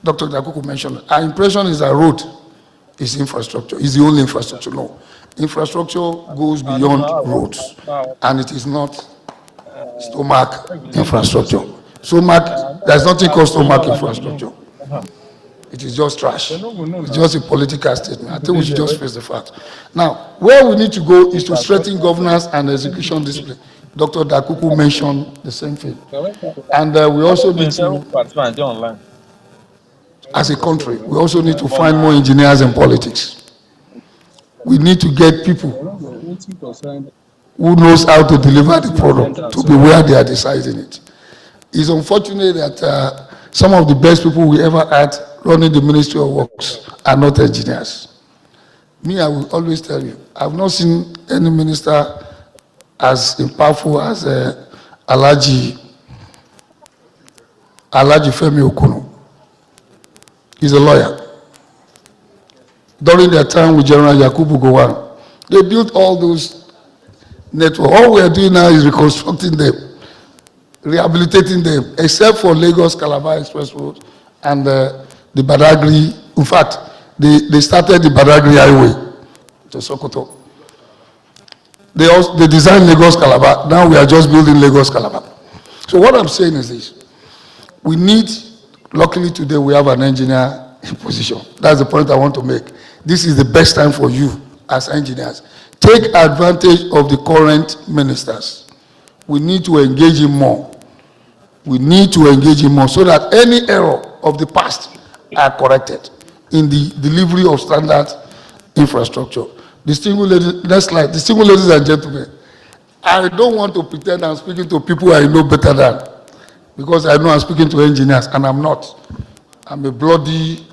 Dr. Dakuku mentioned, our impression is that road is infrastructure, is the only infrastructure. No. Infrastructure goes beyond roads, and it is not stomach infrastructure. Stomach, there's nothing called stomach infrastructure. It is just trash. It's just a political statement. I think we should just face the fact. Now, where we need to go is to strengthen governance and execution discipline. Dr. Dakuku mentioned the same thing. And we also need to, as a country, we also need to find more engineers in politics. We need to get people who knows how to deliver the product to be where they are deciding it. It's unfortunate that some of the best people we ever had running the Ministry of Works are not engineers. Me, I will always tell you, I've not seen any minister as powerful as Adefemi Okuno. He's a lawyer. During their time with General Yakubu Gowon, they built all those networks. All we are doing now is reconstructing them, rehabilitating them, except for Lagos Calabar Express Road and the Badagry. In fact, they started the Badagry Highway to Sokoto. They designed Lagos Calabar. Now we are just building Lagos Calabar. So what I'm saying is this: we need. Luckily today we have an engineer in position. That's the point I want to make. This is the best time for you as engineers. Take advantage of the current ministers. We need to engage him more. We need to engage him more so that any error of the past are corrected in the delivery of standard infrastructure. Distinguished ladies, next slide. Distinguished ladies and gentlemen, I don't want to pretend I'm speaking to people I know better than, because I know I'm speaking to engineers, and I'm not. I'm a bloody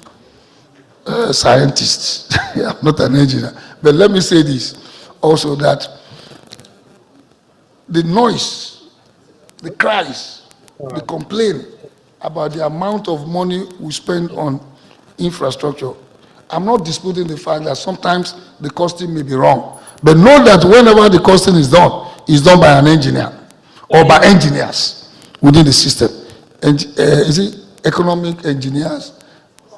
scientist. I'm not an engineer. But let me say this also, that the noise, the cries, the complaint about the amount of money we spend on infrastructure I'm not disputing the fact that sometimes the costing may be wrong. But know that whenever the costing is done by an engineer or by engineers within the system. And is it economic engineers,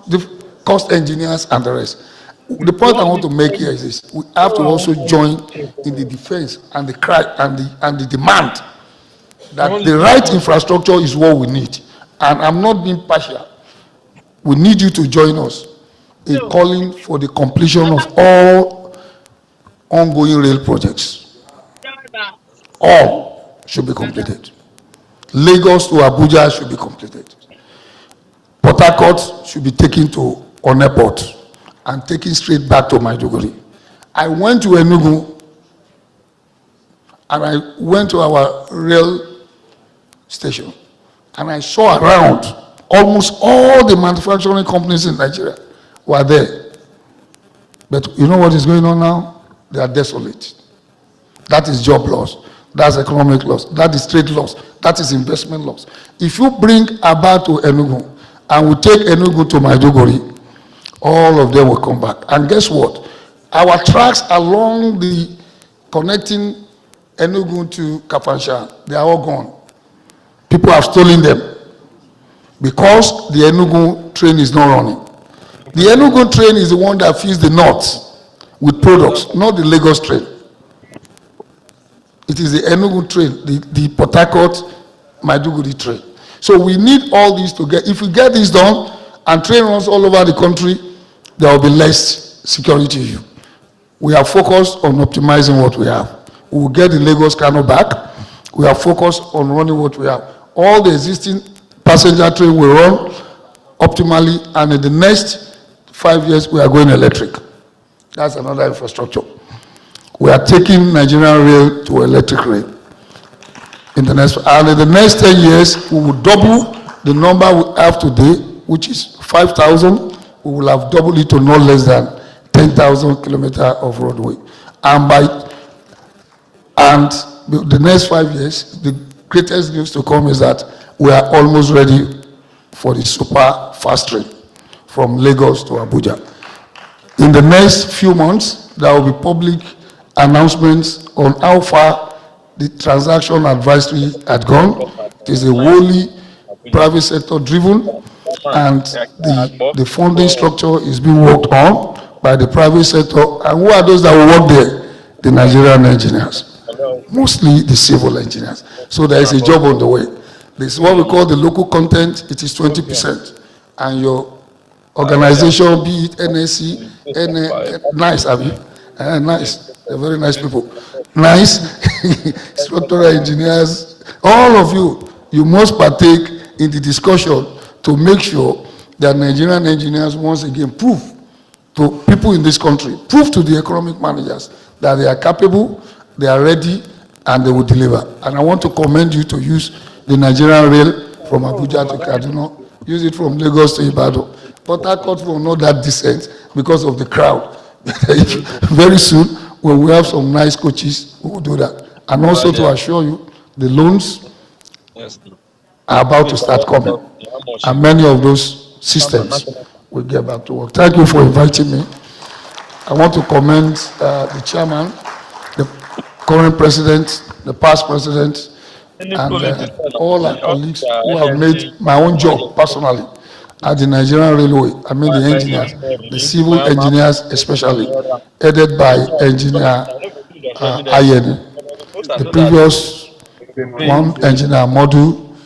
the cost engineers, and the rest? The point I want to make here is this: we have to also join in the defense and the cry and the demand that the right infrastructure is what we need. And I'm not being partial. We need you to join us in calling for the completion of all ongoing rail projects. All should be completed. Lagos to Abuja should be completed. Port Harcourt should be taken to Onne Port and taken straight back to Maiduguri. I went to Enugu and I went to our rail station and I saw around almost all the manufacturing companies in Nigeria were there. But you know what is going on now? They are desolate. That is job loss. That's economic loss. That is trade loss. That is investment loss. If you bring Aba to Enugu and we take Enugu to Maiduguri, all of them will come back. And guess what? Our tracks along the connecting Enugu to Kafansha, they are all gone. People have stolen them because the Enugu train is not running. The Enugu train is the one that feeds the north with products, not the Lagos train. It is the Enugu train, the Port Harcourt, Maiduguri train. So we need all these to get, if we get this done and train runs all over the country, there will be less security issue. We are focused on optimizing what we have. We will get the Lagos Kano back. We are focused on running what we have. All the existing passenger train will run optimally, and in the next 5 years, we are going electric. That's another infrastructure. We are taking Nigerian rail to electric rail. In the next 10 years, we will double the number we have today, which is 5,000. We will have doubled it to no less than 10,000 kilometers of roadway. And the next 5 years, the greatest news to come is that we are almost ready for the super fast train from Lagos to Abuja. In the next few months, there will be public announcements on how far the transaction advisory had gone. It is a wholly private sector driven, and the funding structure is being worked on by the private sector. And who are those that will work there? The Nigerian engineers, mostly the civil engineers. So there is a job on the way. This is what we call the local content. It is 20%. And your organization, be it NSC, nice, have you? Nice. They're very nice people. Nice. Structural engineers, all of you, you must partake in the discussion to make sure that Nigerian engineers once again prove to people in this country, prove to the economic managers that they are capable, they are ready, and they will deliver. And I want to commend you to use the Nigerian rail from Abuja to Kaduna, use it from Lagos to Ibadan. Port Harcourt will not that descent because of the crowd. Very soon, when we have some nice coaches, we will do that. And also to assure you, the loans are about to start coming. And many of those systems will get back to work. Thank you for inviting me. I want to commend the chairman, the current president, the past president, and all our colleagues who have made my own job personally at the Nigerian Railway. I mean the engineers, the civil engineers especially, headed by engineer Ayeni. The previous one, engineer Modu,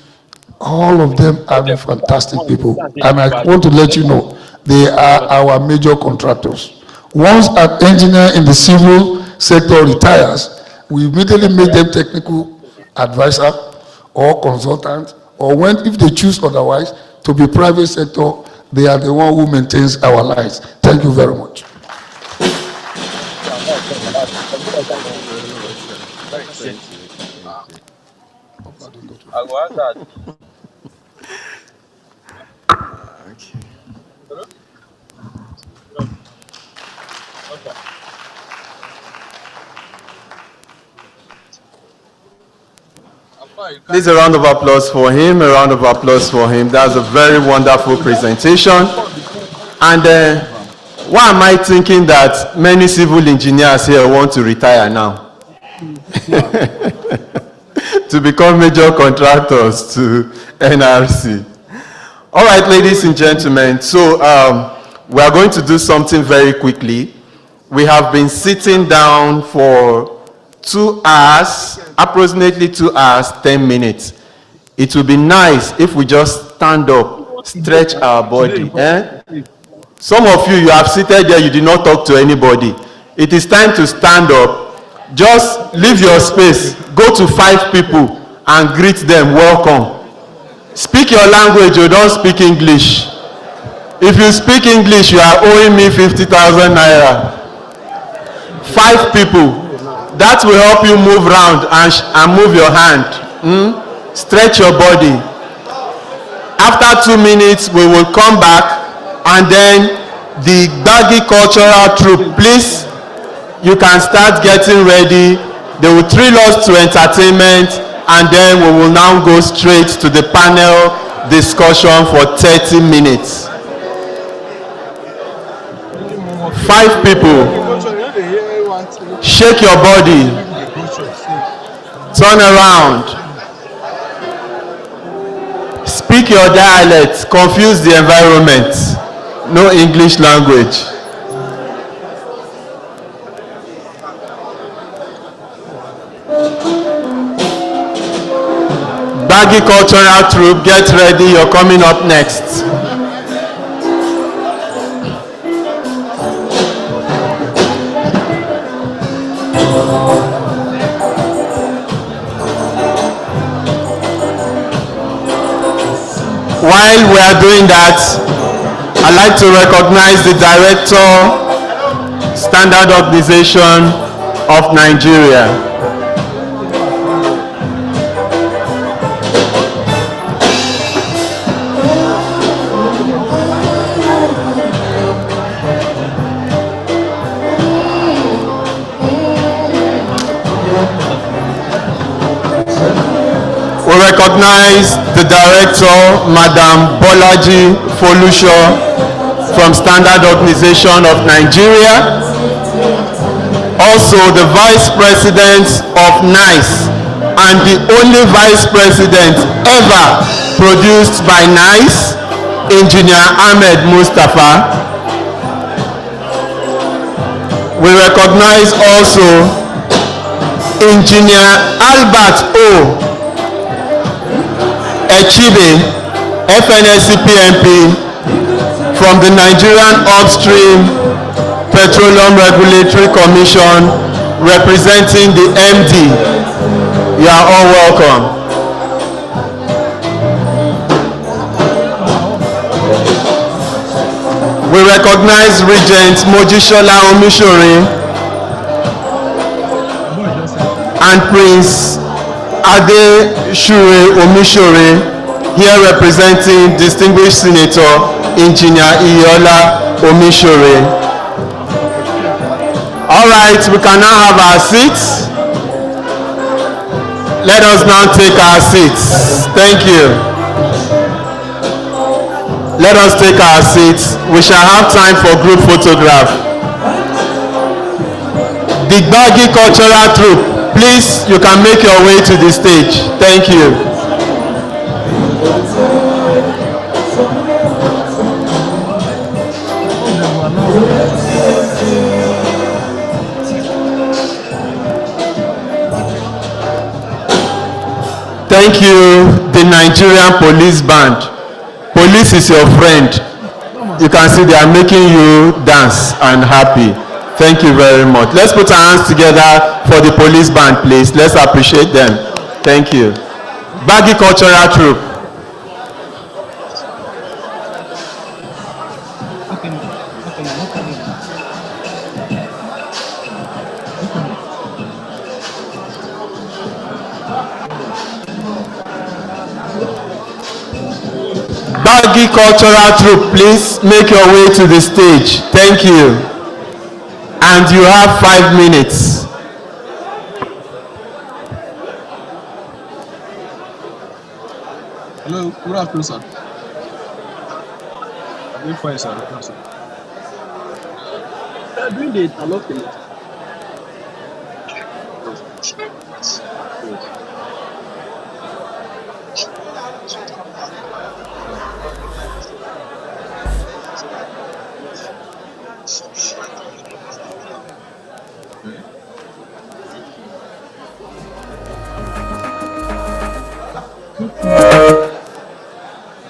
all of them are fantastic people. And I want to let you know, they are our major contractors. Once an engineer in the civil sector retires, we immediately make them technical advisor or consultant, or if they choose otherwise, to be private sector, they are the one who maintains our lines. Thank you very much. Please, a round of applause for him, a round of applause for him. That's a very wonderful presentation. And Why am I thinking that many civil engineers here want to retire now? To become major contractors to NRC. All right, ladies and gentlemen, so we are going to do something very quickly. We have been sitting down for 2 hours, approximately 2 hours, 10 minutes. It would be nice if we just stand up, stretch our body. Some of you have seated there, you did not talk to anybody. It is time to stand up. Just leave your space, go to 5 people and greet them, welcome. Speak your language, you don't speak English. If you speak English, you are owing me 50,000 naira. 5 people. That will help you move around and move your hand. Stretch your body. After 2 minutes, we will come back, and then the Gbagi cultural troupe, please, you can start getting ready. They will thrill us to entertainment, and then we will now go straight to the panel discussion for 30 minutes. 5 people. Shake your body. Turn around. Speak your dialect. Confuse the environment. No English language. Gbagi cultural troupe, get ready. You're coming up next. While we are doing that, I'd like to recognize the Director, Standard Organization of Nigeria. We recognize the Director, Madam Bolaji Folusho, from Standard Organization of Nigeria. Also the Vice President of NICE, and the only Vice President ever produced by NICE, Engineer Ahmed Mustafa. We recognize also Engineer Albert O. Echibe, FNSC PMP, from the Nigerian Upstream Petroleum Regulatory Commission, representing the MD. You are all welcome. We recognize Regent Mojisola Omishore and Prince Adeshure Omishore, here representing distinguished Senator Engineer Iola Omishore. All right, we can now have our seats. Let us now take our seats. Thank you. Let us take our seats. We shall have time for group photograph. The Gbagi cultural troupe, please, you can make your way to the stage. Thank you. Thank you, the Nigerian Police Band. Police is your friend. You can see they are making you dance and happy. Thank you very much. Let's put our hands together for the police band, please. Let's appreciate them. Thank you. Gbagi cultural troupe. Gbagi cultural troupe, please make your way to the stage. Thank you. And you have 5 minutes. Hello, good afternoon, sir. I'm doing fine, sir. are doing the colloquium.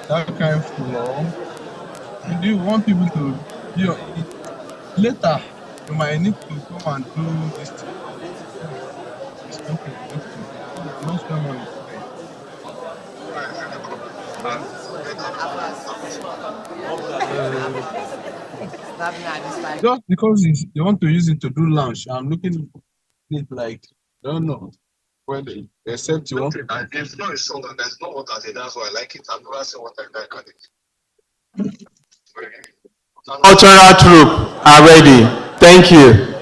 That kind of floor. Do you want people to be on it? Later, you might need to come and do this thing. It's okay, just to don't spend money today. Just because they want to use it to do lunch, I'm looking at it like, I don't know. Well, except you want to. There's no salt and there's no water. That's why I like it. I've never seen water like that. Cultural troop are ready. Thank you.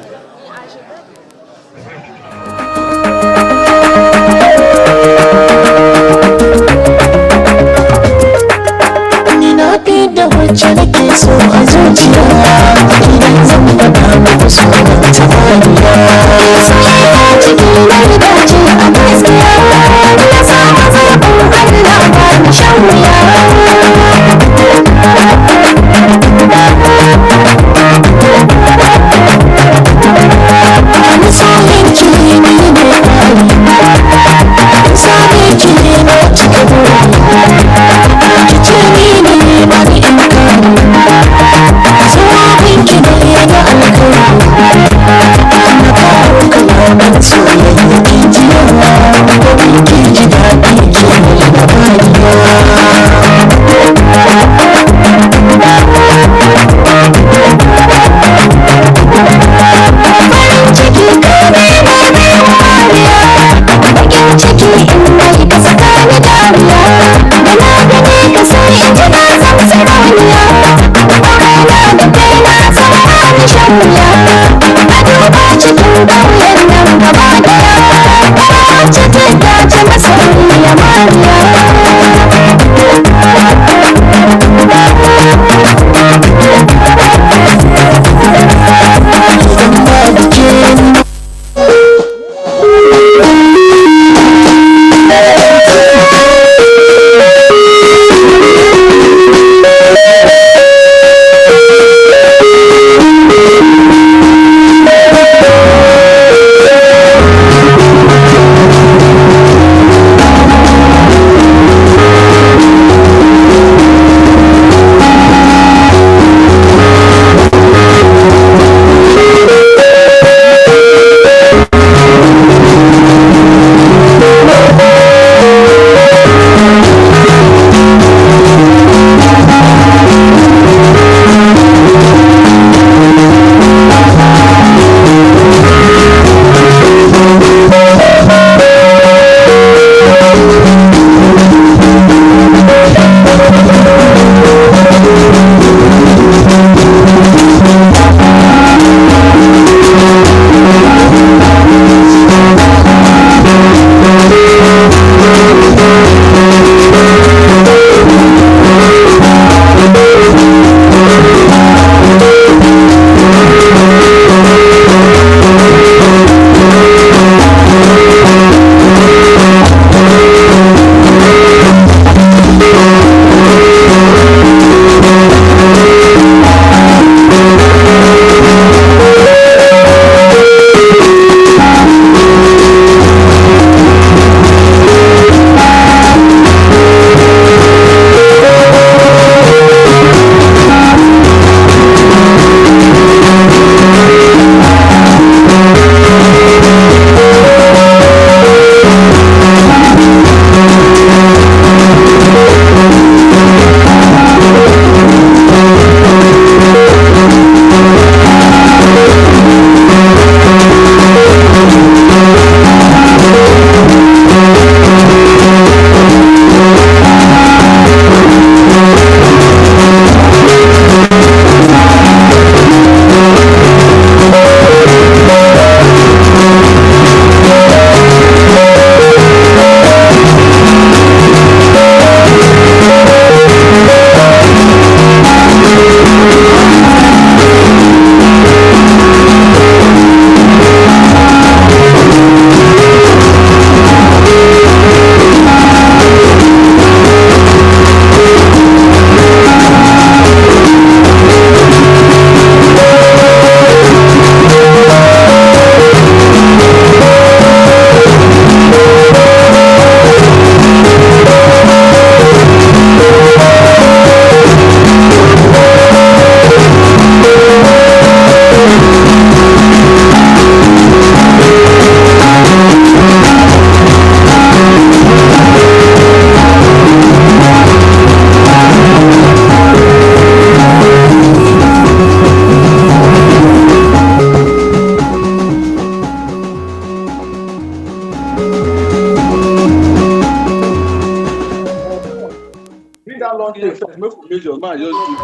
don't take time. Make we measure, man, just do.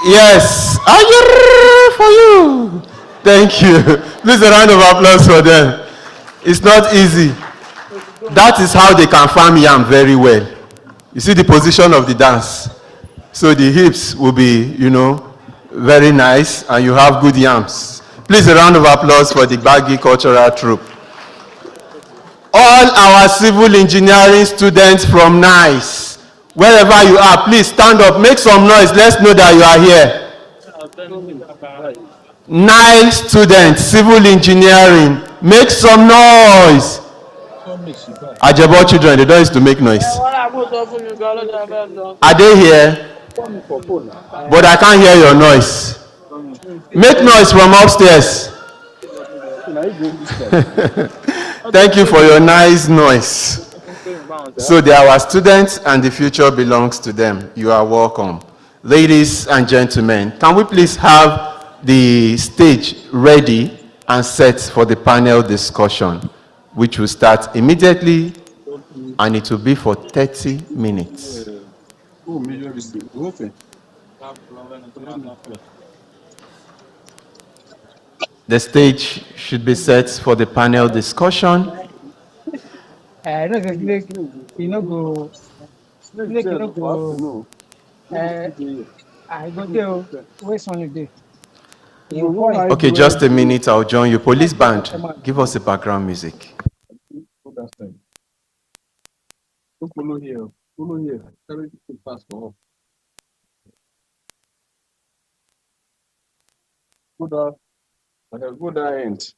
Yes. Are you ready for you? Thank you. Please a round of applause for them. It's not easy. That is how they can farm yam very well. You see the position of the dance. So the hips will be, very nice, and you have good yams. Please a round of applause for the Gbagi Cultural Troupe. All our civil engineering students from NICE, wherever you are, please stand up, make some noise. Let's know that you are here. NICE students, civil engineering, make some noise. Ajabo children, they don't used to make noise. Are they here? But I can't hear your noise. Make noise from upstairs. Thank you for your nice noise. So they are our students and the future belongs to them. You are welcome. Ladies and gentlemen, can we please have the stage ready and set for the panel discussion, which will start immediately, and it will be for 30 minutes. The stage should be set for the panel discussion. I go there. Where's on the day? Okay, just a minute, I'll join you. Police band, give us the background music. Follow here. Follow here. Carry the pass for. Good end.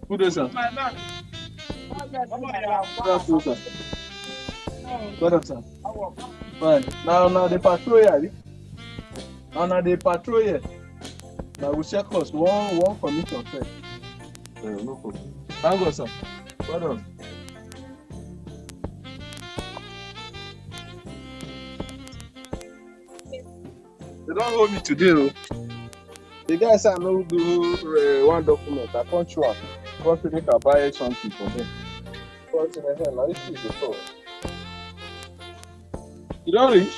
Good day, sir. Good afternoon, sir. Fine. Now the patrol here. Now the patrol here. Now we check us one commission first. No problem. Thank God, sir. Well done. They don't hold me today, though. The guy said I no do one document. I can't show up. Because they can buy something for them. Because in the hell, now this is the store. You don't reach?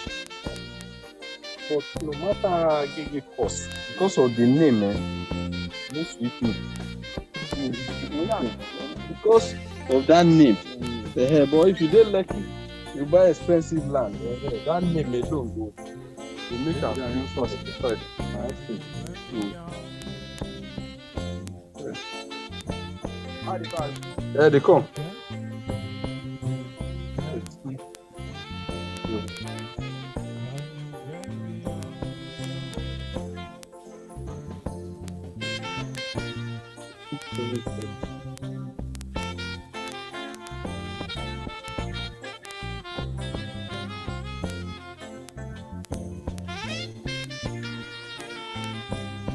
But no matter give it cost, because of the name, man, no sweet me. Because of that name. But if you don't like it, you buy expensive land. That name alone go. You make a first. Yeah, they come.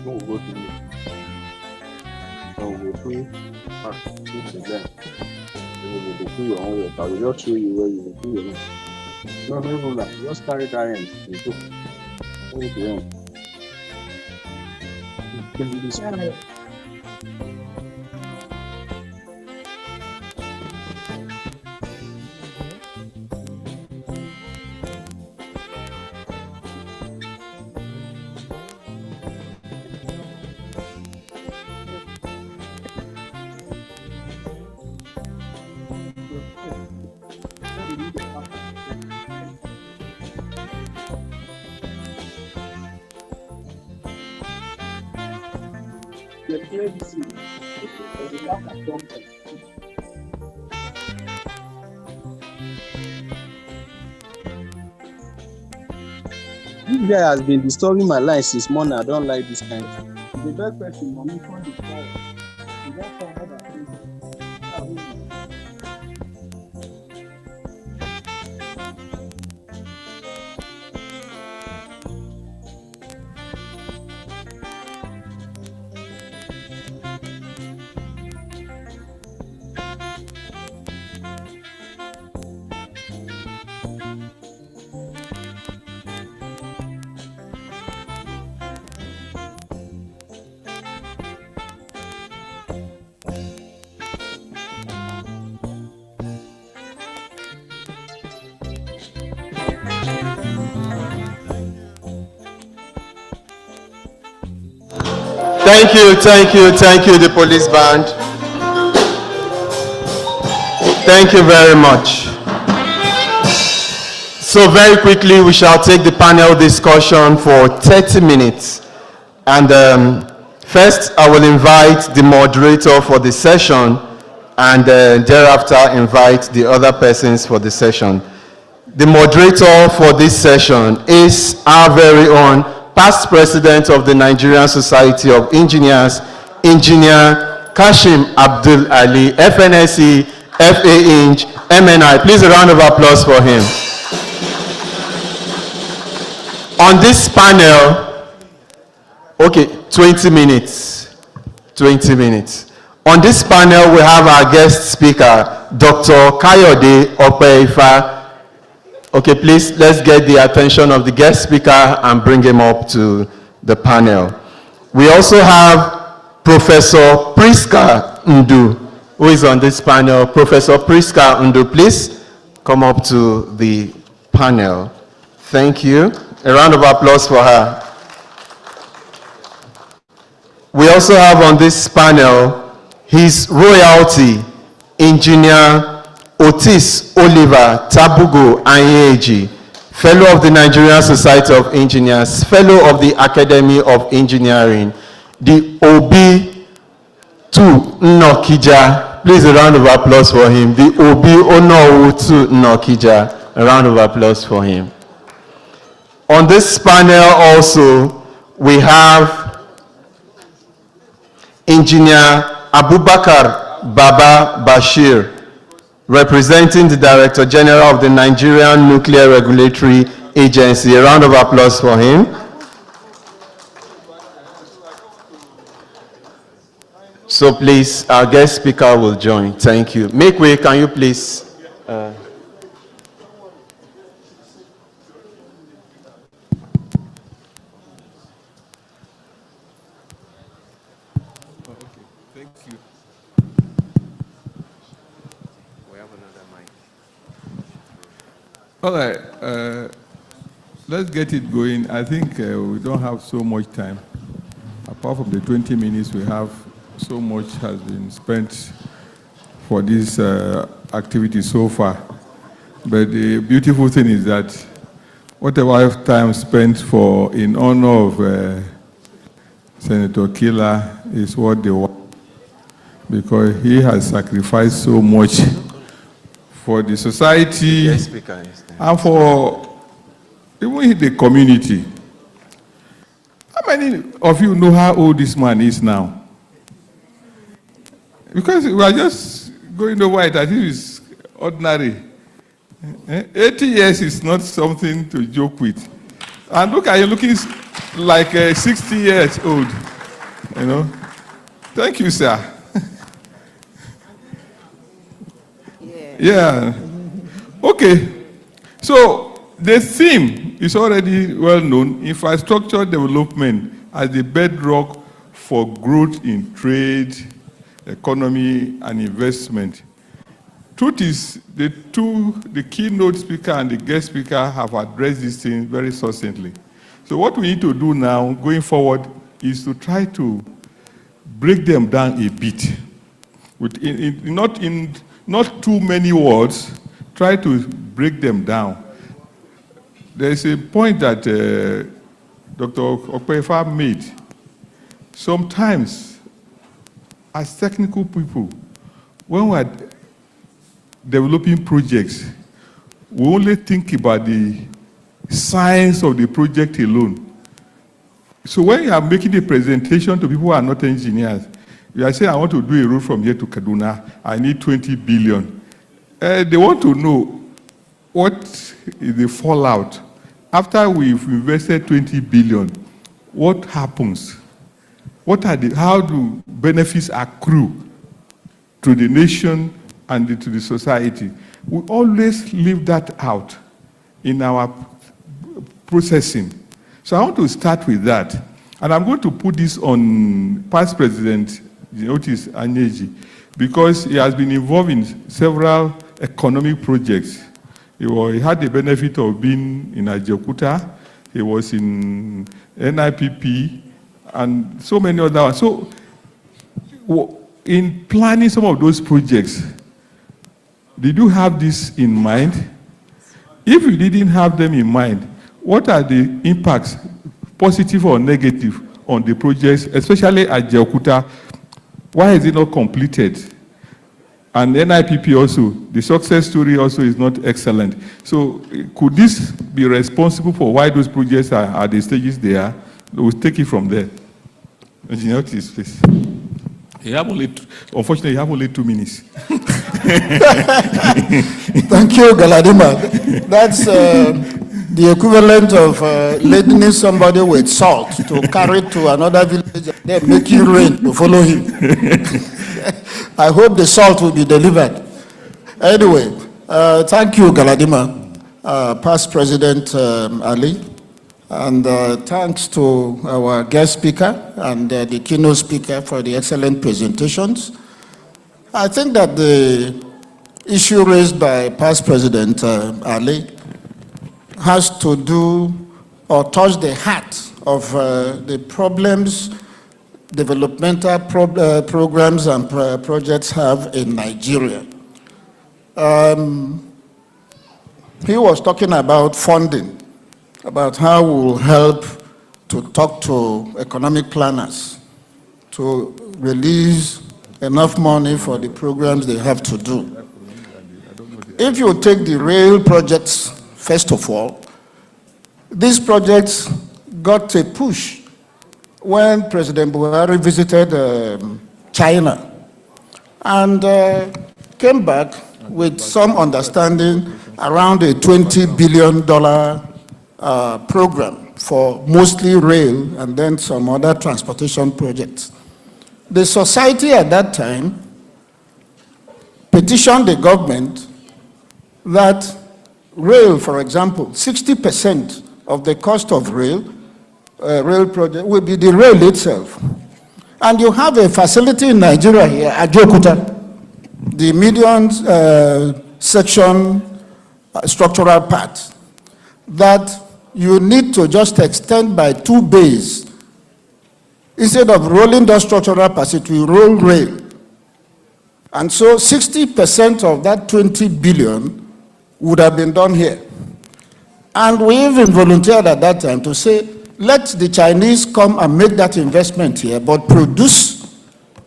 No, go to me. No, go to you will do your own work. I will just show you where you will do your own. No, like, just carry that end. You go. Hold the end. Give me this one. This guy has been disturbing my life since morning. I don't like this kind of thing. The best person for me for the fire. You just come out and Thank you, the police band. Thank you very much. So very quickly, we shall take the panel discussion for 30 minutes. And first, I will invite the moderator for the session, and thereafter invite the other persons for the session. The moderator for this session is our very own past president of the Nigerian Society of Engineers, Engineer Kashim Abdul Ali, FNSE, FA Eng, MNI. Please a round of applause for him. On this panel, okay, 20 minutes. 20 minutes. On this panel, we have our guest speaker, Dr. Kayode Opeifa. Okay, please, let's get the attention of the guest speaker and bring him up to the panel. We also have Professor Priska Ndu, who is on this panel. Professor Priska Ndu, please come up to the panel. Thank you. A round of applause for her. We also have on this panel His Royalty, Engineer Otis Oliver Tabugo Anyeji, Fellow of the Nigerian Society of Engineers, Fellow of the Academy of Engineering, the OB2 Nnokija. Please a round of applause for him. The OB2 Nnokija. A round of applause for him. On this panel also, we have Engineer Abubakar Baba Bashir, representing the Director General of the Nigerian Nuclear Regulatory Agency. A round of applause for him. So please, our guest speaker will join. Thank you. Make way, can you please? All right, let's get it going. I think we don't have so much time. Apart from the 20 minutes we have, so much has been spent for this activity so far. But the beautiful thing is that whatever time spent in honor of Senator Kila is what they want, because he has sacrificed so much for the society and for even the community. How many of you know how old this man is now? Because we are just going over it as if it's ordinary. 80 years is not something to joke with. And look at you looking like 60 years old. You know. Thank you, sir. Yeah. Okay. So the theme is already well known: infrastructure development as the bedrock for growth in trade, economy, and investment. Truth is, the keynote speaker and the guest speaker have addressed these things very succinctly. So what we need to do now, going forward, is to try to break them down a bit. Not too many words, try to break them down. There's a point that Dr. Opeifa made. Sometimes, as technical people, when we're developing projects, we only think about the science of the project alone. So when you are making a presentation to people who are not engineers, you are saying, I want to do a road from here to Kaduna, I need 20 billion. They want to know what is the fallout. After we've invested 20 billion, what happens? How do benefits accrue to the nation and to the society? We always leave that out in our processing. So I want to start with that. And I'm going to put this on past President Otis Anyeji, because he has been involved in several economic projects. He had the benefit of being in Ajaokuta. He was in NIPP and so many other ones. So in planning some of those projects, did you have this in mind? If you didn't have them in mind, what are the impacts, positive or negative, on the projects, especially at Jakarta? Why is it not completed? And NIPP also, the success story also is not excellent. So could this be responsible for why those projects are at the stages they are? We'll take it from there. Engineer, please. Unfortunately, you have only 2 minutes. Thank you, Galadima. That's the equivalent of ladening somebody with salt to carry to another village and then making rain to follow him. I hope the salt will be delivered. Anyway, thank you, Galadima, past President Ali, and thanks to our guest speaker and the keynote speaker for the excellent presentations. I think that the issue raised by past President Ali has to do or touch the heart of the problems developmental programs and projects have in Nigeria. He was talking about funding, about how we'll help to talk to economic planners to release enough money for the programs they have to do. If you take the rail projects, first of all, these projects got a push when President Buhari visited China and came back with some understanding around a $20 billion program for mostly rail and then some other transportation projects. The society at that time petitioned the government that rail, for example, 60% of the cost of rail project will be the rail itself. And you have a facility in Nigeria here, at Jakarta, the median section structural part, that you need to just extend by 2 bays. Instead of rolling the structural parts, it will roll rail. And so 60% of that 20 billion would have been done here. And we even volunteered at that time to say, let the Chinese come and make that investment here, but produce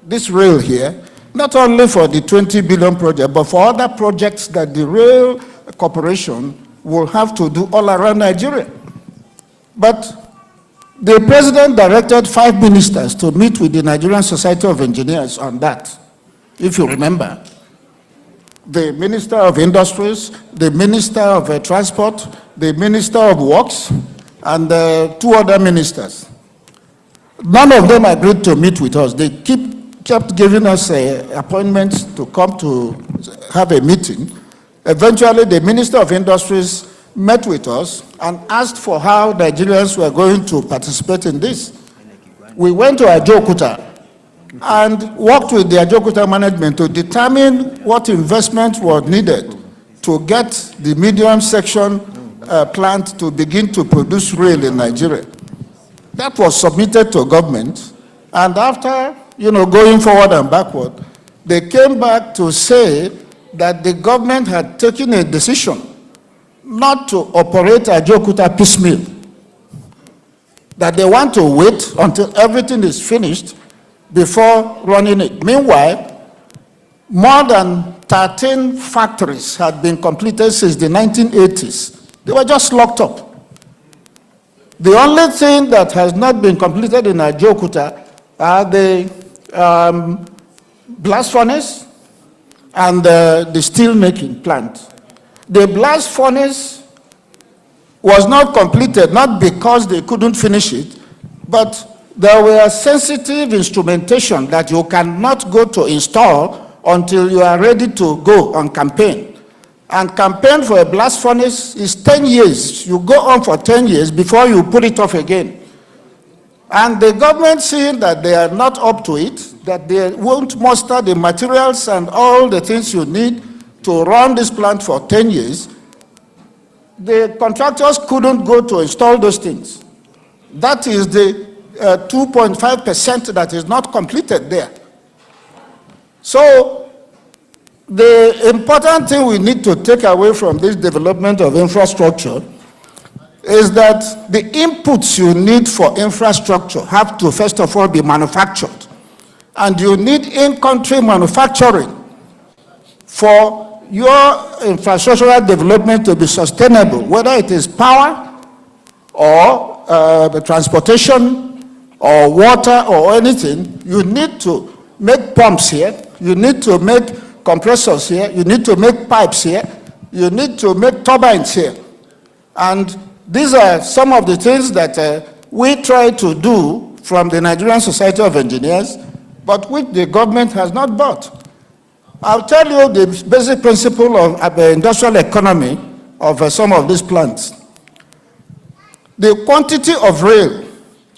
this rail here, not only for the 20 billion project, but for other projects that the rail corporation will have to do all around Nigeria. But the president directed 5 ministers to meet with the Nigerian Society of Engineers on that, if you remember. The Minister of Industries, the Minister of Transport, the Minister of Works, and 2 other ministers. None of them agreed to meet with us. They kept giving us appointments to come to have a meeting. Eventually, the Minister of Industries met with us and asked for how Nigerians were going to participate in this. We went to Ajokuta and worked with the Ajokuta management to determine what investment was needed to get the medium section plant to begin to produce rail in Nigeria. That was submitted to government, and after going forward and backward, they came back to say that the government had taken a decision not to operate Ajokuta piecemeal, that they want to wait until everything is finished before running it. Meanwhile, more than 13 factories had been completed since the 1980s. They were just locked up. The only thing that has not been completed in Ajokuta are the blast furnace and the steel making plant. The blast furnace was not completed, not because they couldn't finish it, but there were sensitive instrumentation that you cannot go to install until you are ready to go on campaign. And campaign for a blast furnace is 10 years. You go on for 10 years before you put it off again. And the government, seeing that they are not up to it, that they won't muster the materials and all the things you need to run this plant for 10 years, the contractors couldn't go to install those things. That is the 2.5% that is not completed there. So the important thing we need to take away from this development of infrastructure is that the inputs you need for infrastructure have to first of all be manufactured. And you need in-country manufacturing for your infrastructural development to be sustainable, whether it is power or the transportation or water or anything. You need to make pumps here, you need to make compressors here, you need to make pipes here, you need to make turbines here. And these are some of the things that we try to do from the Nigerian Society of Engineers, but which the government has not bought. I'll tell you the basic principle of the industrial economy of some of these plants. The quantity of rail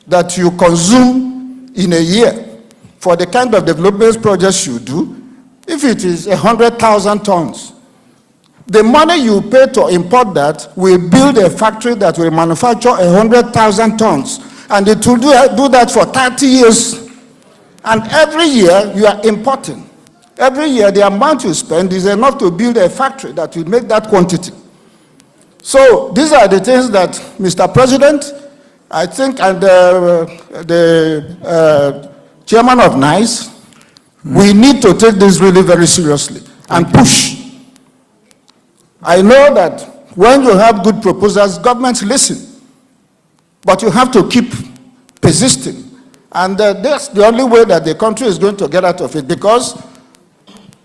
that you consume in a year for the kind of development projects you do, if it is 100,000 tons, the money you pay to import that will build a factory that will manufacture 100,000 tons, and it will do that for 30 years. And every year you are importing. Every year the amount you spend is enough to build a factory that will make that quantity. So these are the things that, Mr. President, I think, and the chairman of NICE, we need to take this really very seriously and push. I know that when you have good proposals, governments listen, but you have to keep persisting. And that's the only way that the country is going to get out of it, because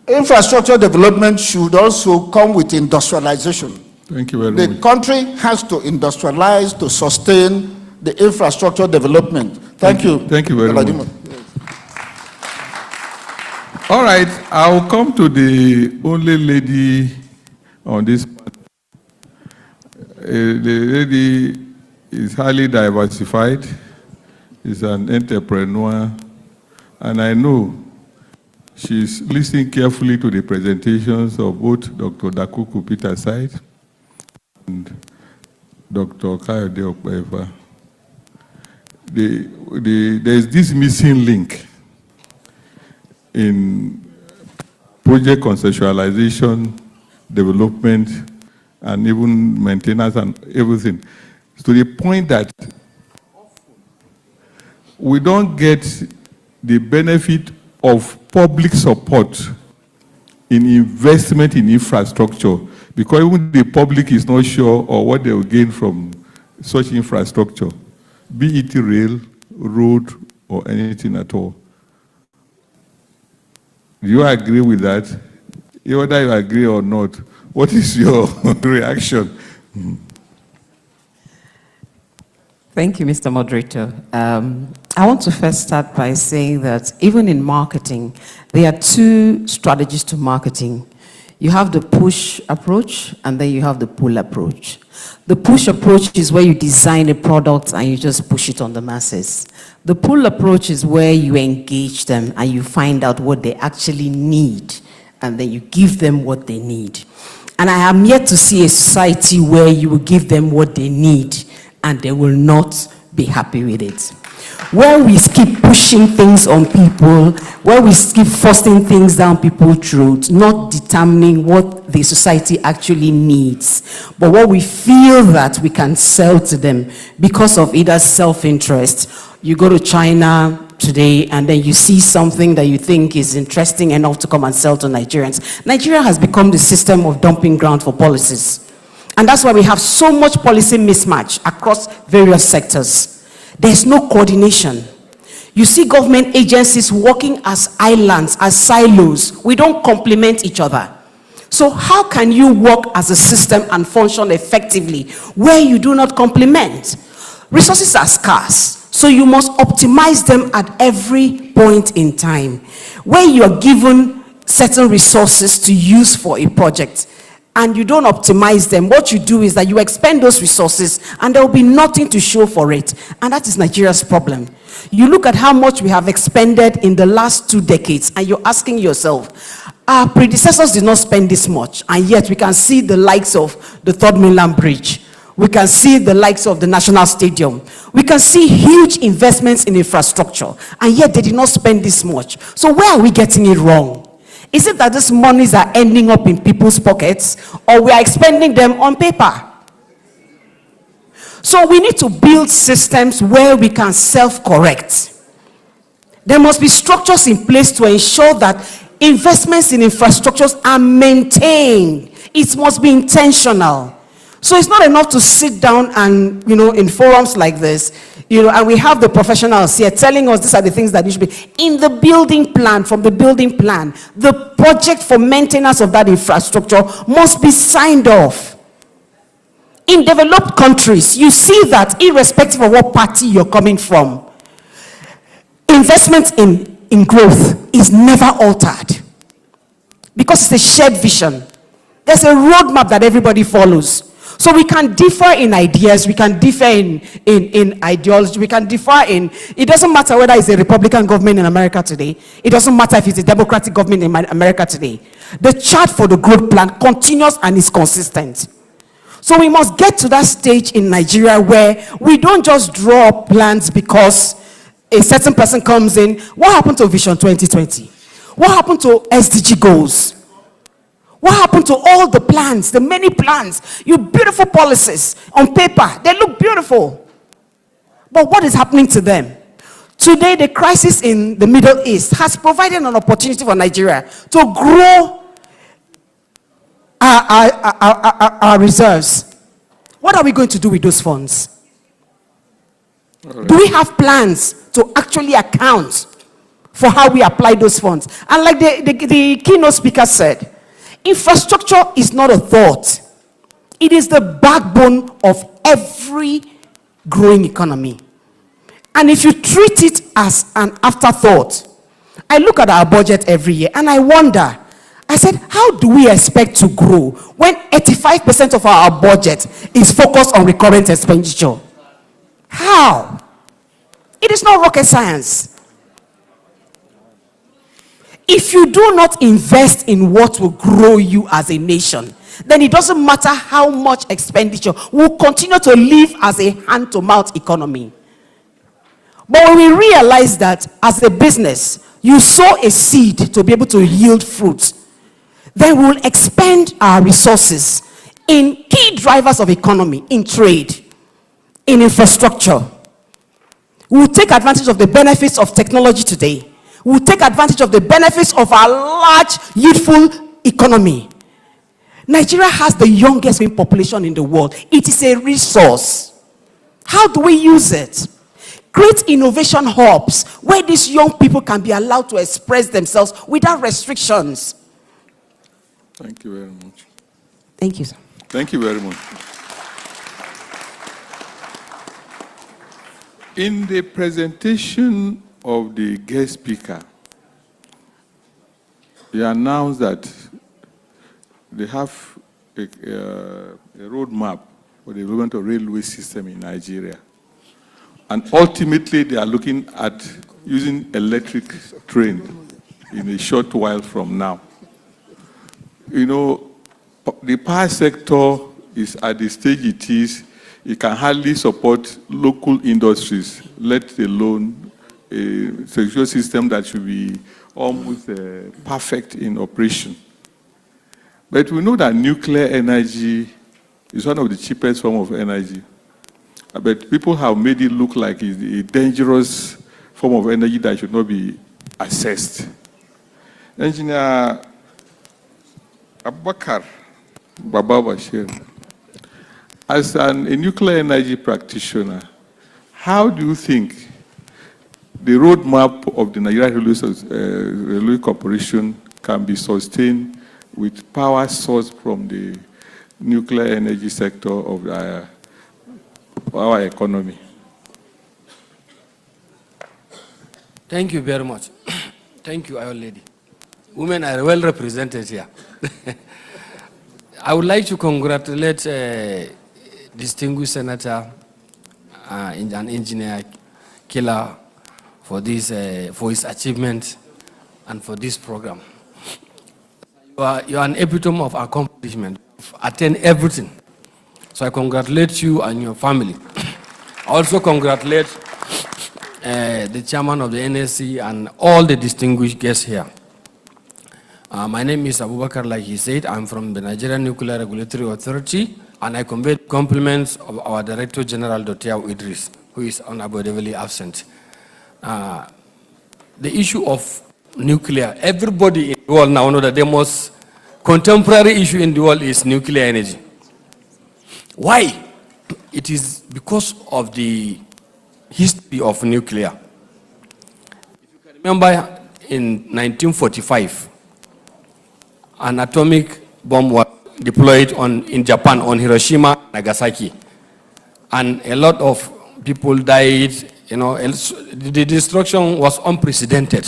infrastructure development should also come with industrialization. Thank you very much. The country has to industrialize to sustain the infrastructure development. Thank you. Thank you very much. All right, I'll come to the only lady on this. The lady is highly diversified, is an entrepreneur, and I know she's listening carefully to the presentations of both Dr. Dakuku Peter Side and Dr. Kayode Okpeva. There's this missing link in project conceptualization, development, and even maintenance and everything, to the point that we don't get the benefit of public support in investment in infrastructure, because even the public is not sure of what they will gain from such infrastructure, be it rail, road, or anything at all. Do you agree with that? Whether you agree or not, what is your reaction? Thank you, Mr. Moderator. I want to first start by saying that even in marketing, there are two strategies to marketing. You have the push approach, and then you have the pull approach. The push approach is where you design a product and you just push it on the masses. The pull approach is where you engage them and you find out what they actually need, and then you give them what they need. And I am yet to see a society where you will give them what they need and they will not be happy with it. Where we keep pushing things on people, where we keep forcing things down people's throats, not determining what the society actually needs, but what we feel that we can sell to them because of either self-interest. You go to China today and then you see something that you think is interesting enough to come and sell to Nigerians. Nigeria has become the system of dumping ground for policies. And that's why we have so much policy mismatch across various sectors. There's no coordination. You see government agencies working as islands, as silos. We don't complement each other. So how can you work as a system and function effectively where you do not complement? Resources are scarce, so you must optimize them at every point in time. When you are given certain resources to use for a project, and you don't optimize them, what you do is that you expend those resources and there will be nothing to show for it. And that is Nigeria's problem. You look at how much we have expended in the last 2 decades and you're asking yourself, our predecessors did not spend this much, and yet we can see the likes of the Third Mainland Bridge. We can see the likes of the National Stadium. We can see huge investments in infrastructure, and yet they did not spend this much. So where are we getting it wrong? Is it that these monies are ending up in people's pockets, or we are expending them on paper? So we need to build systems where we can self-correct. There must be structures in place to ensure that investments in infrastructures are maintained. It must be intentional. So it's not enough to sit down and, in forums like this, and we have the professionals here telling us these are the things that you should be. In the building plan, from the building plan, the project for maintenance of that infrastructure must be signed off. In developed countries, you see that irrespective of what party you're coming from, investment in growth is never altered because it's a shared vision. There's a roadmap that everybody follows. So we can differ in ideas, we can differ in ideology, we can differ in, it doesn't matter whether it's a Republican government in America today, it doesn't matter if it's a Democratic government in America today. The chart for the growth plan continues and is consistent. So we must get to that stage in Nigeria where we don't just draw up plans because a certain person comes in. What happened to Vision 2020? What happened to SDG goals? What happened to all the plans, the many plans, your beautiful policies on paper? They look beautiful. But what is happening to them? Today, the crisis in the Middle East has provided an opportunity for Nigeria to grow our reserves. What are we going to do with those funds? Do we have plans to actually account for how we apply those funds? And like the keynote speaker said, infrastructure is not a thought. It is the backbone of every growing economy. And if you treat it as an afterthought, I look at our budget every year and I wonder, I said, how do we expect to grow when 85% of our budget is focused on recurrent expenditure? How? It is not rocket science. If you do not invest in what will grow you as a nation, then it doesn't matter how much expenditure, we'll continue to live as a hand-to-mouth economy. But when we realize that as a business, you sow a seed to be able to yield fruit, then we'll expend our resources in key drivers of economy, in trade, in infrastructure. We'll take advantage of the benefits of technology today. We'll take advantage of the benefits of our large, youthful economy. Nigeria has the youngest population in the world. It is a resource. How do we use it? Create innovation hubs where these young people can be allowed to express themselves without restrictions. Thank you very much. Thank you, sir. Thank you very much. In the presentation of the guest speaker, they announced that they have a roadmap for the development of railway system in Nigeria. And ultimately, they are looking at using electric train in a short while from now. You know, the power sector is at the stage it is. It can hardly support local industries, let alone a secure system that should be almost perfect in operation. But we know that nuclear energy is one of the cheapest forms of energy. But people have made it look like it's a dangerous form of energy that should not be assessed. Engineer Abubakar Baba Bashir, as a nuclear energy practitioner, how do you think the roadmap of the Nigeria Railway Corporation can be sustained with power sourced from the nuclear energy sector of our economy? Thank you very much. Thank you, Our Lady. Women are well represented here. I would like to congratulate distinguished Senator and Engineer Kila for this, for his achievement and for this program. You are an epitome of accomplishment. You've attained everything. So I congratulate you and your family. I also congratulate the chairman of the NSC and all the distinguished guests here. My name is Abubakar, like he said. I'm from the Nigerian Nuclear Regulatory Authority, and I convey compliments of our Director General, Dr. Idris, who is unavoidably absent. The issue of nuclear, everybody in the world now knows that the most contemporary issue in the world is nuclear energy. Why? It is because of the history of nuclear. If you can remember, in 1945, an atomic bomb was deployed in Japan, on Hiroshima, Nagasaki. And a lot of people died, the destruction was unprecedented.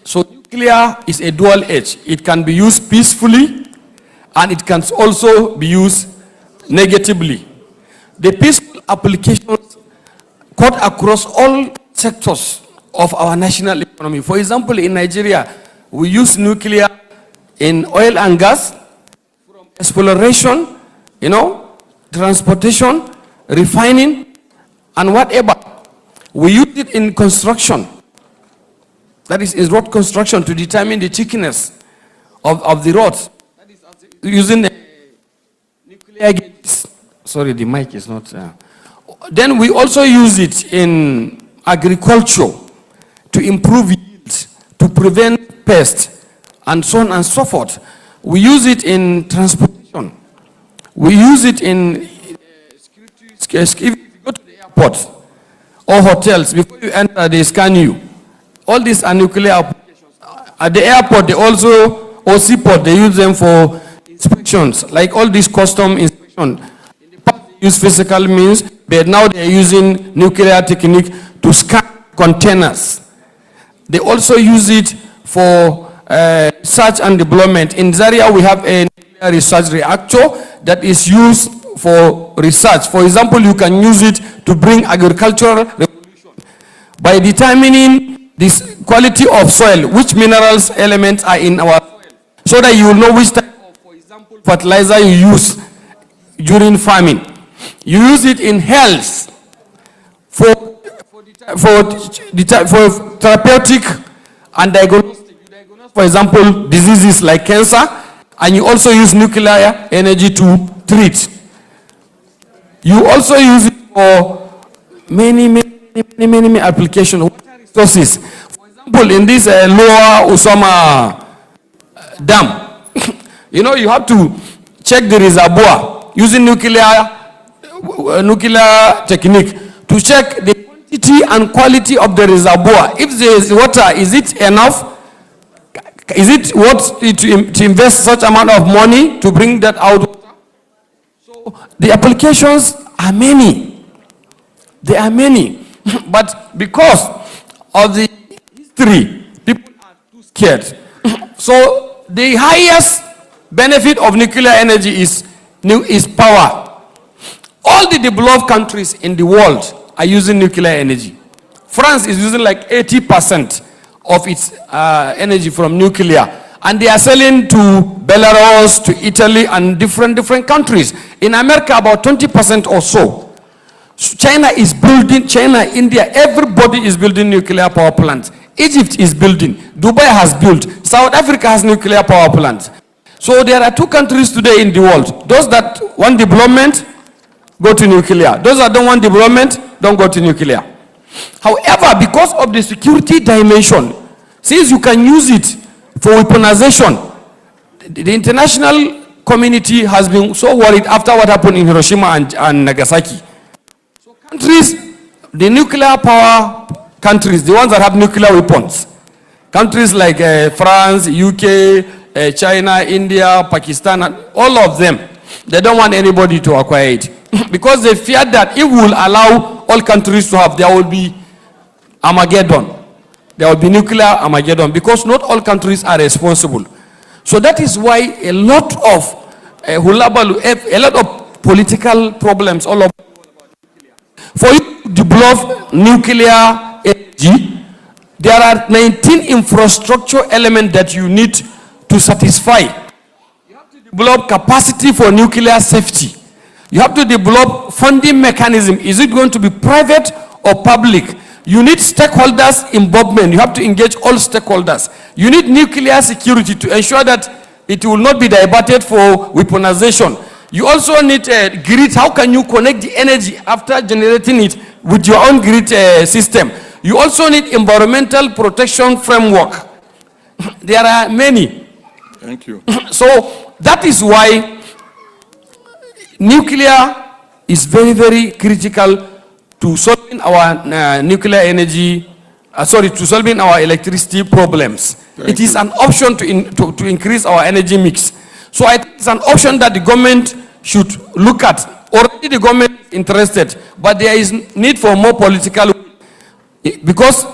So nuclear is a dual edge. It can be used peacefully, and it can also be used negatively. The peaceful applications cut across all sectors of our national economy. For example, in Nigeria, we use nuclear in oil and gas, from exploration, transportation, refining, and whatever. We use it in construction. That is road construction, to determine the thickness of the roads. That is using the nuclear gates. Sorry, the mic is not. Then we also use it in agriculture to improve yields, to prevent pests, and so on and so forth. We use it in transportation. We use it in security. If you go to the airport or hotels, before you enter, they scan you. All these are nuclear applications. At the airport, they also, or seaport, they use them for inspections, like all these custom inspection. In the past, they use physical means, but now they are using nuclear technique to scan containers. They also use it for research and development. In Zaria, we have a nuclear research reactor that is used for research. For example, you can use it to bring agricultural revolution by determining this quality of soil, which minerals, elements are in our soil, so that you will know which type of, for example, fertilizer you use during farming. You use it in health for therapeutic and diagnostic. You diagnose, for example, diseases like cancer, and you also use nuclear energy to treat. You also use it for many applications. Water resources. For example, in this lower Usama dam, you have to check the reservoir using nuclear technique to check the quantity and quality of the reservoir. If there is water, is it enough? Is it worth it to invest such amount of money to bring that out? So the applications are many. There are many. But because of the history, people are too scared. So the highest benefit of nuclear energy is power. All the developed countries in the world are using nuclear energy. France is using like 80% of its energy from nuclear. And they are selling to Belarus, to Italy, and different countries. In America, about 20% or so. China is building, India, everybody is building nuclear power plants. Egypt is building. Dubai has built. South Africa has nuclear power plants. So there are two countries today in the world. Those that want development, go to nuclear. Those that don't want development, don't go to nuclear. However, because of the security dimension, since you can use it for weaponization, the international community has been so worried after what happened in Hiroshima and Nagasaki. So countries, the nuclear power countries, the ones that have nuclear weapons, countries like France, UK, China, India, Pakistan, all of them, they don't want anybody to acquire it. Because they fear that if we will allow all countries to have, there will be Armageddon. There will be nuclear Armageddon, because not all countries are responsible. So that is why a lot of a lot of political problems all over the world about nuclear. For you to develop nuclear energy, there are 19 infrastructure elements that you need to satisfy. You have to develop capacity for nuclear safety. You have to develop funding mechanism. Is it going to be private or public? You need stakeholders involvement. You have to engage all stakeholders. You need nuclear security to ensure that it will not be diverted for weaponization. You also need a grid. How can you connect the energy after generating it with your own grid system? You also need environmental protection framework. There are many. Thank you. So that is why nuclear is very, very critical to solving our nuclear energy, to solving our electricity problems. It is an option to increase our energy mix. So I think it's an option that the government should look at. Already the government is interested, but there is need for more political will, because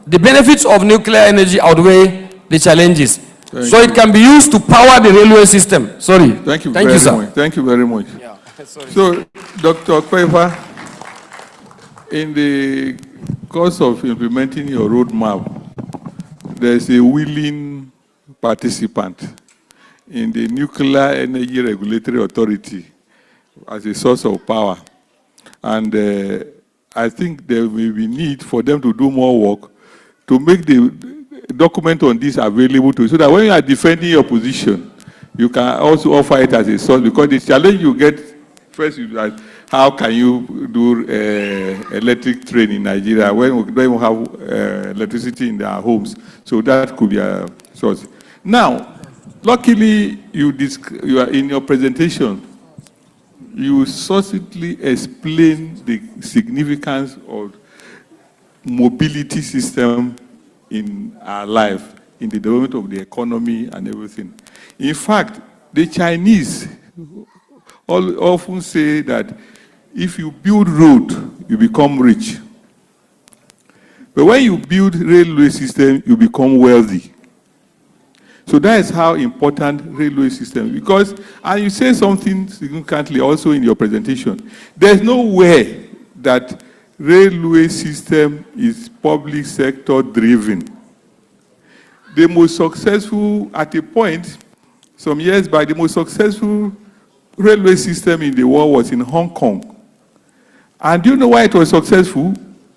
the benefits of nuclear energy outweigh the challenges. So it can be used to power the railway system. Sorry. Thank you very much. Thank you very much. Yeah. So, Dr. Kweva, in the course of implementing your roadmap, there's a willing participant in the Nuclear Energy Regulatory Authority as a source of power. And I think there will be need for them to do more work to make the document on this available to you, so that when you are defending your position, you can also offer it as a source, because the challenge you get first is that how can you do electric train in Nigeria when we don't even have electricity in our homes? So that could be a source. Now, luckily, you are in your presentation, you succinctly explain the significance of mobility system in our life, in the development of the economy and everything. In fact, the Chinese often say that if you build road, you become rich. But when you build railway system, you become wealthy. So that is how important railway system, because, and you say something significantly also in your presentation, there's no way that railway system is public sector driven. The most successful, at a point, some years back, the most successful railway system in the world was in Hong Kong. And do you know why it was successful?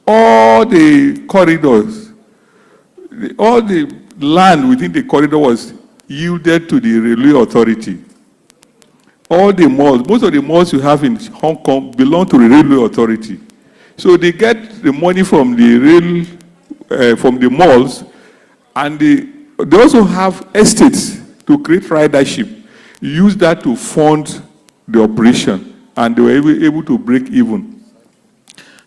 All the corridors, all the land within the corridor was yielded to the railway authority. All the malls, most of the malls you have in Hong Kong belong to the railway authority. So they get the money from the malls, and they also have estates to create ridership. Use that to fund the operation, and they were able to break even.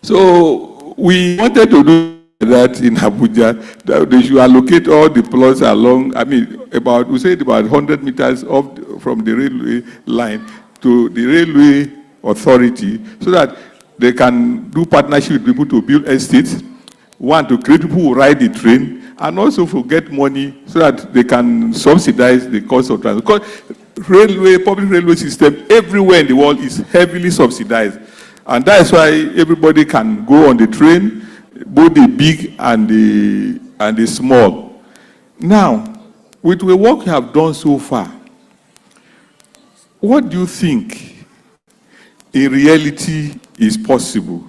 So we wanted to do that in Abuja, that they should allocate all the plots along, about 100 meters up from the railway line to the railway authority, so that they can do partnership with people to build estates, one, to create people who ride the train, and also to get money so that they can subsidize the cost of transport. Because public railway system everywhere in the world is heavily subsidized. And that is why everybody can go on the train, both the big and the small. Now, with the work you have done so far, what do you think in reality is possible?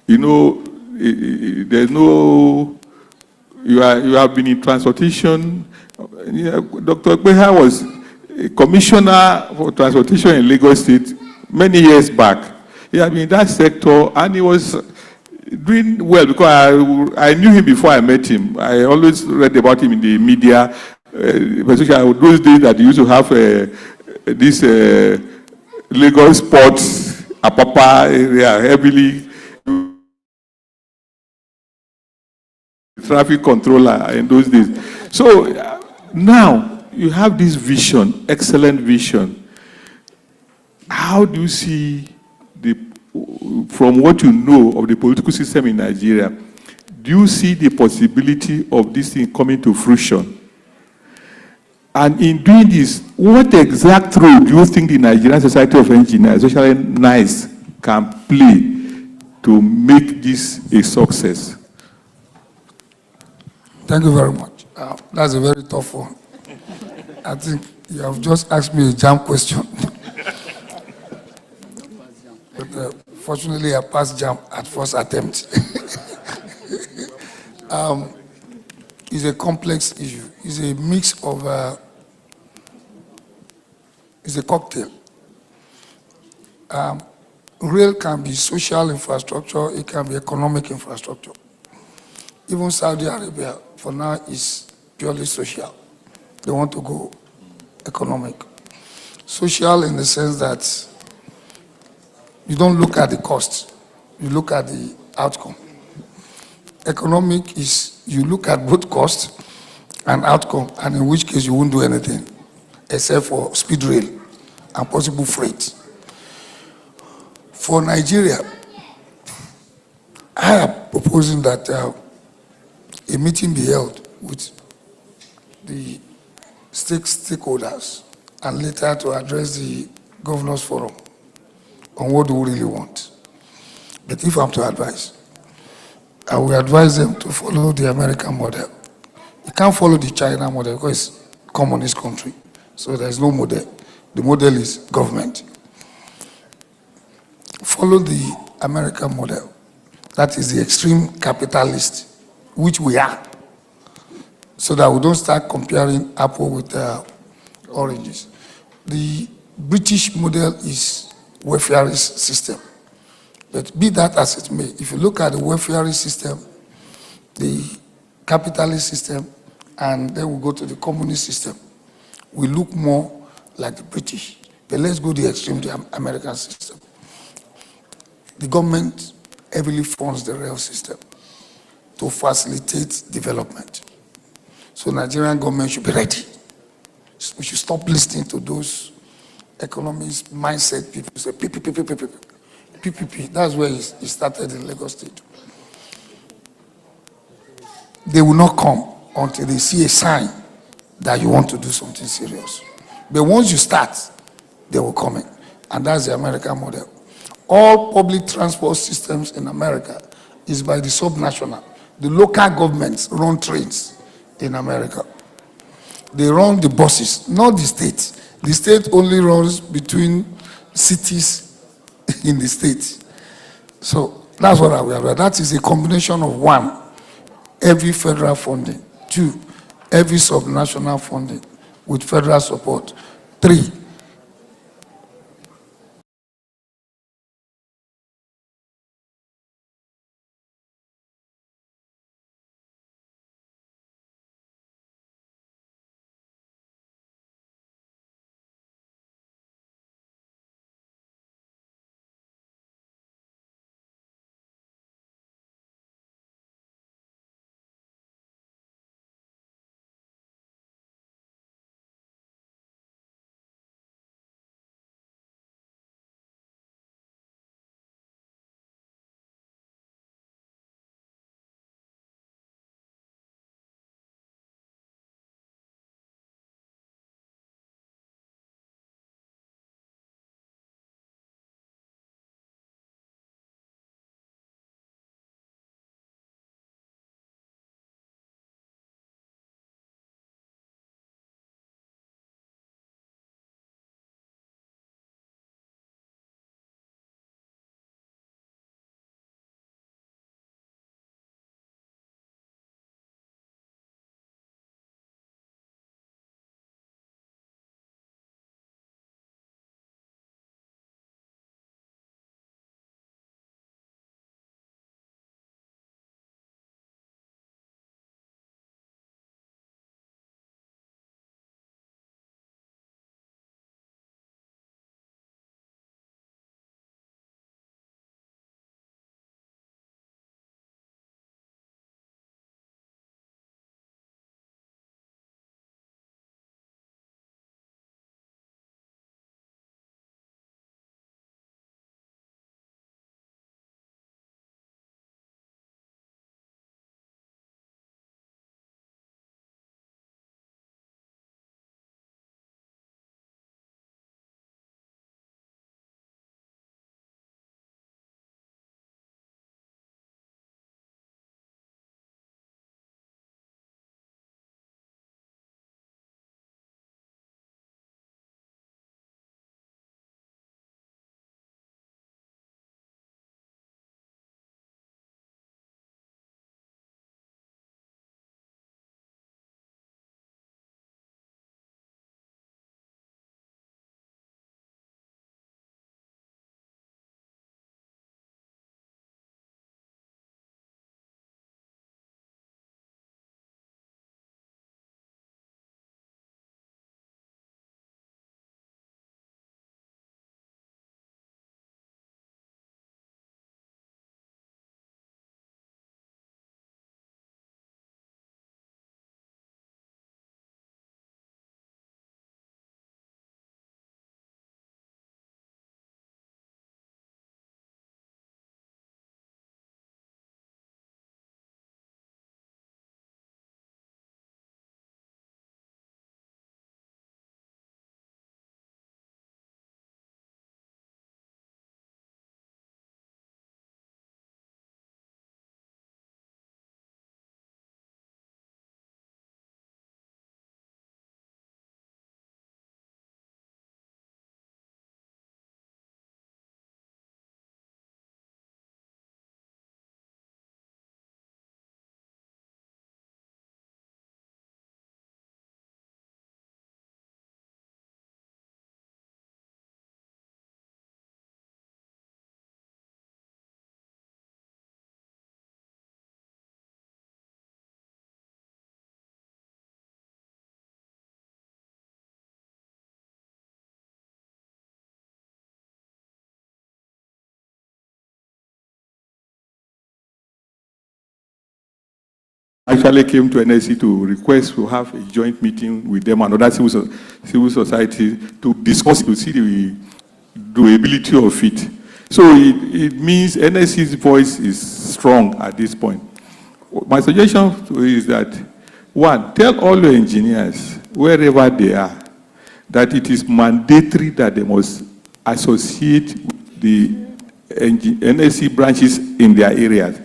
You know, there's no, you have been in transportation. Dr. Beha was a commissioner for transportation in Lagos State many years back. He had been in that sector, and he was doing well, because I knew him before I met him. I always read about him in the media, especially those days that he used to have this Lagos Port, Apapa area, heavily traffic controller in those days. So now you have this vision, excellent vision. How do you see, from what you know of the political system in Nigeria, do you see the possibility of this thing coming to fruition? And in doing this, what exact role do you think the Nigerian Society of Engineers, especially NICE, can play to make this a success? Thank you very much. That's a very tough one. I think you have just asked me a jam question. Fortunately, I passed JAMB at first attempt. It's a complex issue. It's a mix of, it's a cocktail. Rail can be social infrastructure, it can be economic infrastructure. Even Saudi Arabia, for now, is purely social. They want to go economic. Social in the sense that you don't look at the cost, you look at the outcome. Economic is you look at both cost and outcome, and in which case you won't do anything except for speed rail and possible freight. For Nigeria, I am proposing that a meeting be held with the stakeholders and later to address the governors forum on what do we really want. But if I'm to advise, I will advise them to follow the American model. You can't follow the China model because it's communist country. So there's no model. The model is government. Follow the American model. That is the extreme capitalist, which we are. So that we don't start comparing apple with oranges. The British model is welfarist system. But be that as it may, if you look at the welfarist system, the capitalist system, and then we go to the communist system, we look more like the British. But let's go to the extreme, the American system. The government heavily funds the rail system to facilitate development. So Nigerian government should be ready. We should stop listening to those economist mindset people say PPP. That's where it started in Lagos State. They will not come until they see a sign that you want to do something serious. But once you start, they will come in. And that's the American model. All public transport systems in America is by the subnational. The local governments run trains in America. They run the buses, not the state. The state only runs between cities in the state. So that's what I will have. That is a combination of one, every federal funding. Two, every subnational funding with federal support. Three, actually came to NSC to request to have a joint meeting with them and other civil society to discuss, to see the doability of it. So it means NSC's voice is strong at this point. My suggestion is that, one, tell all your engineers, wherever they are, that it is mandatory that they must associate the NSC branches in their areas.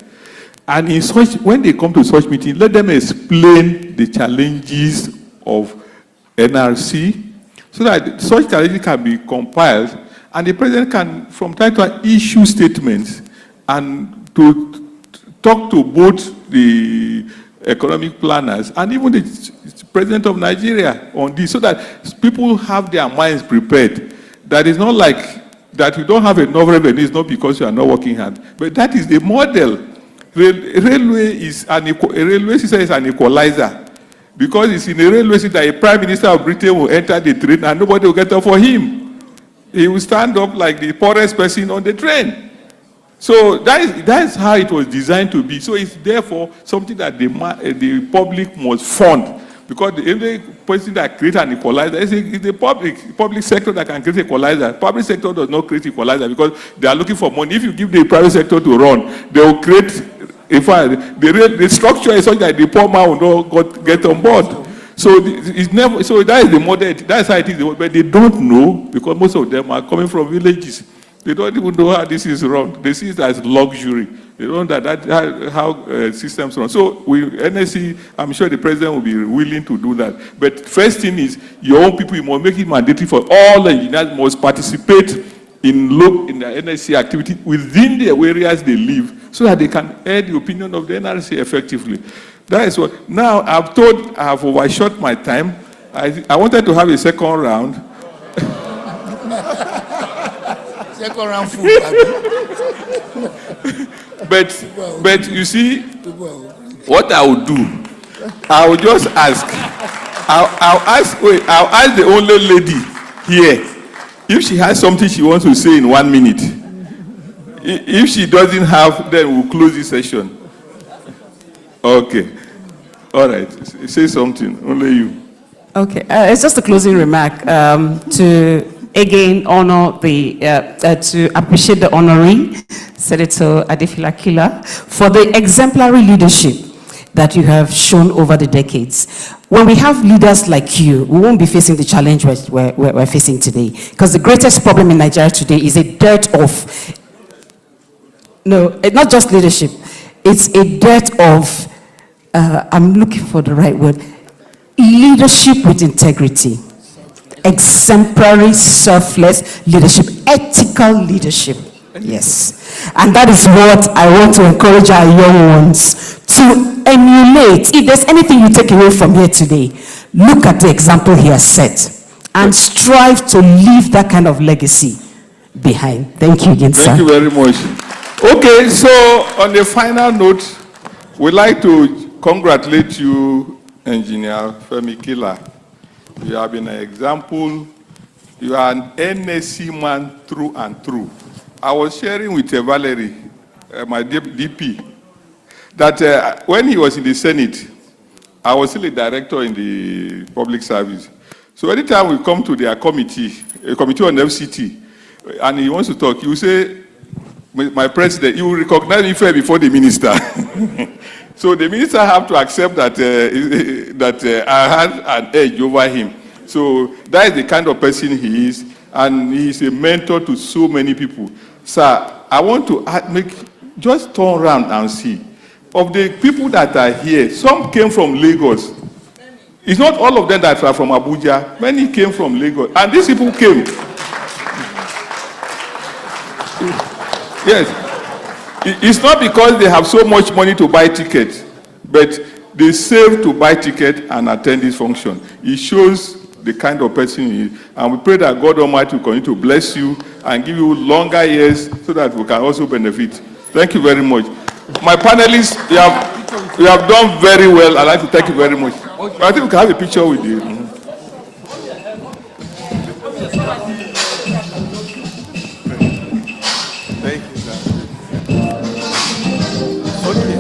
And in such, when they come to such meetings, let them explain the challenges of NRC so that such challenges can be compiled and the president can, from time to time, issue statements and to talk to both the economic planners and even the president of Nigeria on this so that people have their minds prepared. That is not like that you don't have enough revenue, it's not because you are not working hard. But that is the model. Railway system is an equalizer because it's in a railway system that a prime minister of Britain will enter the train and nobody will get up for him. He will stand up like the poorest person on the train. So that's how it was designed to be. So it's therefore something that the public must fund. Because the only person that creates an equalizer is the public sector that can create equalizer. Public sector does not create equalizer because they are looking for money. If you give the private sector to run, they will create, in fact, the structure is such that the poor man will not get on board. So it's never. So that is the model. That's how it is. But they don't know because most of them are coming from villages. They don't even know how this is run. They see it as luxury. They don't know how systems run. So NSC, I'm sure the president will be willing to do that. But first thing is, your own people, you must make it mandatory for all engineers must participate in the NSC activity within the areas they live so that they can air the opinion of the NRC effectively. That is what. Now, I have overshot my time. I wanted to have a second round. Second round food. But you see, what I will do, I will just ask. I'll ask the only lady here if she has something she wants to say in 1 minute. If she doesn't have, then we'll close this session. Okay. All right. Say something. Only you. Okay. It's just a closing remark to again honor to appreciate the honoree, Senator Adefemi Kila, for the exemplary leadership that you have shown over the decades. When we have leaders like you, we won't be facing the challenge we're facing today. Because the greatest problem in Nigeria today is a dearth of, not just leadership, it's a dearth of, I'm looking for the right word, leadership with integrity. Exemplary, selfless leadership, ethical leadership. Yes. And that is what I want to encourage our young ones to emulate. If there's anything you take away from here today, look at the example he has set and strive to leave that kind of legacy behind. Thank you again, sir. Thank you very much. Okay, so on the final note, we'd like to congratulate you, Engineer Femi Kila. You have been an example. You are an NSC man through and through. I was sharing with Valerie, my DP, that when he was in the Senate, I was still a director in the public service. So anytime we come to their committee, a committee on FCT, and he wants to talk, you say, my president, you will recognize me first before the minister. So the minister have to accept that I had an edge over him. So that is the kind of person he is, and he is a mentor to so many people. Sir, I want to just turn around and see. Of the people that are here, some came from Lagos. It's not all of them that are from Abuja. Many came from Lagos, and these people came. Yes. It's not because they have so much money to buy tickets, but they save to buy ticket and attend this function. It shows the kind of person he is. And we pray that God Almighty will continue to bless you and give you longer years so that we can also benefit. Thank you very much. My panelists, you have done very well. I'd like to thank you very much. I think we can have a picture with you. Thank you, sir. Okay.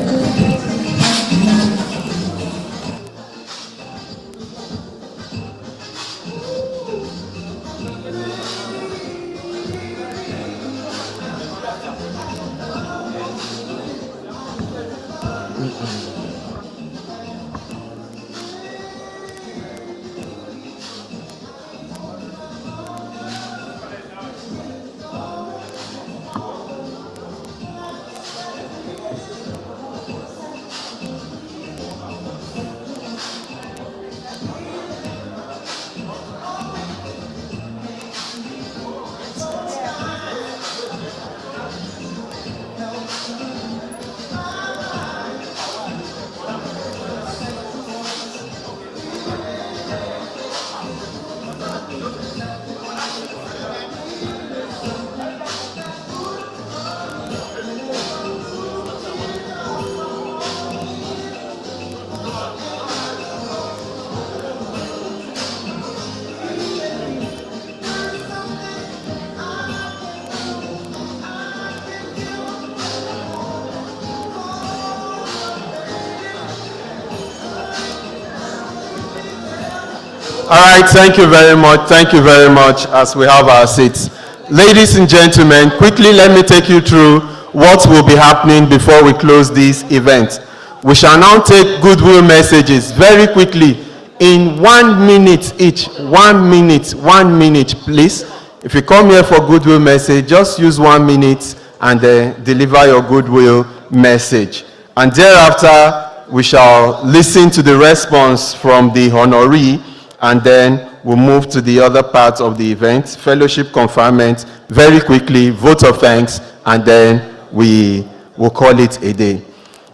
All right, thank you very much. Thank you very much as we have our seats. Ladies and gentlemen, quickly let me take you through what will be happening before we close this event. We shall now take goodwill messages very quickly in 1 minute each. 1 minute, please. If you come here for goodwill message, just use 1 minute and deliver your goodwill message. And thereafter, we shall listen to the response from the honoree, and then we'll move to the other parts of the event, fellowship conferment, very quickly, vote of thanks, and then we will call it a day.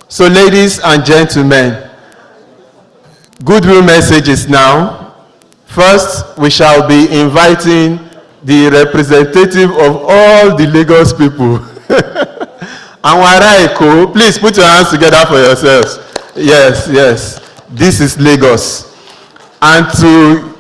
So ladies and gentlemen, goodwill messages now. First, we shall be inviting the representative of all the Lagos people. Anwara, please put your hands together for yourselves. Yes, yes, this is Lagos. And to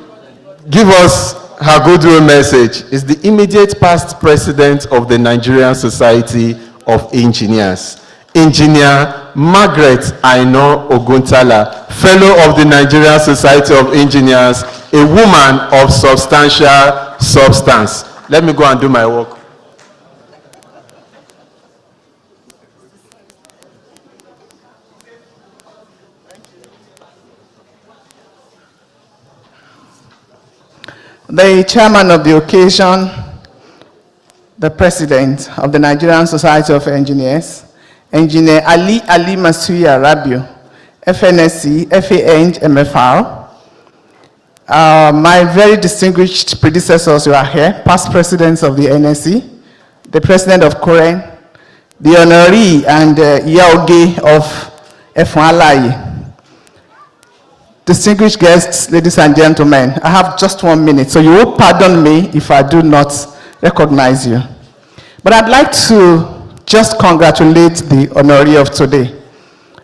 give us her goodwill message is the immediate past president of the Nigerian Society of Engineers, Engineer Margaret Aino Oguntala, fellow of the Nigerian Society of Engineers, a woman of substantial substance. Let me go and do my work. The chairman of the occasion, the president of the Nigerian Society of Engineers, Engineer Ali Masuya Rabiu, FNSC, FAEng, MFR, my very distinguished predecessors who are here, past presidents of the NSC, the president of Koren, the honoree and Yaoge of F1 distinguished guests, ladies and gentlemen, I have just 1 minute, so you will pardon me if I do not recognize you. But I'd like to just congratulate the honoree of today.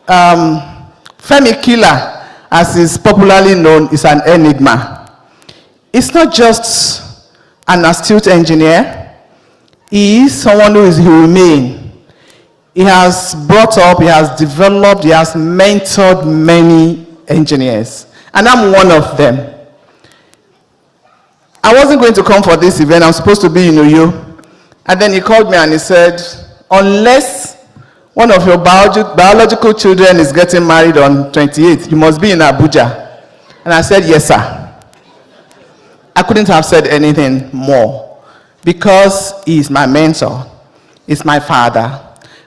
Femi Kila, as is popularly known, is an enigma. It's not just an astute engineer. He is someone who is humane. He has brought up, he has developed, he has mentored many engineers, and I'm one of them. I wasn't going to come for this event. I'm supposed to be in Uyo, and then he called me and he said, unless one of your biological children is getting married on 28th, you must be in Abuja. And I said, yes, sir. I couldn't have said anything more, because he is my mentor, he's my father.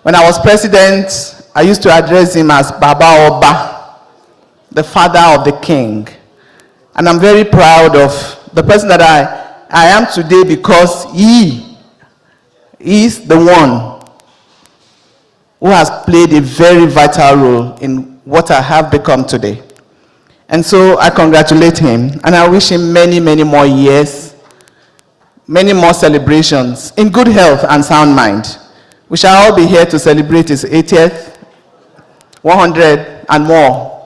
When I was president, I used to address him as Baba Oba, the father of the king. And I'm very proud of the person that I am today, because he is the one who has played a very vital role in what I have become today. And so I congratulate him, and I wish him many, many more years, many more celebrations, in good health and sound mind. We shall all be here to celebrate his 80th, 100 and more.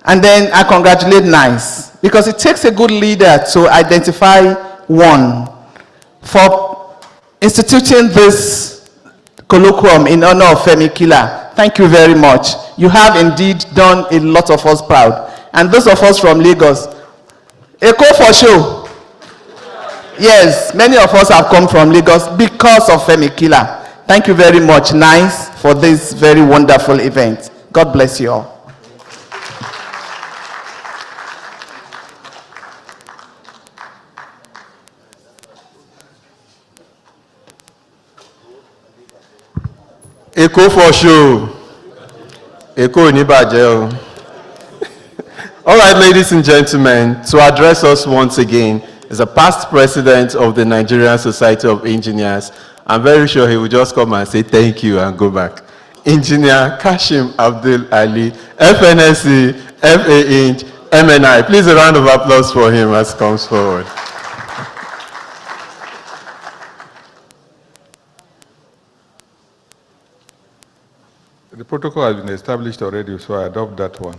And then I congratulate NICE, because it takes a good leader to identify one for instituting this colloquium in honor of Femi Kila. Thank you very much. You have indeed done a lot of us proud. And those of us from Lagos, Eko for sure. Yes, many of us have come from Lagos because of Femi Kila. Thank you very much, NICE, for this very wonderful event. God bless you all. Eko for sure. Eko ni baje. All right, ladies and gentlemen, to address us once again is a past president of the Nigerian Society of Engineers. I'm very sure he will just come and say thank you and go back. Engineer Kashim Abdul Ali, FNSC, FAEng, MNI. Please a round of applause for him as he comes forward. The protocol has been established already, so I adopt that one.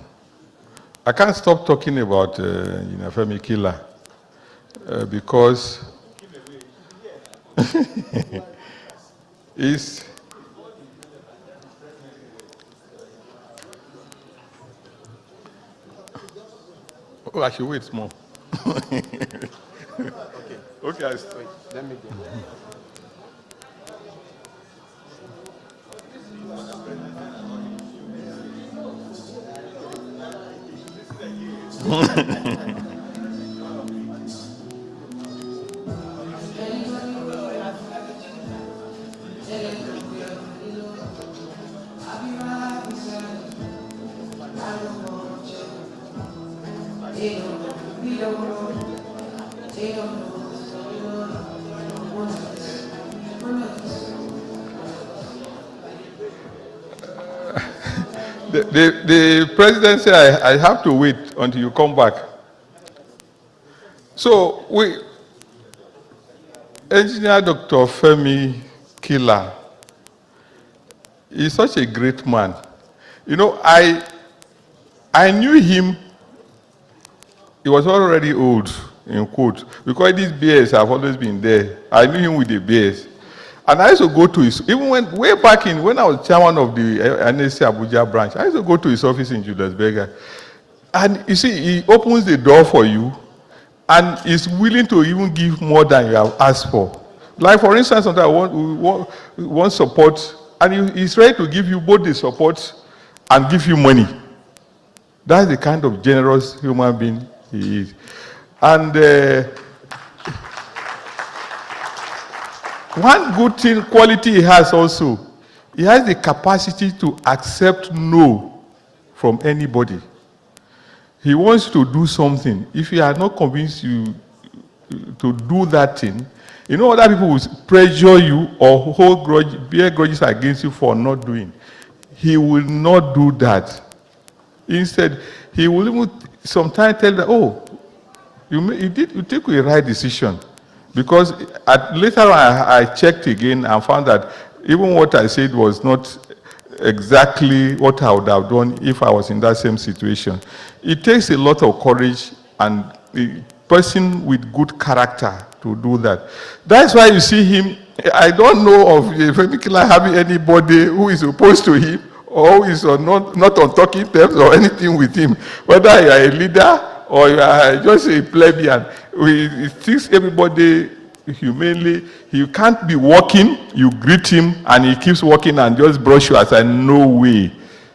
I can't stop talking about Femi Kila because he's oh, I should wait more. Okay, wait, let me go. The presidency, I have to wait until you come back. So, Engineer Dr. Femi Kila is such a great man. You know, I knew him, he was already old, in quote, because these bears have always been there. I knew him with the bears. And I used to go to his, even way back when I was chairman of the NSC Abuja branch, I used to go to his office in Julius Berger. And you see, he opens the door for you and is willing to even give more than you have asked for. Like, for instance, we want support, and he's ready to give you both the support and give you money. That's the kind of generous human being he is. And one good quality he has also, he has the capacity to accept no from anybody. He wants to do something. If you are not convinced you to do that thing, you know, other people will pressure you or bear grudges against you for not doing. He will not do that. Instead, he will even sometimes tell them, oh, you took a right decision. Because later on, I checked again and found that even what I said was not exactly what I would have done if I was in that same situation. It takes a lot of courage and a person with good character to do that. That's why you see him. I don't know of Adefemi Kila having anybody who is opposed to him or who is not on talking terms or anything with him. Whether you are a leader or you are just a plebeian, he treats everybody humanely. He can't be walking, you greet him, and he keeps walking and just brush you aside. No way.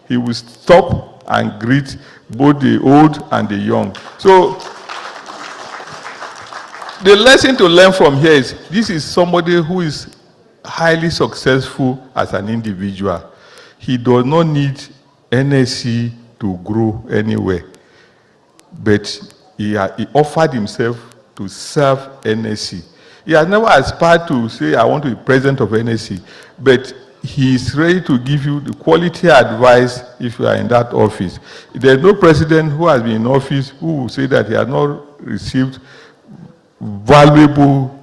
He will stop and greet both the old and the young. So, the lesson to learn from here is, this is somebody who is highly successful as an individual. He does not need NSC to grow anywhere. But he offered himself to serve NSC. He has never aspired to say, I want to be president of NSC, but he is ready to give you the quality advice if you are in that office. There is no president who has been in office who will say that he has not received valuable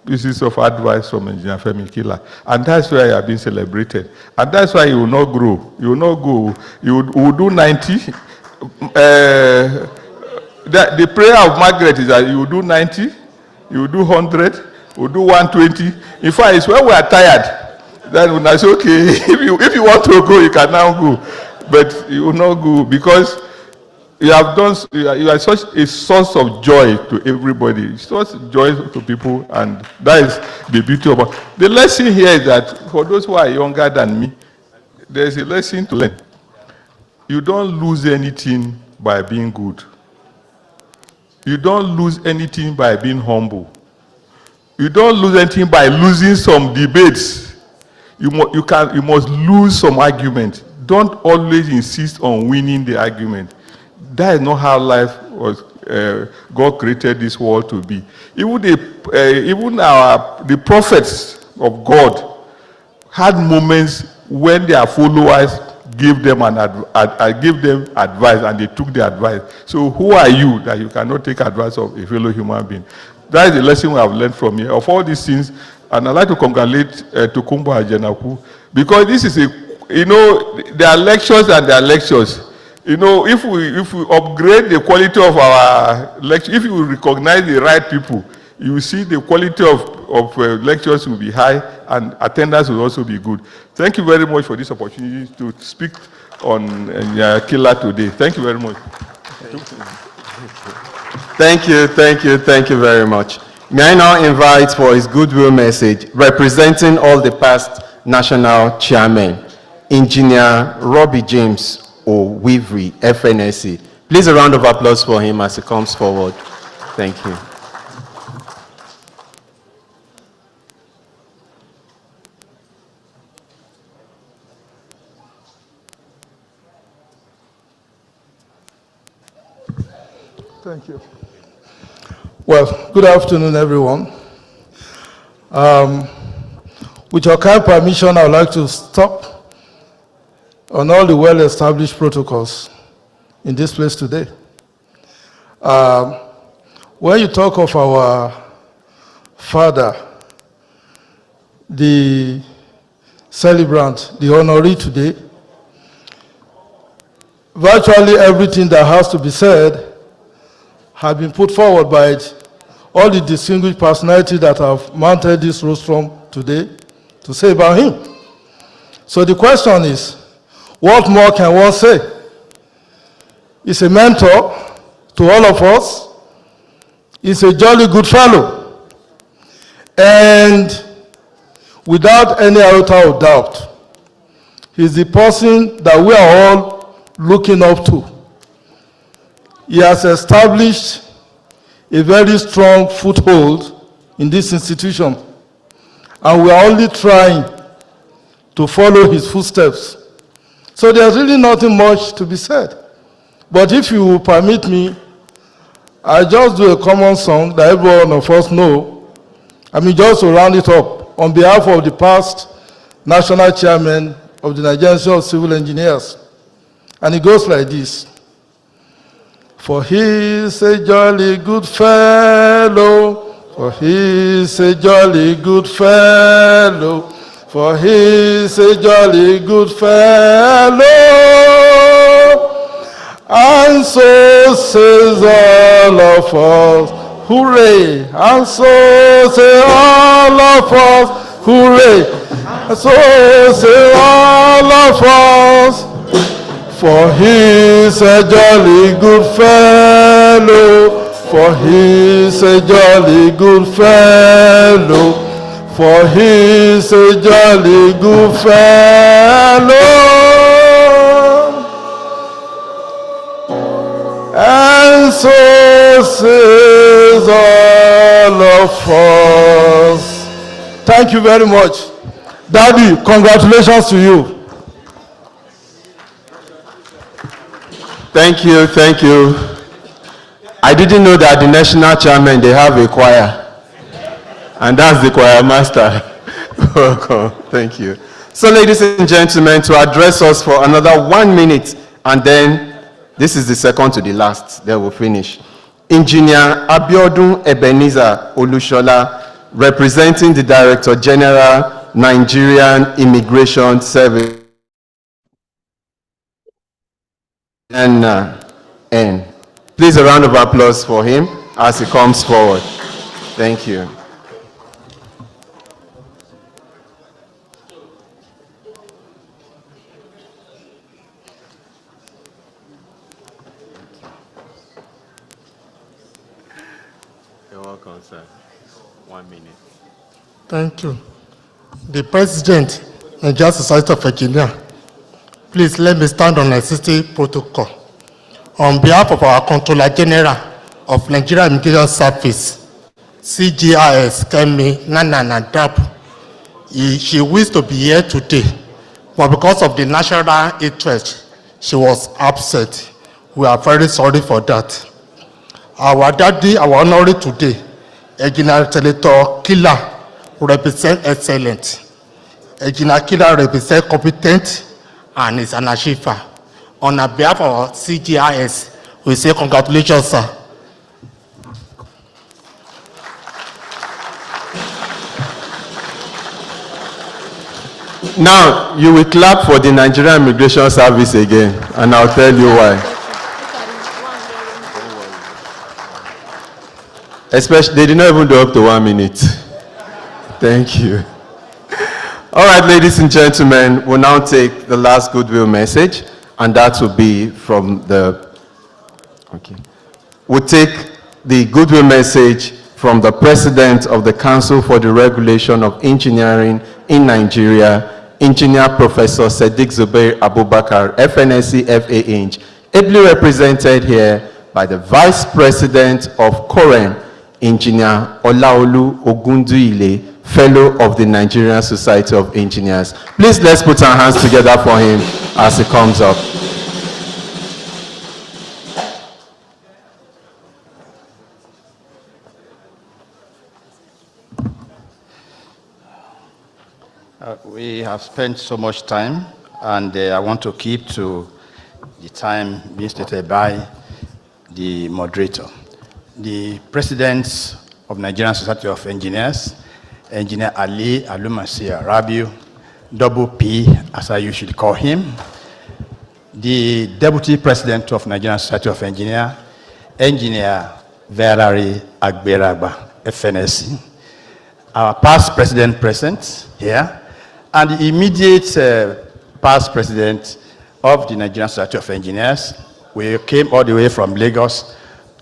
pieces of advice from Engineer Femi Kila. And that's why he has been celebrated. And that's why he will not grow. He will not go. He will do 90. The prayer of Margaret is that you will do 90, you will do 100, you will do 120. In fact, it's when we are tired, then when I say, okay, if you want to go, you can now go. But you will not go because you are such a source of joy to everybody, source of joy to people, and that is the beauty of it. The lesson here is that for those who are younger than me, there's a lesson to learn. You don't lose anything by being good. You don't lose anything by being humble. You don't lose anything by losing some debates. You must lose some argument. Don't always insist on winning the argument. That is not how life was. God created this world to be. Even the prophets of God had moments when their followers gave them advice and they took the advice. So who are you that you cannot take advice of a fellow human being? That is the lesson we have learned from here. Of all these things, and I'd like to congratulate Tokumbo Ajenaku, because this is there are lectures and there are lectures. If we upgrade the quality of our lecture, if you recognize the right people, you will see the quality of lectures will be high and attendance will also be good. Thank you very much for this opportunity to speak on Kila today. Thank you very much. Thank you very much. May I now invite for his goodwill message, representing all the past national chairmen, Engineer Robbie James O'Weavery, FNSC. Please a round of applause for him as he comes forward. Thank you. Thank you. Well, good afternoon, everyone. With your kind permission, I would like to stop on all the well-established protocols in this place today. When you talk of our father, the celebrant, the honoree today, virtually everything that has to be said have been put forward by all the distinguished personalities that have mounted this rostrum today to say about him. So the question is, what more can one say? He's a mentor to all of us. He's a jolly good fellow. And without any iota of doubt, he's the person that we are all looking up to. He has established a very strong foothold in this institution, and we are only trying to follow his footsteps. So there's really nothing much to be said. But if you will permit me, I just do a common song that every one of us know. I mean, just to round it up, on behalf of the past national chairman of the Nigerian Institute of Civil Engineers. And it goes like this. For he's a jolly good fellow, for he's a jolly good fellow, for he's a jolly good fellow. And so says all of us, hooray! And so say all of us, hooray! And so say all of us, for he's a jolly good fellow, for he's a jolly good fellow, for he's a jolly good fellow. And so says all of us. Thank you very much. Daddy, congratulations to you. Thank you. I didn't know that the national chairman, they have a choir. And that's the choir master. Welcome. Thank you. So ladies and gentlemen, to address us for another 1 minute, and then this is the second to the last, then we'll finish. Engineer Abiodun Ebenezer Olushola, representing the Director General, Nigerian Immigration Service. And please a round of applause for him as he comes forward. Thank you. You're welcome, sir. 1 minute. Thank you. The President, Nigerian Society of Engineers, please let me stand on existing protocol. On behalf of our Controller General of Nigeria Immigration Service, CGIS, Kemi Nananadapu, she wished to be here today, but because of the national interest, she was absent. We are very sorry for that. Our daddy, our honorary today, Engineer Senator Kila, represent excellent. Engineer Kila represent competent and is an achiever. On behalf of our CGIS, we say congratulations, sir. Now, you will clap for the Nigerian Immigration Service again, and I'll tell you why. Especially, they did not even do up to 1 minute. Thank you. All right, ladies and gentlemen, we'll now take the last goodwill message, and that will be from the, okay. We'll take the goodwill message from the President of the Council for the Regulation of Engineering in Nigeria, Engineer Professor Sadiq Zubair Abubakar, FNSC FA Eng, ably represented here by the Vice President of Koren, Engineer Olaolu Ogunduile, Fellow of the Nigerian Society of Engineers. Please let's put our hands together for him as he comes up. We have spent so much time, and I want to keep to the time being stated by the moderator. The President of Nigerian Society of Engineers, Engineer Ali Alumasi Rabiu, Double P, as I usually call him, the Deputy President of Nigerian Society of Engineers, Engineer Verari Agberagba, FNSC, our past president present here, and the immediate past president of the Nigerian Society of Engineers. We came all the way from Lagos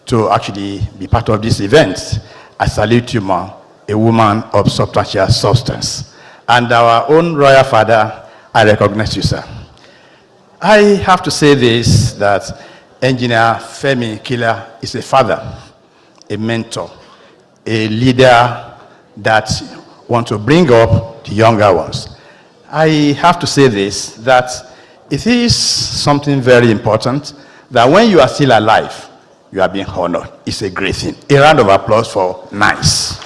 to actually be part of this event. I salute you, ma, a woman of substantial substance. And our own royal father, I recognize you, sir. I have to say this, that Engineer Femi Kila is a father, a mentor, a leader that wants to bring up the younger ones. I have to say this, that it is something very important that when you are still alive, you are being honored. It's a great thing. A round of applause for nice.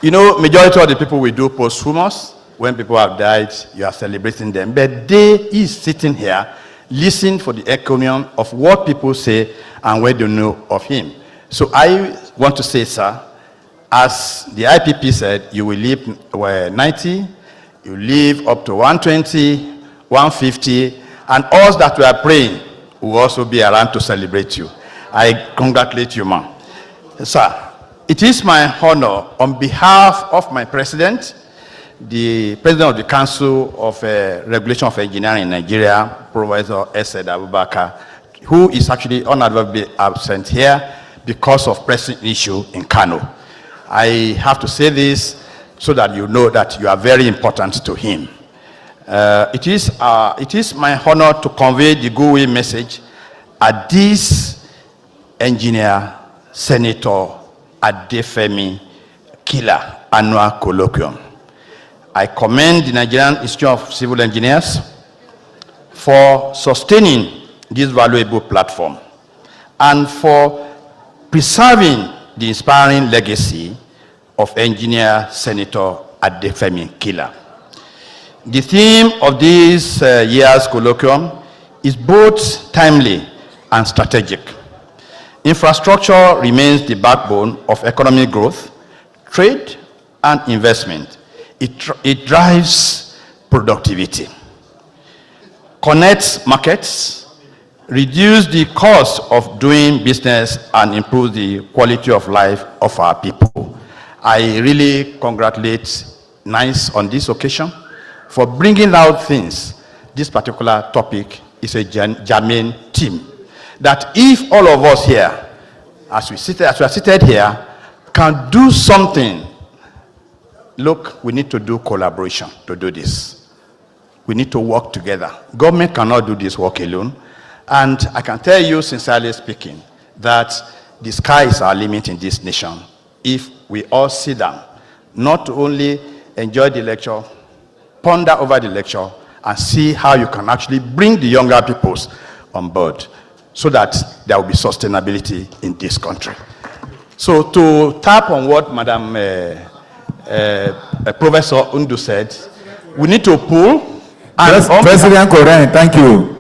You know, majority of the people we do posthumous. When people have died, you are celebrating them. But they is sitting here, listening for the encomium of what people say and what they know of him. So I want to say, sir, as the IPP said, you will live 90, you live up to 120, 150, and us that we are praying will also be around to celebrate you. I congratulate you, ma'am. Sir, it is my honor on behalf of my president, the president of the Council of Regulation of Engineering in Nigeria, Professor Esed Abubakar, who is actually unavoidably absent here because of pressing issue in Kano. I have to say this so that you know that you are very important to him. It is my honor to convey the goodwill message at this Engineer Senator Adefemi Kila annual colloquium. I commend the Nigerian Institute of Civil Engineers for sustaining this valuable platform and for preserving the inspiring legacy of Engineer Senator Adefemi Kila. The theme of this year's colloquium is both timely and strategic. Infrastructure remains the backbone of economic growth, trade, and investment. It drives productivity, connects markets, reduces the cost of doing business, and improves the quality of life of our people. I really congratulate NICE on this occasion for bringing out things. This particular topic is a germane theme, that if all of us here, as we are seated here, can do something. Look, we need to do collaboration to do this. We need to work together. Government cannot do this work alone. And I can tell you, sincerely speaking, that the sky is our limit in this nation. If we all sit down, not only enjoy the lecture, ponder over the lecture, and see how you can actually bring the younger peoples on board so that there will be sustainability in this country. So to tap on what Madam Professor Undu said, we need to pull. And President Koren, thank you.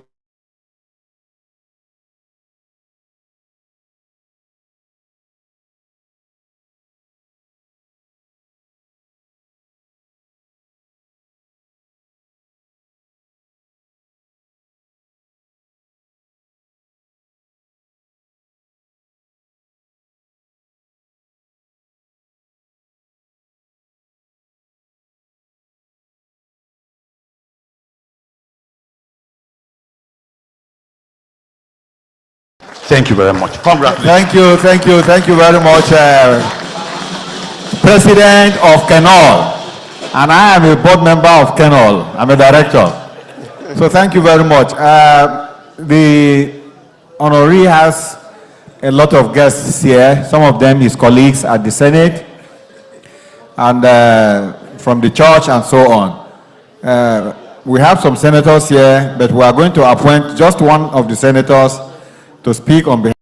Thank you very much. Congratulations. Thank you very much, President of Kenol. And I am a board member of Kenol. I'm a director. So thank you very much. The honoree has a lot of guests here. Some of them his colleagues at the Senate and from the church and so on. We have some senators here, but we are going to appoint just one of the senators to speak on behalf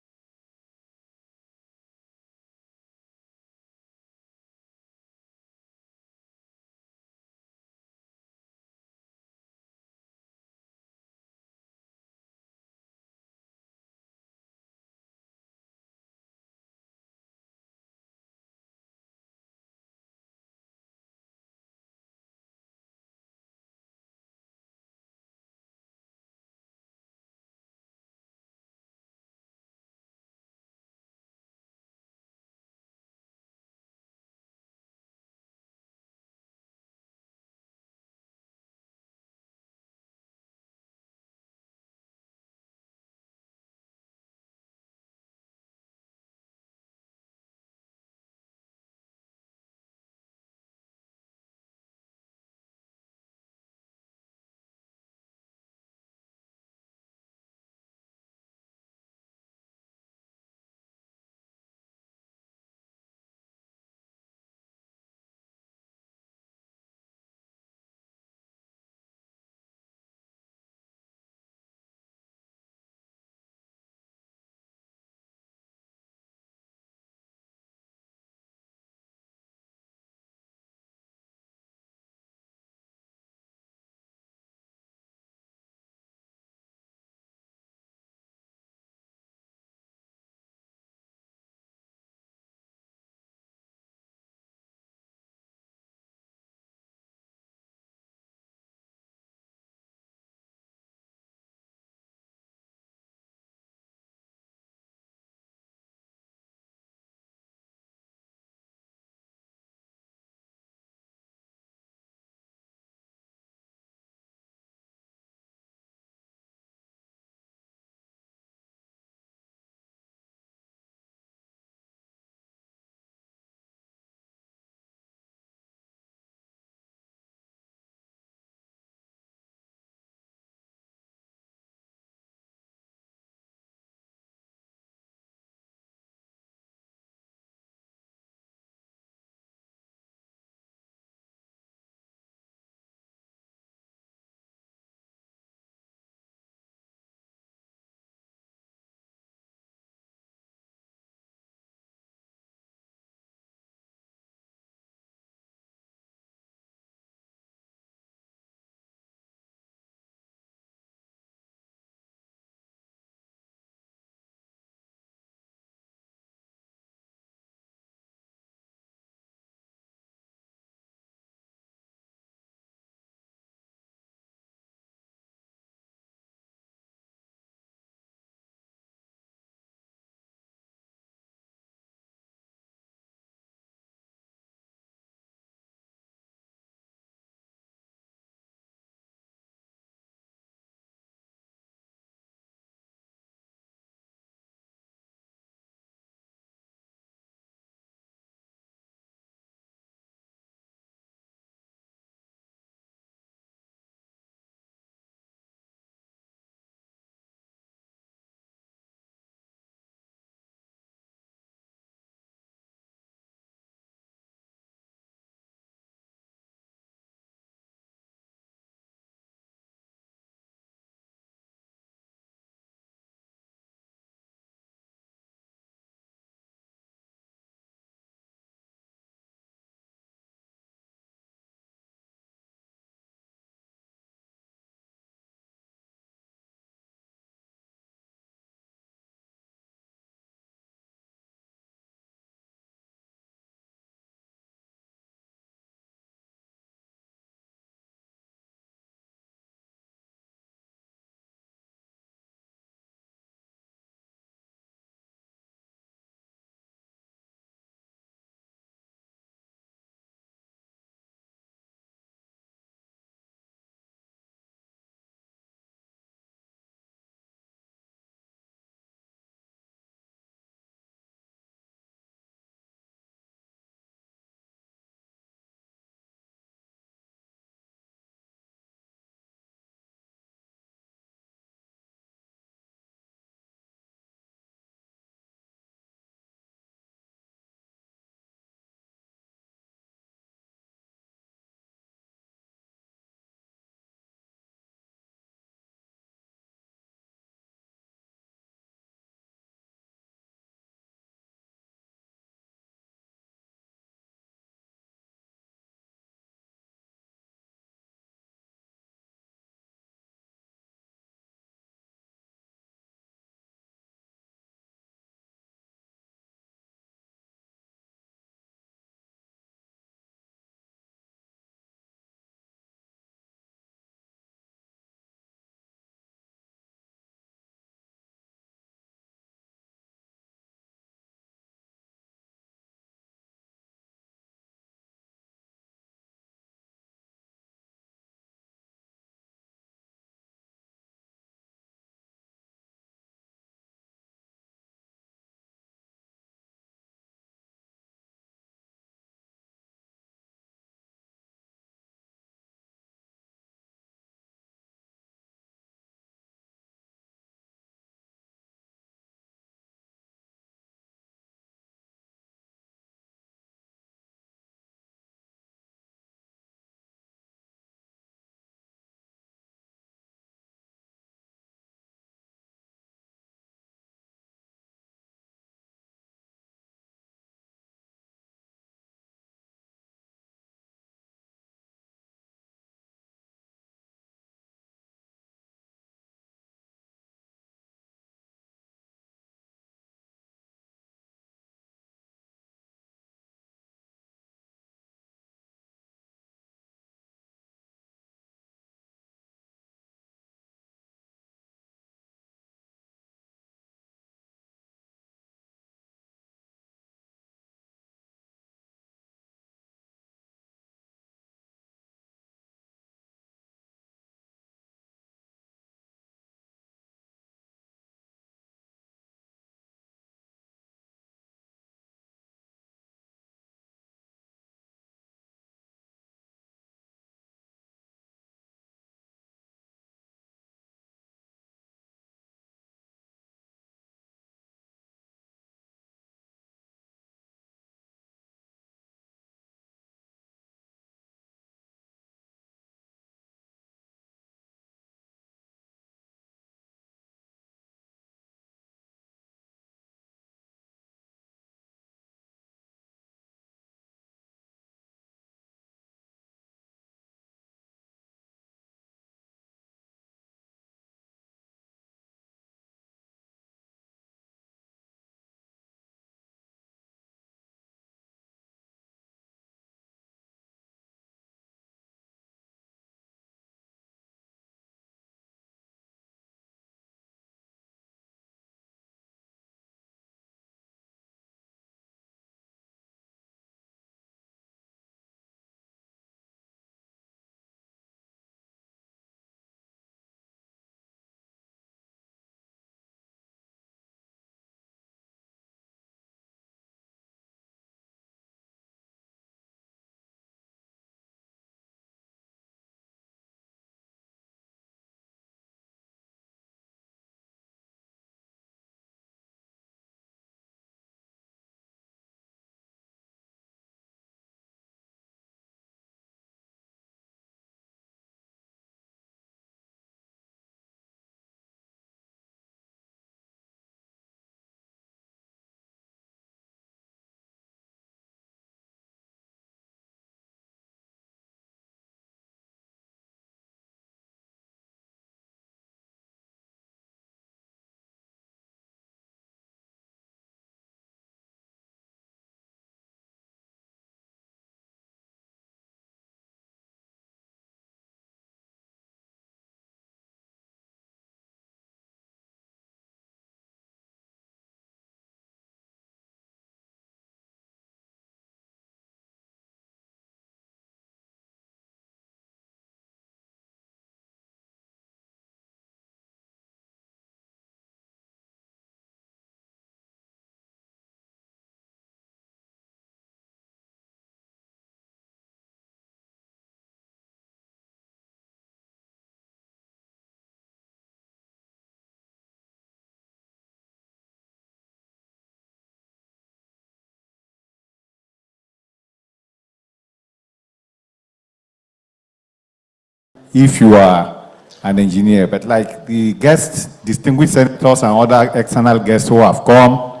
if you are an engineer. But like the guests, distinguished senators and other external guests who have come,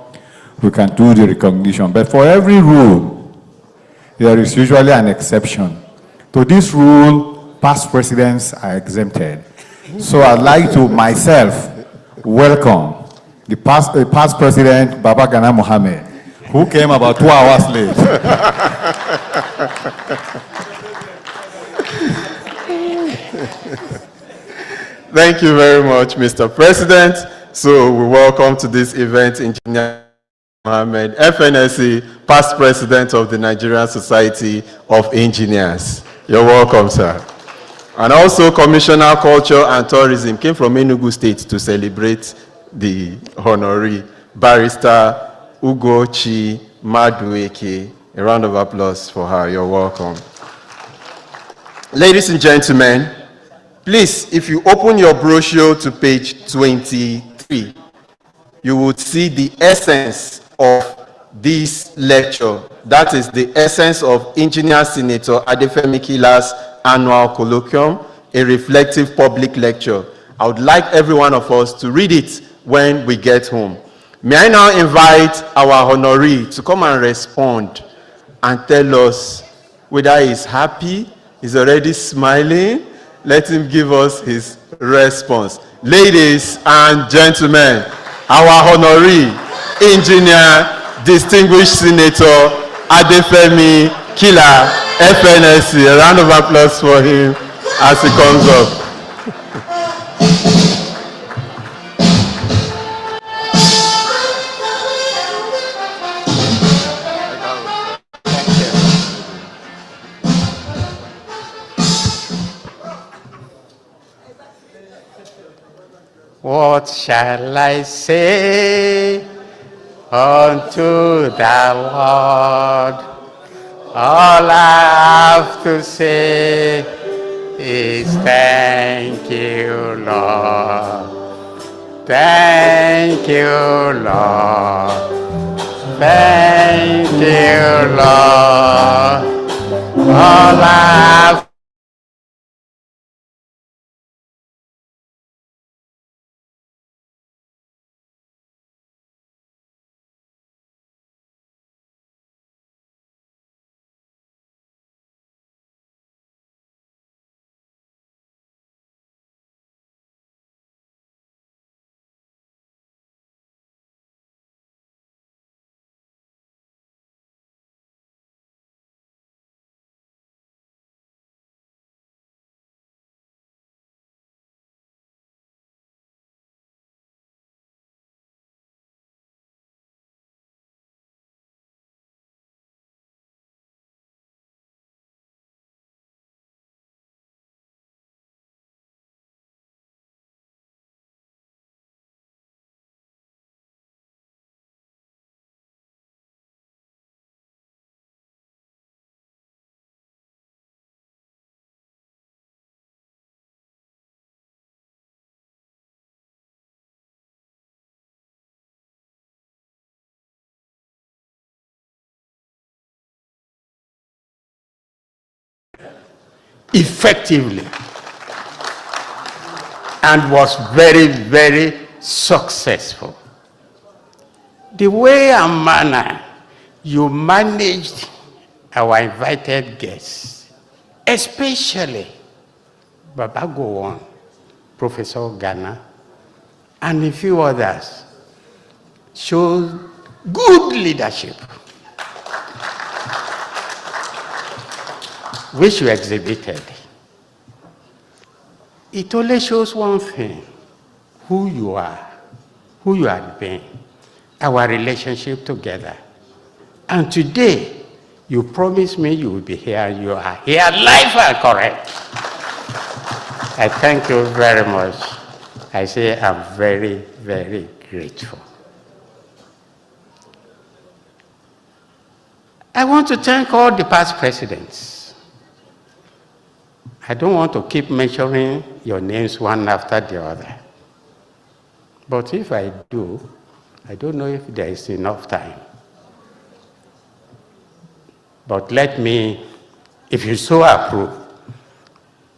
we can do the recognition. But for every rule, there is usually an exception. To this rule, past presidents are exempted. So I'd like to myself welcome the past president, Baba Gana Mohammed, who came about 2 hours late. Thank you very much, Mr. President. So we welcome to this event Engineer Mohammed, FNSE, past president of the Nigerian Society of Engineers. You're welcome, sir. And also Commissioner Culture and Tourism came from Enugu State to celebrate the honoree, Barrister Ugochi Madueke. A round of applause for her. You're welcome. Ladies and gentlemen, please, if you open your brochure to page 23, you would see the essence of this lecture. That is the essence of Engineer Senator Adefemi Kila's annual colloquium, a reflective public lecture. I would like every one of us to read it when we get home. May I now invite our honoree to come and respond and tell us whether he's happy, he's already smiling. Let him give us his response. Ladies and gentlemen, our honoree, Engineer, Distinguished Senator Adefemi Kila, FNSE. A round of applause for him as he comes up. What shall I say unto the Lord? All I have to say is thank you, Lord. Thank you, Lord. Thank you, Lord. All I have effectively and was very, very successful. The way and manner you managed our invited guests, especially Baba Gowon, Professor Ghana, and a few others, showed good leadership, which you exhibited. It only shows one thing: who you are being, our relationship together. And today, you promised me you will be here, you are here, live and correct. I thank you very much. I say I'm very, very grateful. I want to thank all the past presidents. I don't want to keep mentioning your names one after the other. But if I do, I don't know if there is enough time. But let me, if you so approve,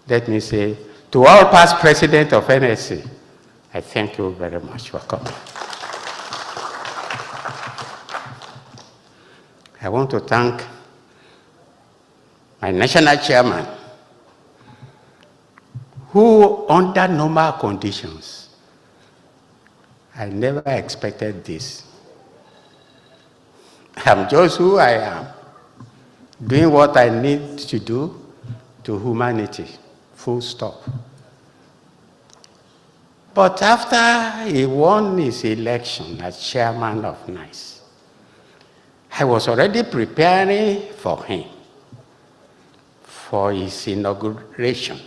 let me say, to all past presidents of NSC, I thank you very much for coming. I want to thank my national chairman, who under normal conditions, I never expected this. I'm just who I am, doing what I need to do to humanity, full stop. But after he won his election as chairman of NICE, I was already preparing for him, for his inauguration.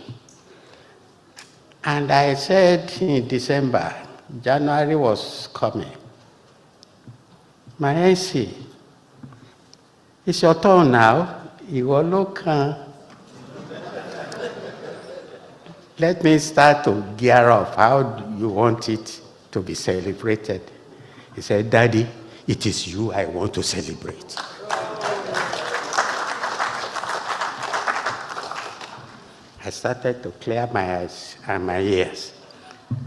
And I said in December, January was coming, my NC, it's your turn now. You will look, let me start to gear up. How do you want it to be celebrated? He said, Daddy, it is you I want to celebrate. I started to clear my eyes and my ears.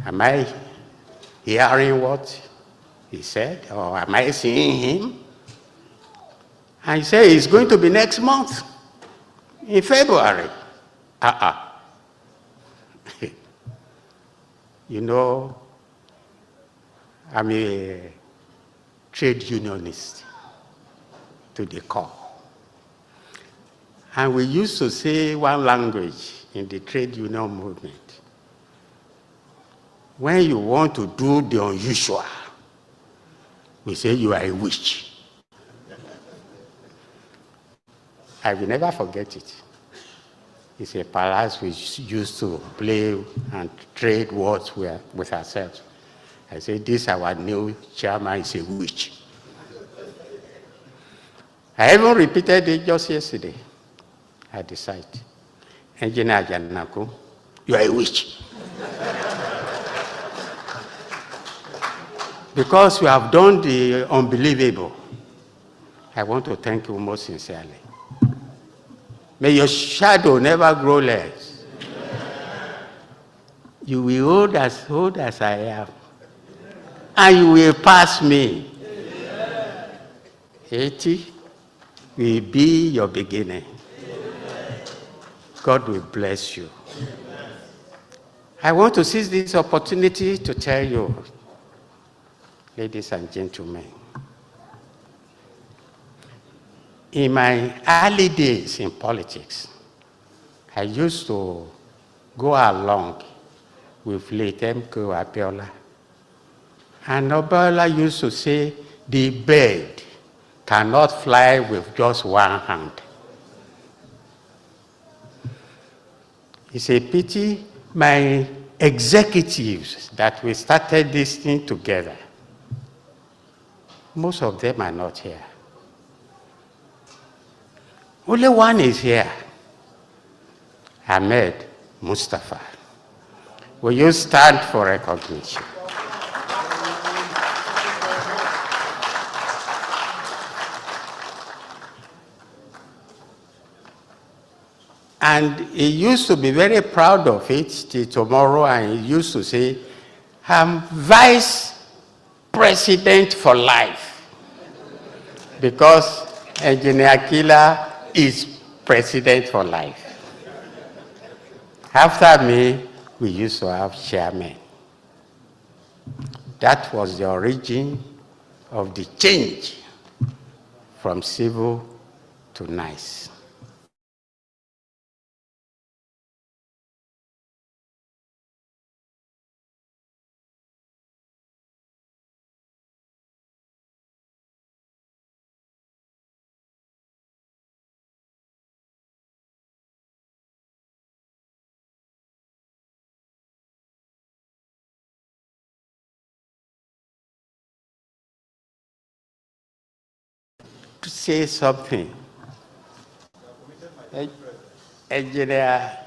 Am I hearing what he said, or am I seeing him? And he said, it's going to be next month, in February. You know, I'm a trade unionist to the core. And we used to say one language in the trade union movement. When you want to do the unusual, we say you are a witch. I will never forget it. It's a palace we used to play and trade words with ourselves. I said, this our new chairman is a witch. I even repeated it just yesterday at the site. Engineer Janako, you are a witch. Because you have done the unbelievable, I want to thank you most sincerely. May your shadow never grow less. You will old as I am. And you will pass me. 80 will be your beginning. God will bless you. I want to seize this opportunity to tell you, ladies and gentlemen, in my early days in politics, I used to go along with late M.K. Abiola. And Abiola used to say, the bird cannot fly with just one hand. It's a pity my executives that we started this thing together, most of them are not here. Only one is here, Ahmed Mustafa. Will you stand for recognition? And he used to be very proud of it till tomorrow, and he used to say, I'm vice president for life, because Engineer Kila is president for life. After me, we used to have chairman. That was the origin of the change from civil to nice. To say something, Engineer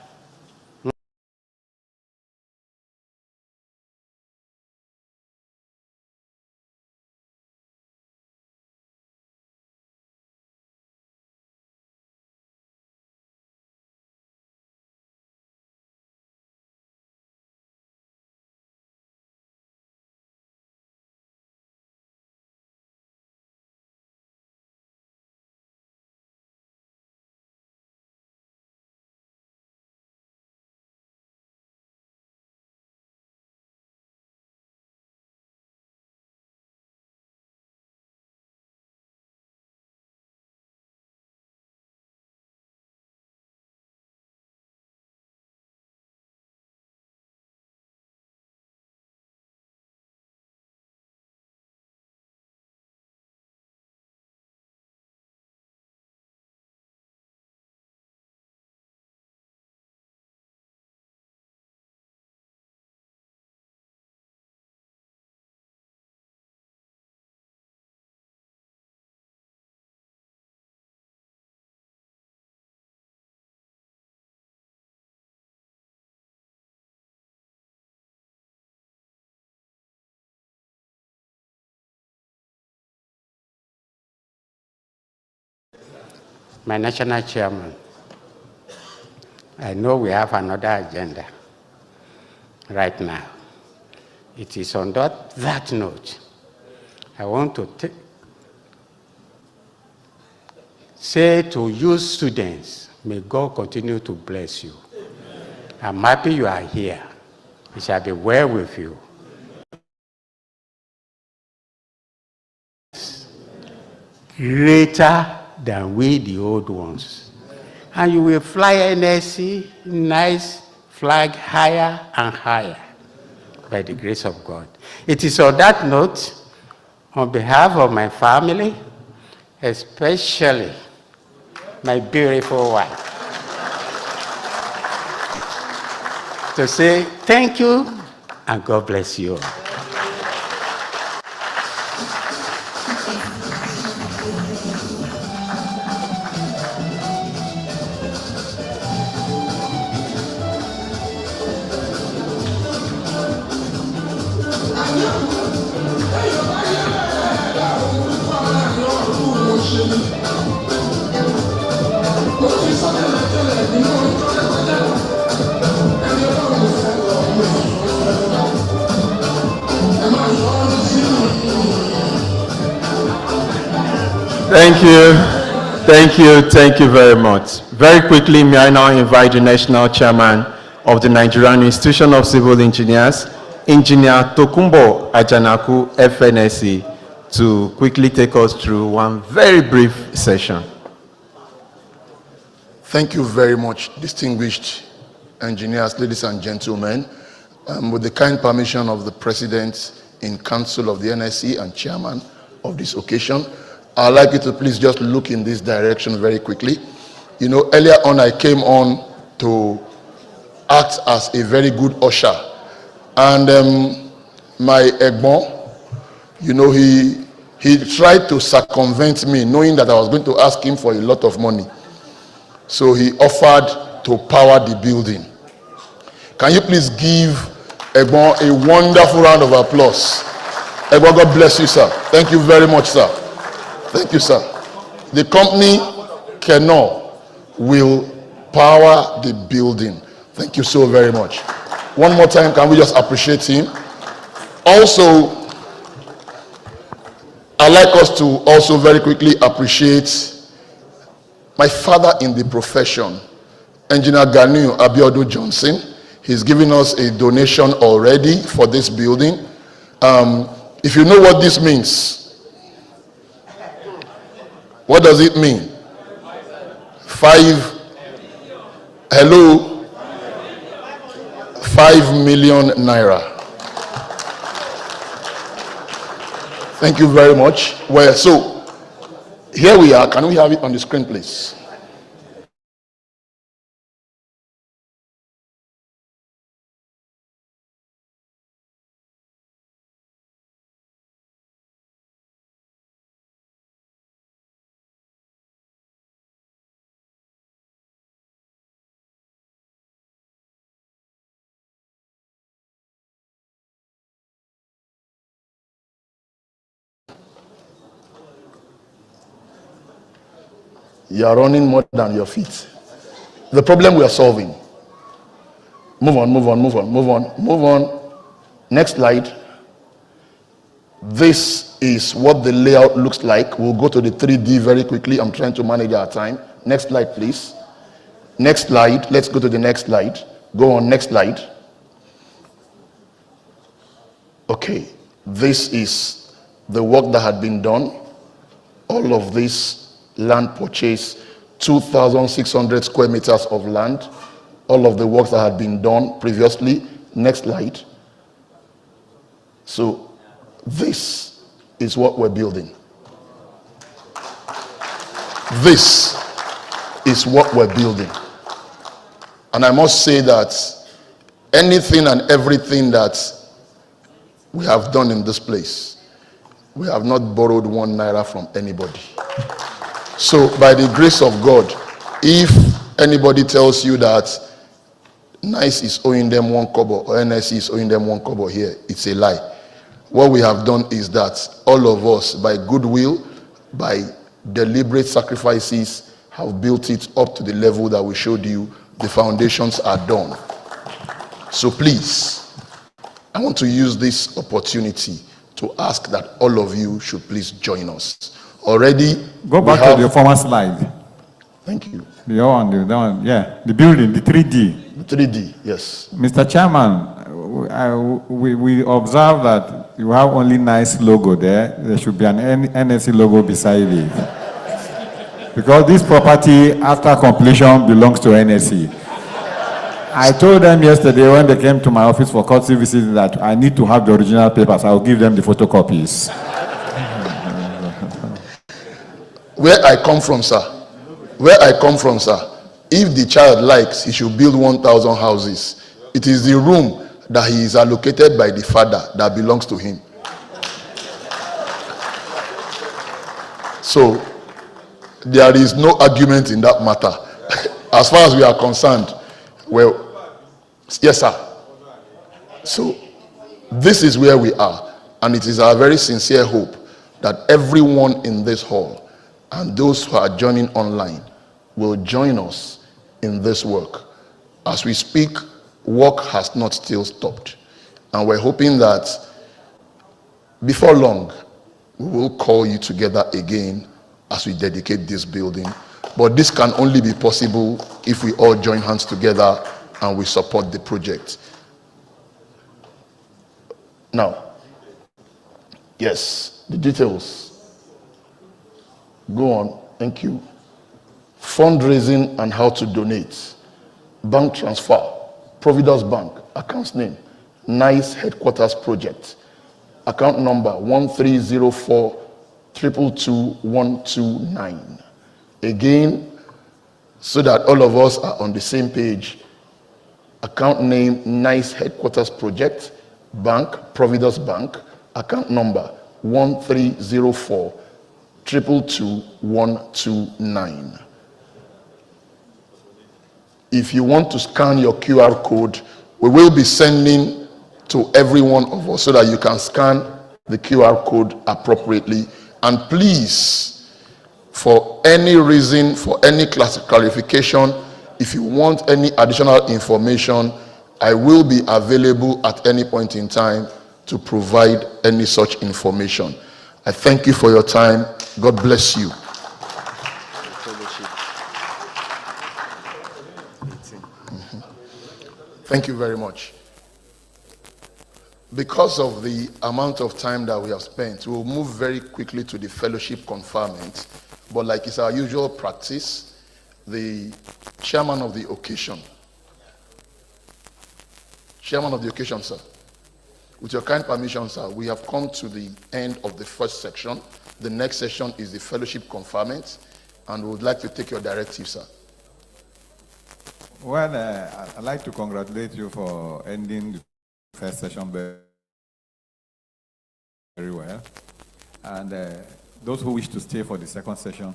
my national chairman, I know we have another agenda right now. It is on that note, I want to say to you students, may God continue to bless you. I'm happy you are here. It shall be well with you. Greater than we, the old ones. And you will fly NSC, nice flag higher and higher by the grace of God. It is on that note, on behalf of my family, especially my beautiful wife, to say thank you and God bless you. Thank you very much. Very quickly, may I now invite the National Chairman of the Nigerian Institution of Civil Engineers, Engineer Tokunbo Ajanaku, FNSE, to quickly take us through one very brief session. Thank you very much, distinguished engineers, ladies and gentlemen. With the kind permission of the President in Council of the NSC and Chairman of this occasion, I'd like you to please just look in this direction very quickly. You know, earlier on I came on to act as a very good usher. And my Egbon, you know, he tried to circumvent me, knowing that I was going to ask him for a lot of money. So he offered to power the building. Can you please give Egbon a wonderful round of applause? Egbon, God bless you, sir. Thank you very much, sir. Thank you, sir. The company, Kenol, will power the building. Thank you so very much. One more time, can we just appreciate him? Also, I'd like us to also very quickly appreciate my father in the profession, Engineer Ganiu Abiodun Johnson. He's given us a donation already for this building. If you know what this means, what does it mean? 5 million naira. Thank you very much. Well, so here we are. Can we have it on the screen, please? You are running more than your feet. The problem we are solving. Move on. Next slide. This is what the layout looks like. We'll go to the 3D very quickly. I'm trying to manage our time. Next slide, please. Next slide. Let's go to the next slide. Go on, next slide. Okay. This is the work that had been done. All of this land purchase, 2,600 square meters of land. All of the works that had been done previously. Next slide. So this is what we're building. This is what we're building. And I must say that anything and everything that we have done in this place, we have not borrowed 1 naira from anybody. So by the grace of God, if anybody tells you that NICE is owing them 1 kobo or NSC is owing them 1 kobo here, it's a lie. What we have done is that all of us, by goodwill, by deliberate sacrifices, have built it up to the level that we showed you. The foundations are done. So please, I want to use this opportunity to ask that all of you should please join us. Already, Go back to the former slide. Thank you. The one, yeah, the building, the 3D. The 3D, yes. Mr. Chairman, we observe that you have only nice logo there. There should be an NSC logo beside it. Because this property, after completion, belongs to NSC. I told them yesterday when they came to my office for courtesy visit that I need to have the original papers. I'll give them the photocopies. Where I come from, sir, if the child likes, he should build 1,000 houses. It is the room that he is allocated by the father that belongs to him. So, there is no argument in that matter. As far as we are concerned, well, yes, sir. So, this is where we are. And it is our very sincere hope that everyone in this hall and those who are joining online will join us in this work. As we speak, work has not still stopped. And we're hoping that before long, we will call you together again as we dedicate this building. But this can only be possible if we all join hands together and we support the project. Now, yes, the details. Go on, thank you. Fundraising and how to donate. Bank transfer, Providence Bank, account name, NICE Headquarters Project. Account number 1304222129. Again, so that all of us are on the same page. Account name, NICE Headquarters Project, Bank, Providence Bank. Account number 1304222129. If you want to scan your QR code, we will be sending to every one of us so that you can scan the QR code appropriately. And please, for any reason, for any clarification, if you want any additional information, I will be available at any point in time to provide any such information. I thank you for your time. God bless you. Thank you very much. Because of the amount of time that we have spent, we will move very quickly to the fellowship conferment. But like it's our usual practice, the chairman of the occasion, sir, with your kind permission, sir, we have come to the end of the first section. The next section is the fellowship conferment, and we would like to take your directive, sir. Well, I'd like to congratulate you for ending the first session very well. And those who wish to stay for the second session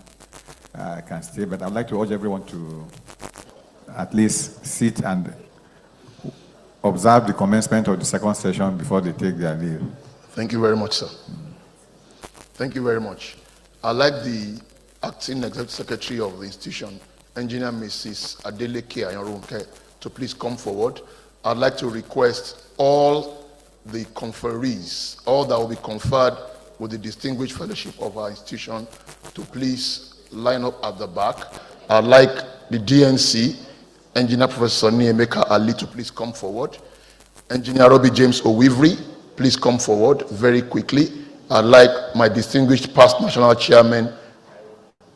can stay, but I'd like to urge everyone to at least sit and observe the commencement of the second session before they take their leave. Thank you very much, sir. Thank you very much. I'd like the acting executive secretary of the institution, Engineer Mrs. Adeleke Ayanronke, to please come forward. I'd like to request all the conferees, all that will be conferred with the distinguished fellowship of our institution, to please line up at the back. I'd like the DNC, Engineer Professor Niemeka Ali, to please come forward. Engineer Robbie James Owivery, please come forward very quickly. I'd like my distinguished past national chairmen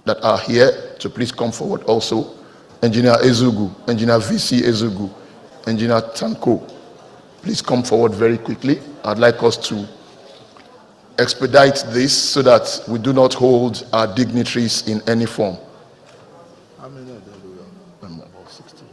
that are here to please come forward also. Engineer Ezugu, Engineer VC Ezugu, Engineer Tanko, please come forward very quickly. I'd like us to expedite this so that we do not hold our dignitaries in any form. How many of them do we have? About 60.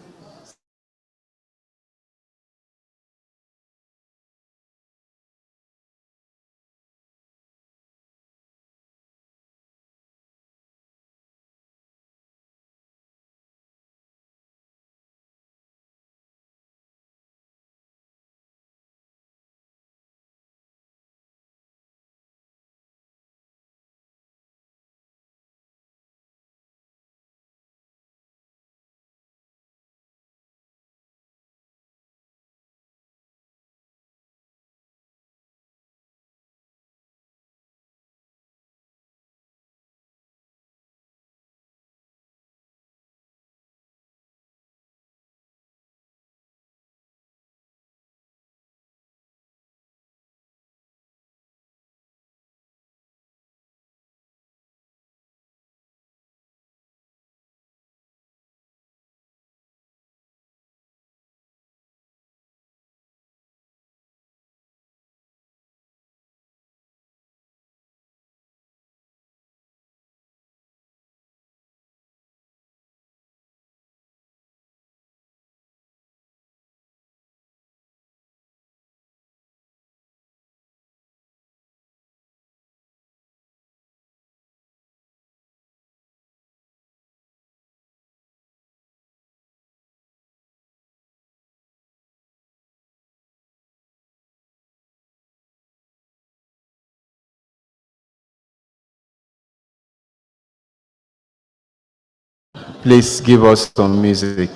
please give us some music.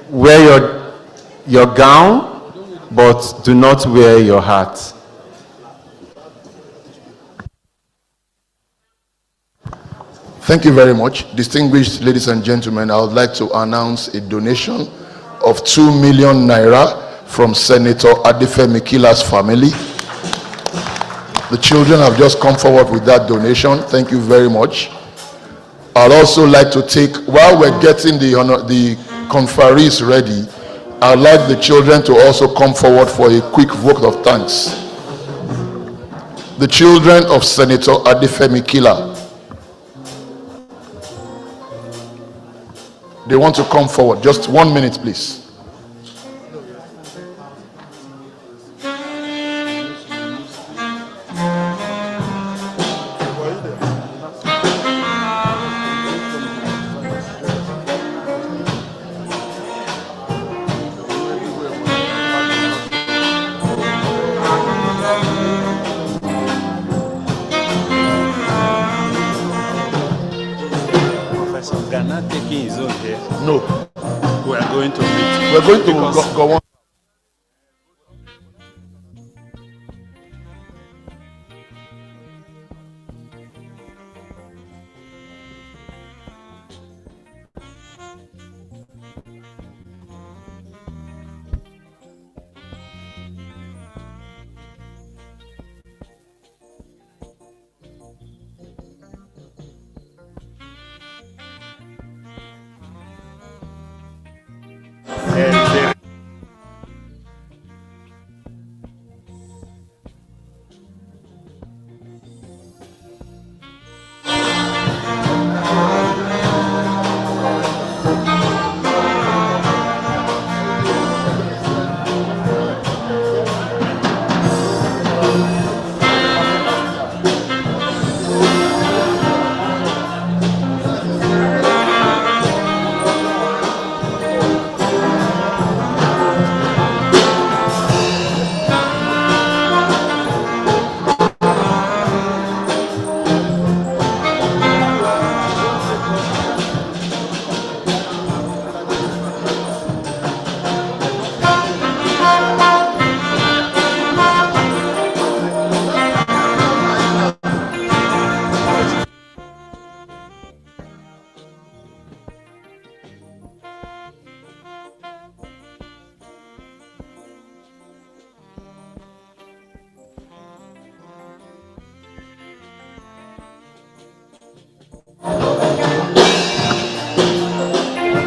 Wear your gown, but do not wear your hat. Thank you very much. Distinguished ladies and gentlemen, I would like to announce a donation of 2 million naira from Senator Adefemi Kila's family. The children have just come forward with that donation. Thank you very much. I'd also like to take, while we're getting the conferees ready, I'd like the children to also come forward for a quick vote of thanks. The children of Senator Adefemi Kila. They want to come forward. Just 1 minute, please. No. We are going to meet. We're going to go on.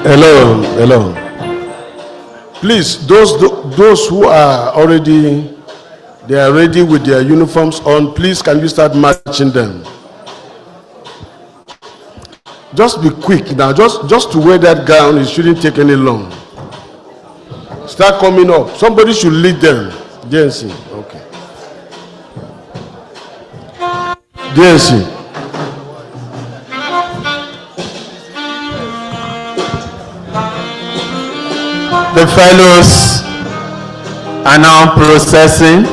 Hello. Please, those who are already, they are ready with their uniforms on, please can you start marching them? Just be quick now, just to wear that gown, it shouldn't take any long. Start coming up. Somebody should lead them. DNC, okay. DNC. The fellows are now processing.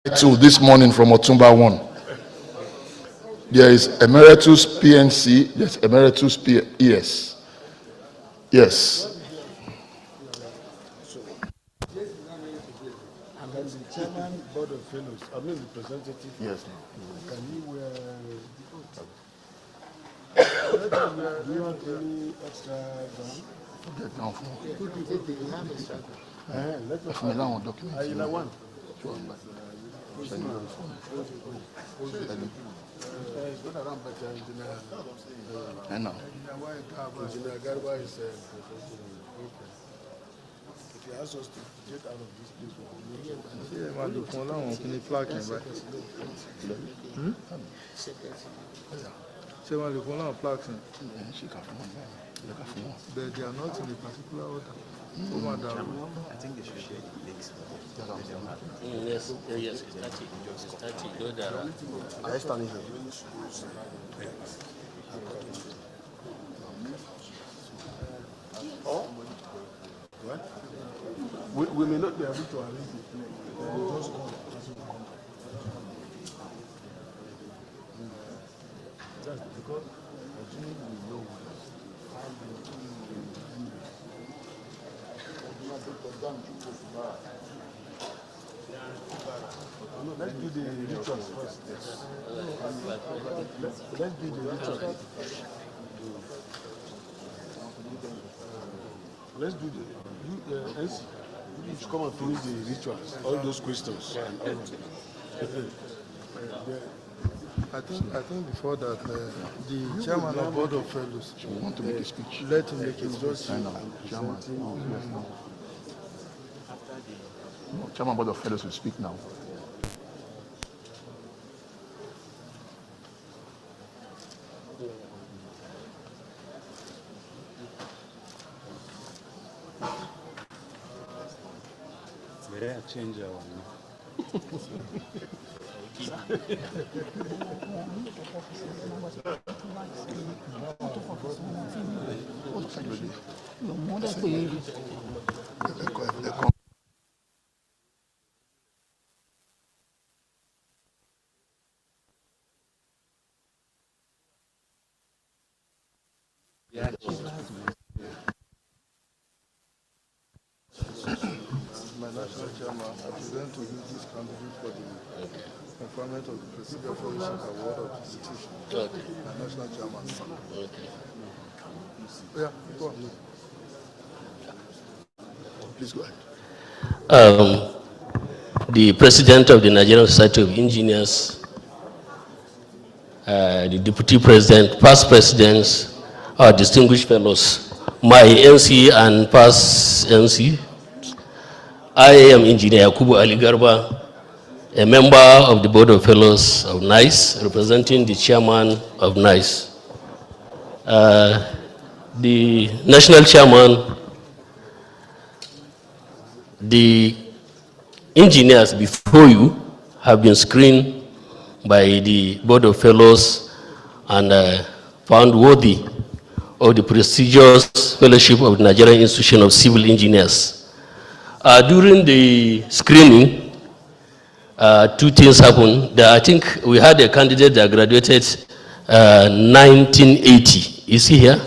title this morning from Otumba 1. There is Emeritus PNC, there's Emeritus PES. Yes. And then the chairman, board of fellows, I mean the representative. Yes. Can you wear? Do you want any extra gown? Get down for me. Let me For me, that one document. I one. Sure, but send it for me. It's not around, but engineer. I know. Engineer Garba is okay. If you ask us to get out of this place, Ṣé wọ́n lè fún láwọn plaques ni? But they are not in a particular order. I think they should share the links. Yes, yes, it's 30. It's 30. Those that are. I stand here. What? We may not be able to arrange it. We will just come. Just because I think we know let's do the rituals first. Let's do the rituals. Let's do the NC. You should come and finish the rituals, all those questions. And all of them. I think before that, the chairman of board of fellows want to make a speech. Let him make his speech. Chairman. No, Chairman board of fellows will speak now. Change our My national chairman, I present to you this candidate for the conferment of the Presidial Fellowship Award of Distinction. My national chairman. Yeah, go on. Please go ahead. The president of the Nigerian Society of Engineers, the deputy president, past presidents, our distinguished fellows, my NC and past NC. I am Engineer Yakubu Ali Garba, a member of the Board of Fellows of NICE, representing the chairman of NICE. The national chairman, the engineers before you have been screened by the Board of Fellows and found worthy of the prestigious fellowship of the Nigerian Institution of Civil Engineers. During the screening, two things happened. I think we had a candidate that graduated 1980. Is he here?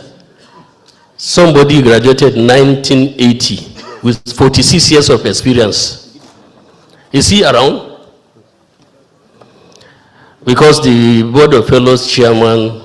Somebody graduated 1980 with 46 years of experience. Is he around? Because the Board of Fellows chairman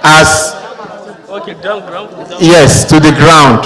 as Okay, down. yes, to the ground.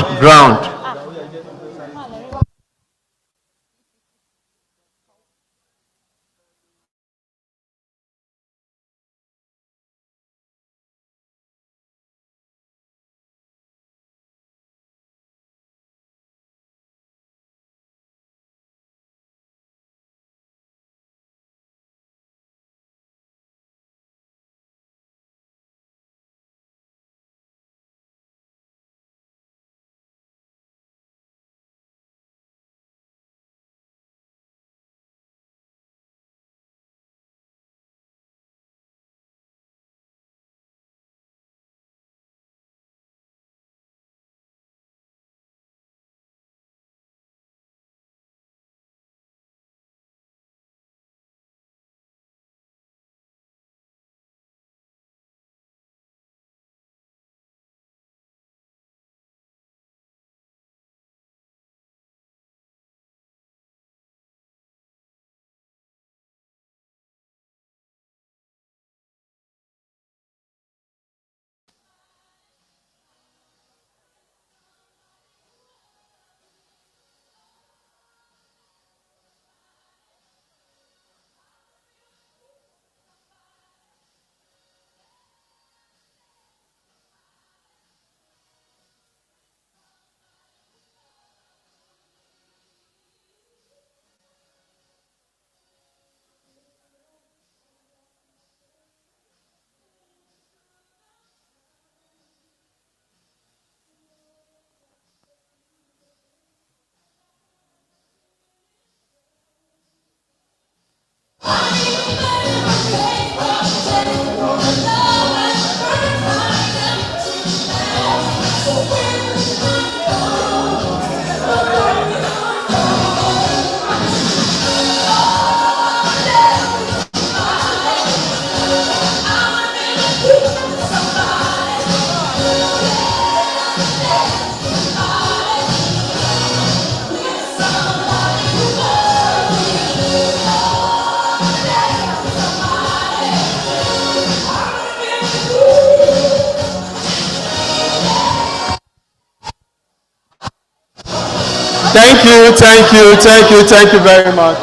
Thank you very much.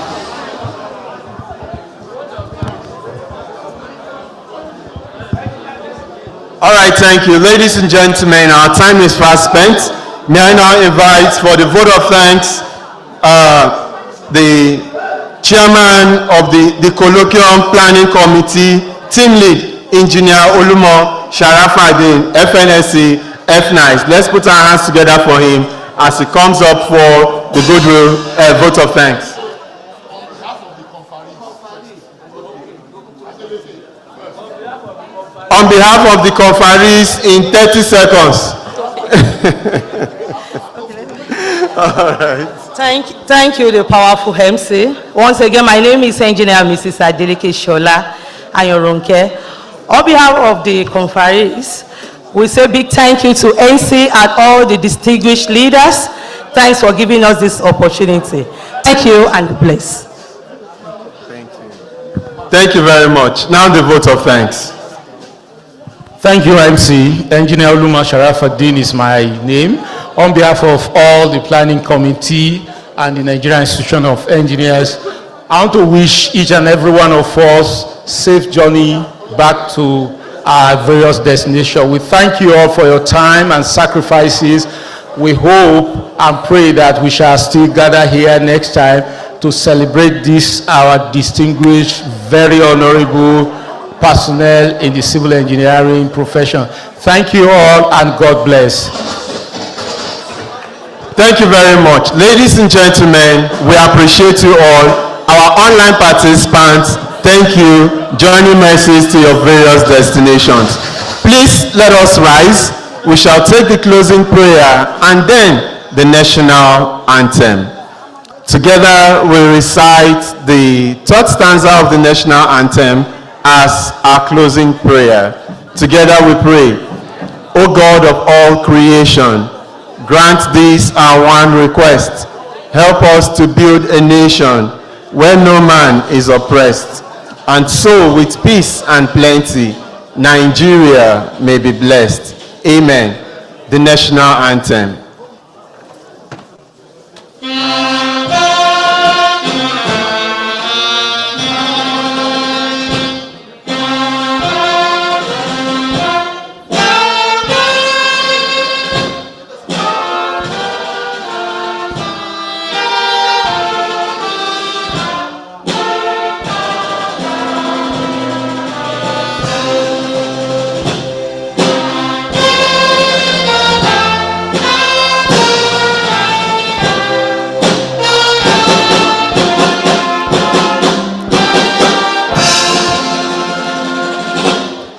All right, thank you. Ladies and gentlemen, our time is fast spent. May I now invite for the vote of thanks the chairman of the Colloquium Planning Committee, team lead, Engineer Olumo Sharafadin, FNSC, FNICE. Let's put our hands together for him as he comes up for the goodwill vote of thanks. On behalf of the conferees, in 30 seconds. All right. Thank you, the powerful MC. Once again, my name is Engineer Mrs. Adeleke Shola Ayoronke. On behalf of the conferees, we say big thank you to NC and all the distinguished leaders. Thanks for giving us this opportunity. Thank you and bless. Thank you. Thank you very much. Now the vote of thanks. Thank you, MC. Engineer Oluma Sharafaddin is my name. On behalf of all the planning committee and the Nigerian Institution of Engineers, I want to wish each and every one of us safe journey back to our various destinations. We thank you all for your time and sacrifices. We hope and pray that we shall still gather here next time to celebrate this, our distinguished, very honorable personnel in the civil engineering profession. Thank you all and God bless. Thank you very much. Ladies and gentlemen, we appreciate you all. Our online participants, thank you. Journey mercies to your various destinations. Please let us rise. We shall take the closing prayer and then the national anthem. Together we recite the third stanza of the national anthem as our closing prayer. Together we pray. O God of all creation, grant this our one request. Help us to build a nation where no man is oppressed, and so with peace and plenty Nigeria may be blessed. Amen. The national anthem.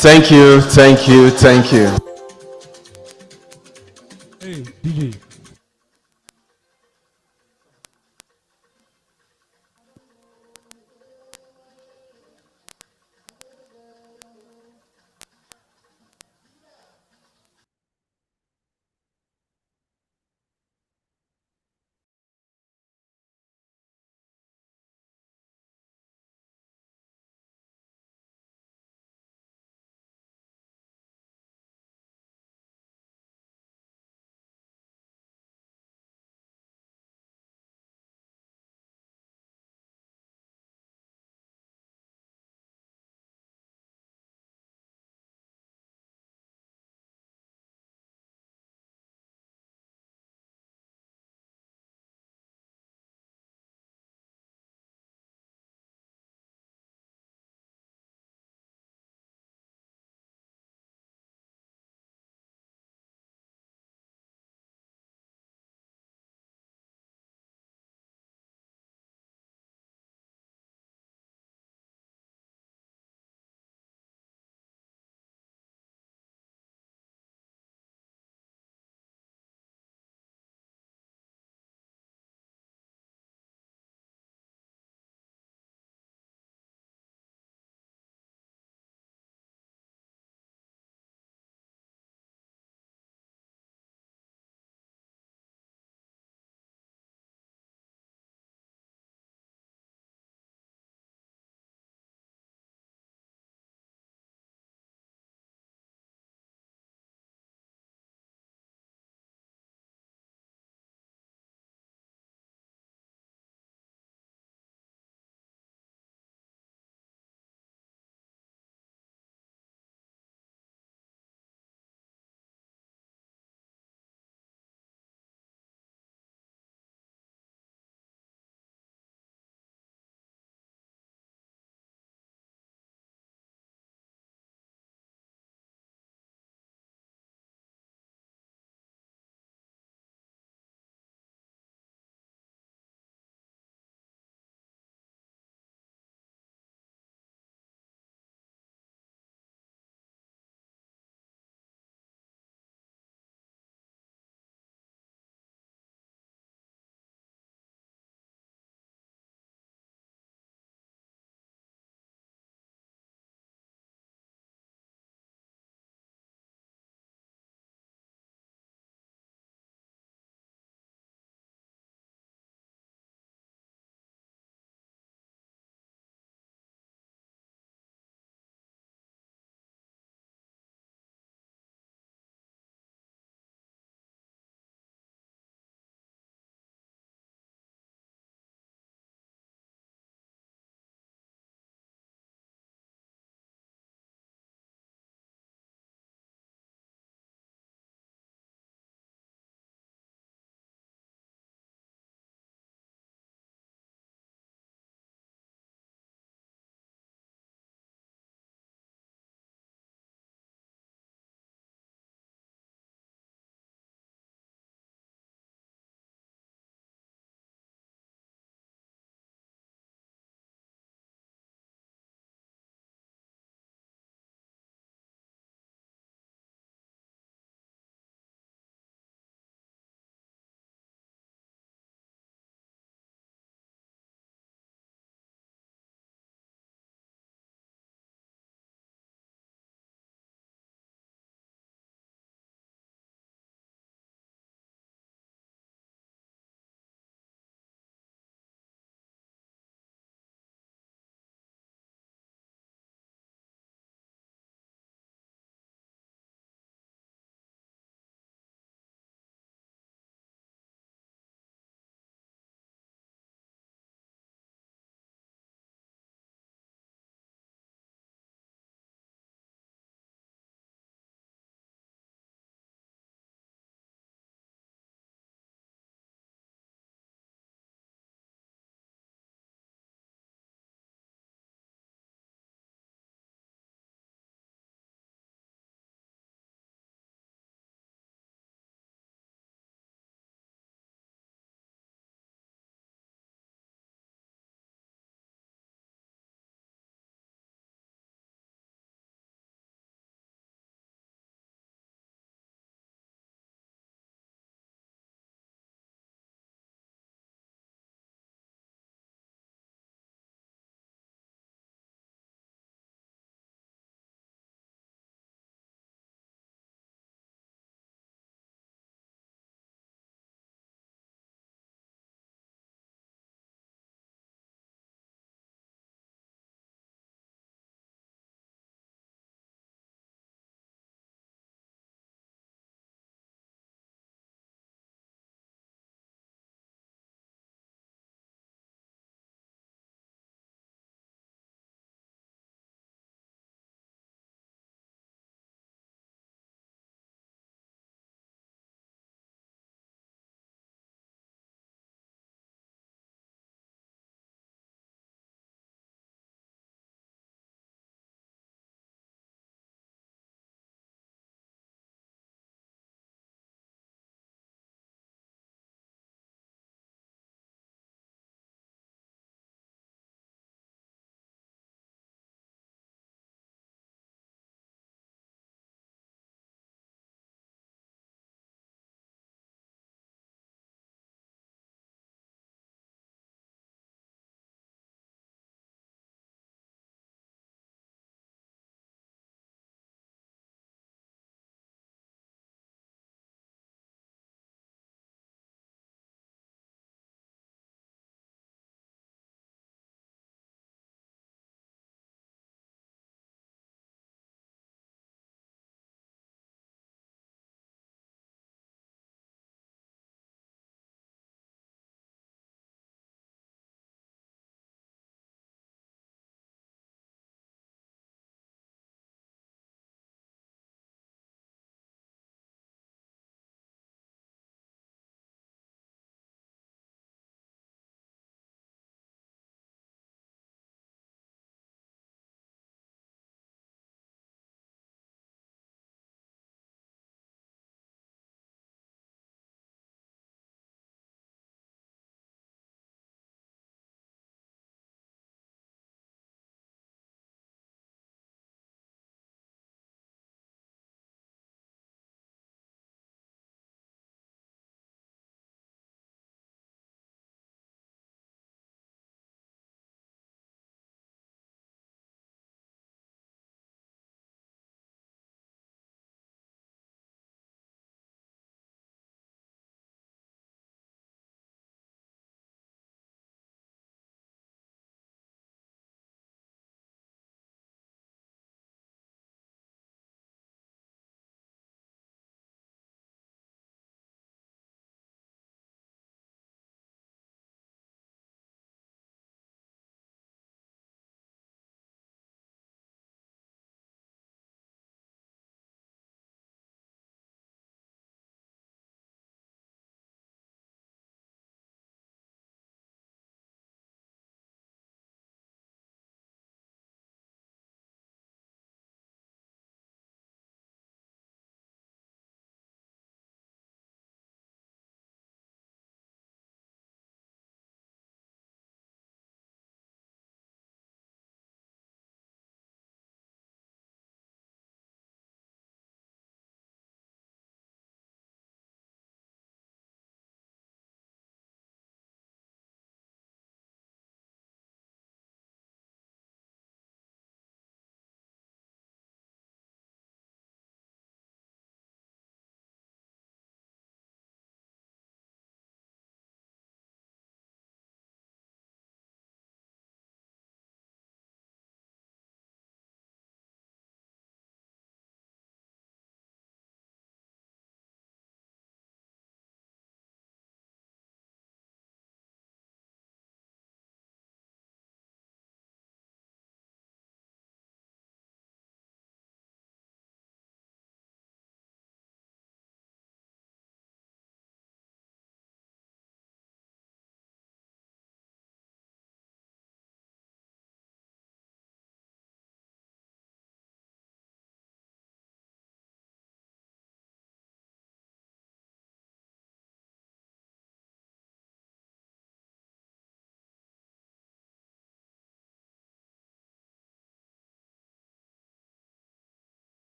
Thank you, thank you, thank you.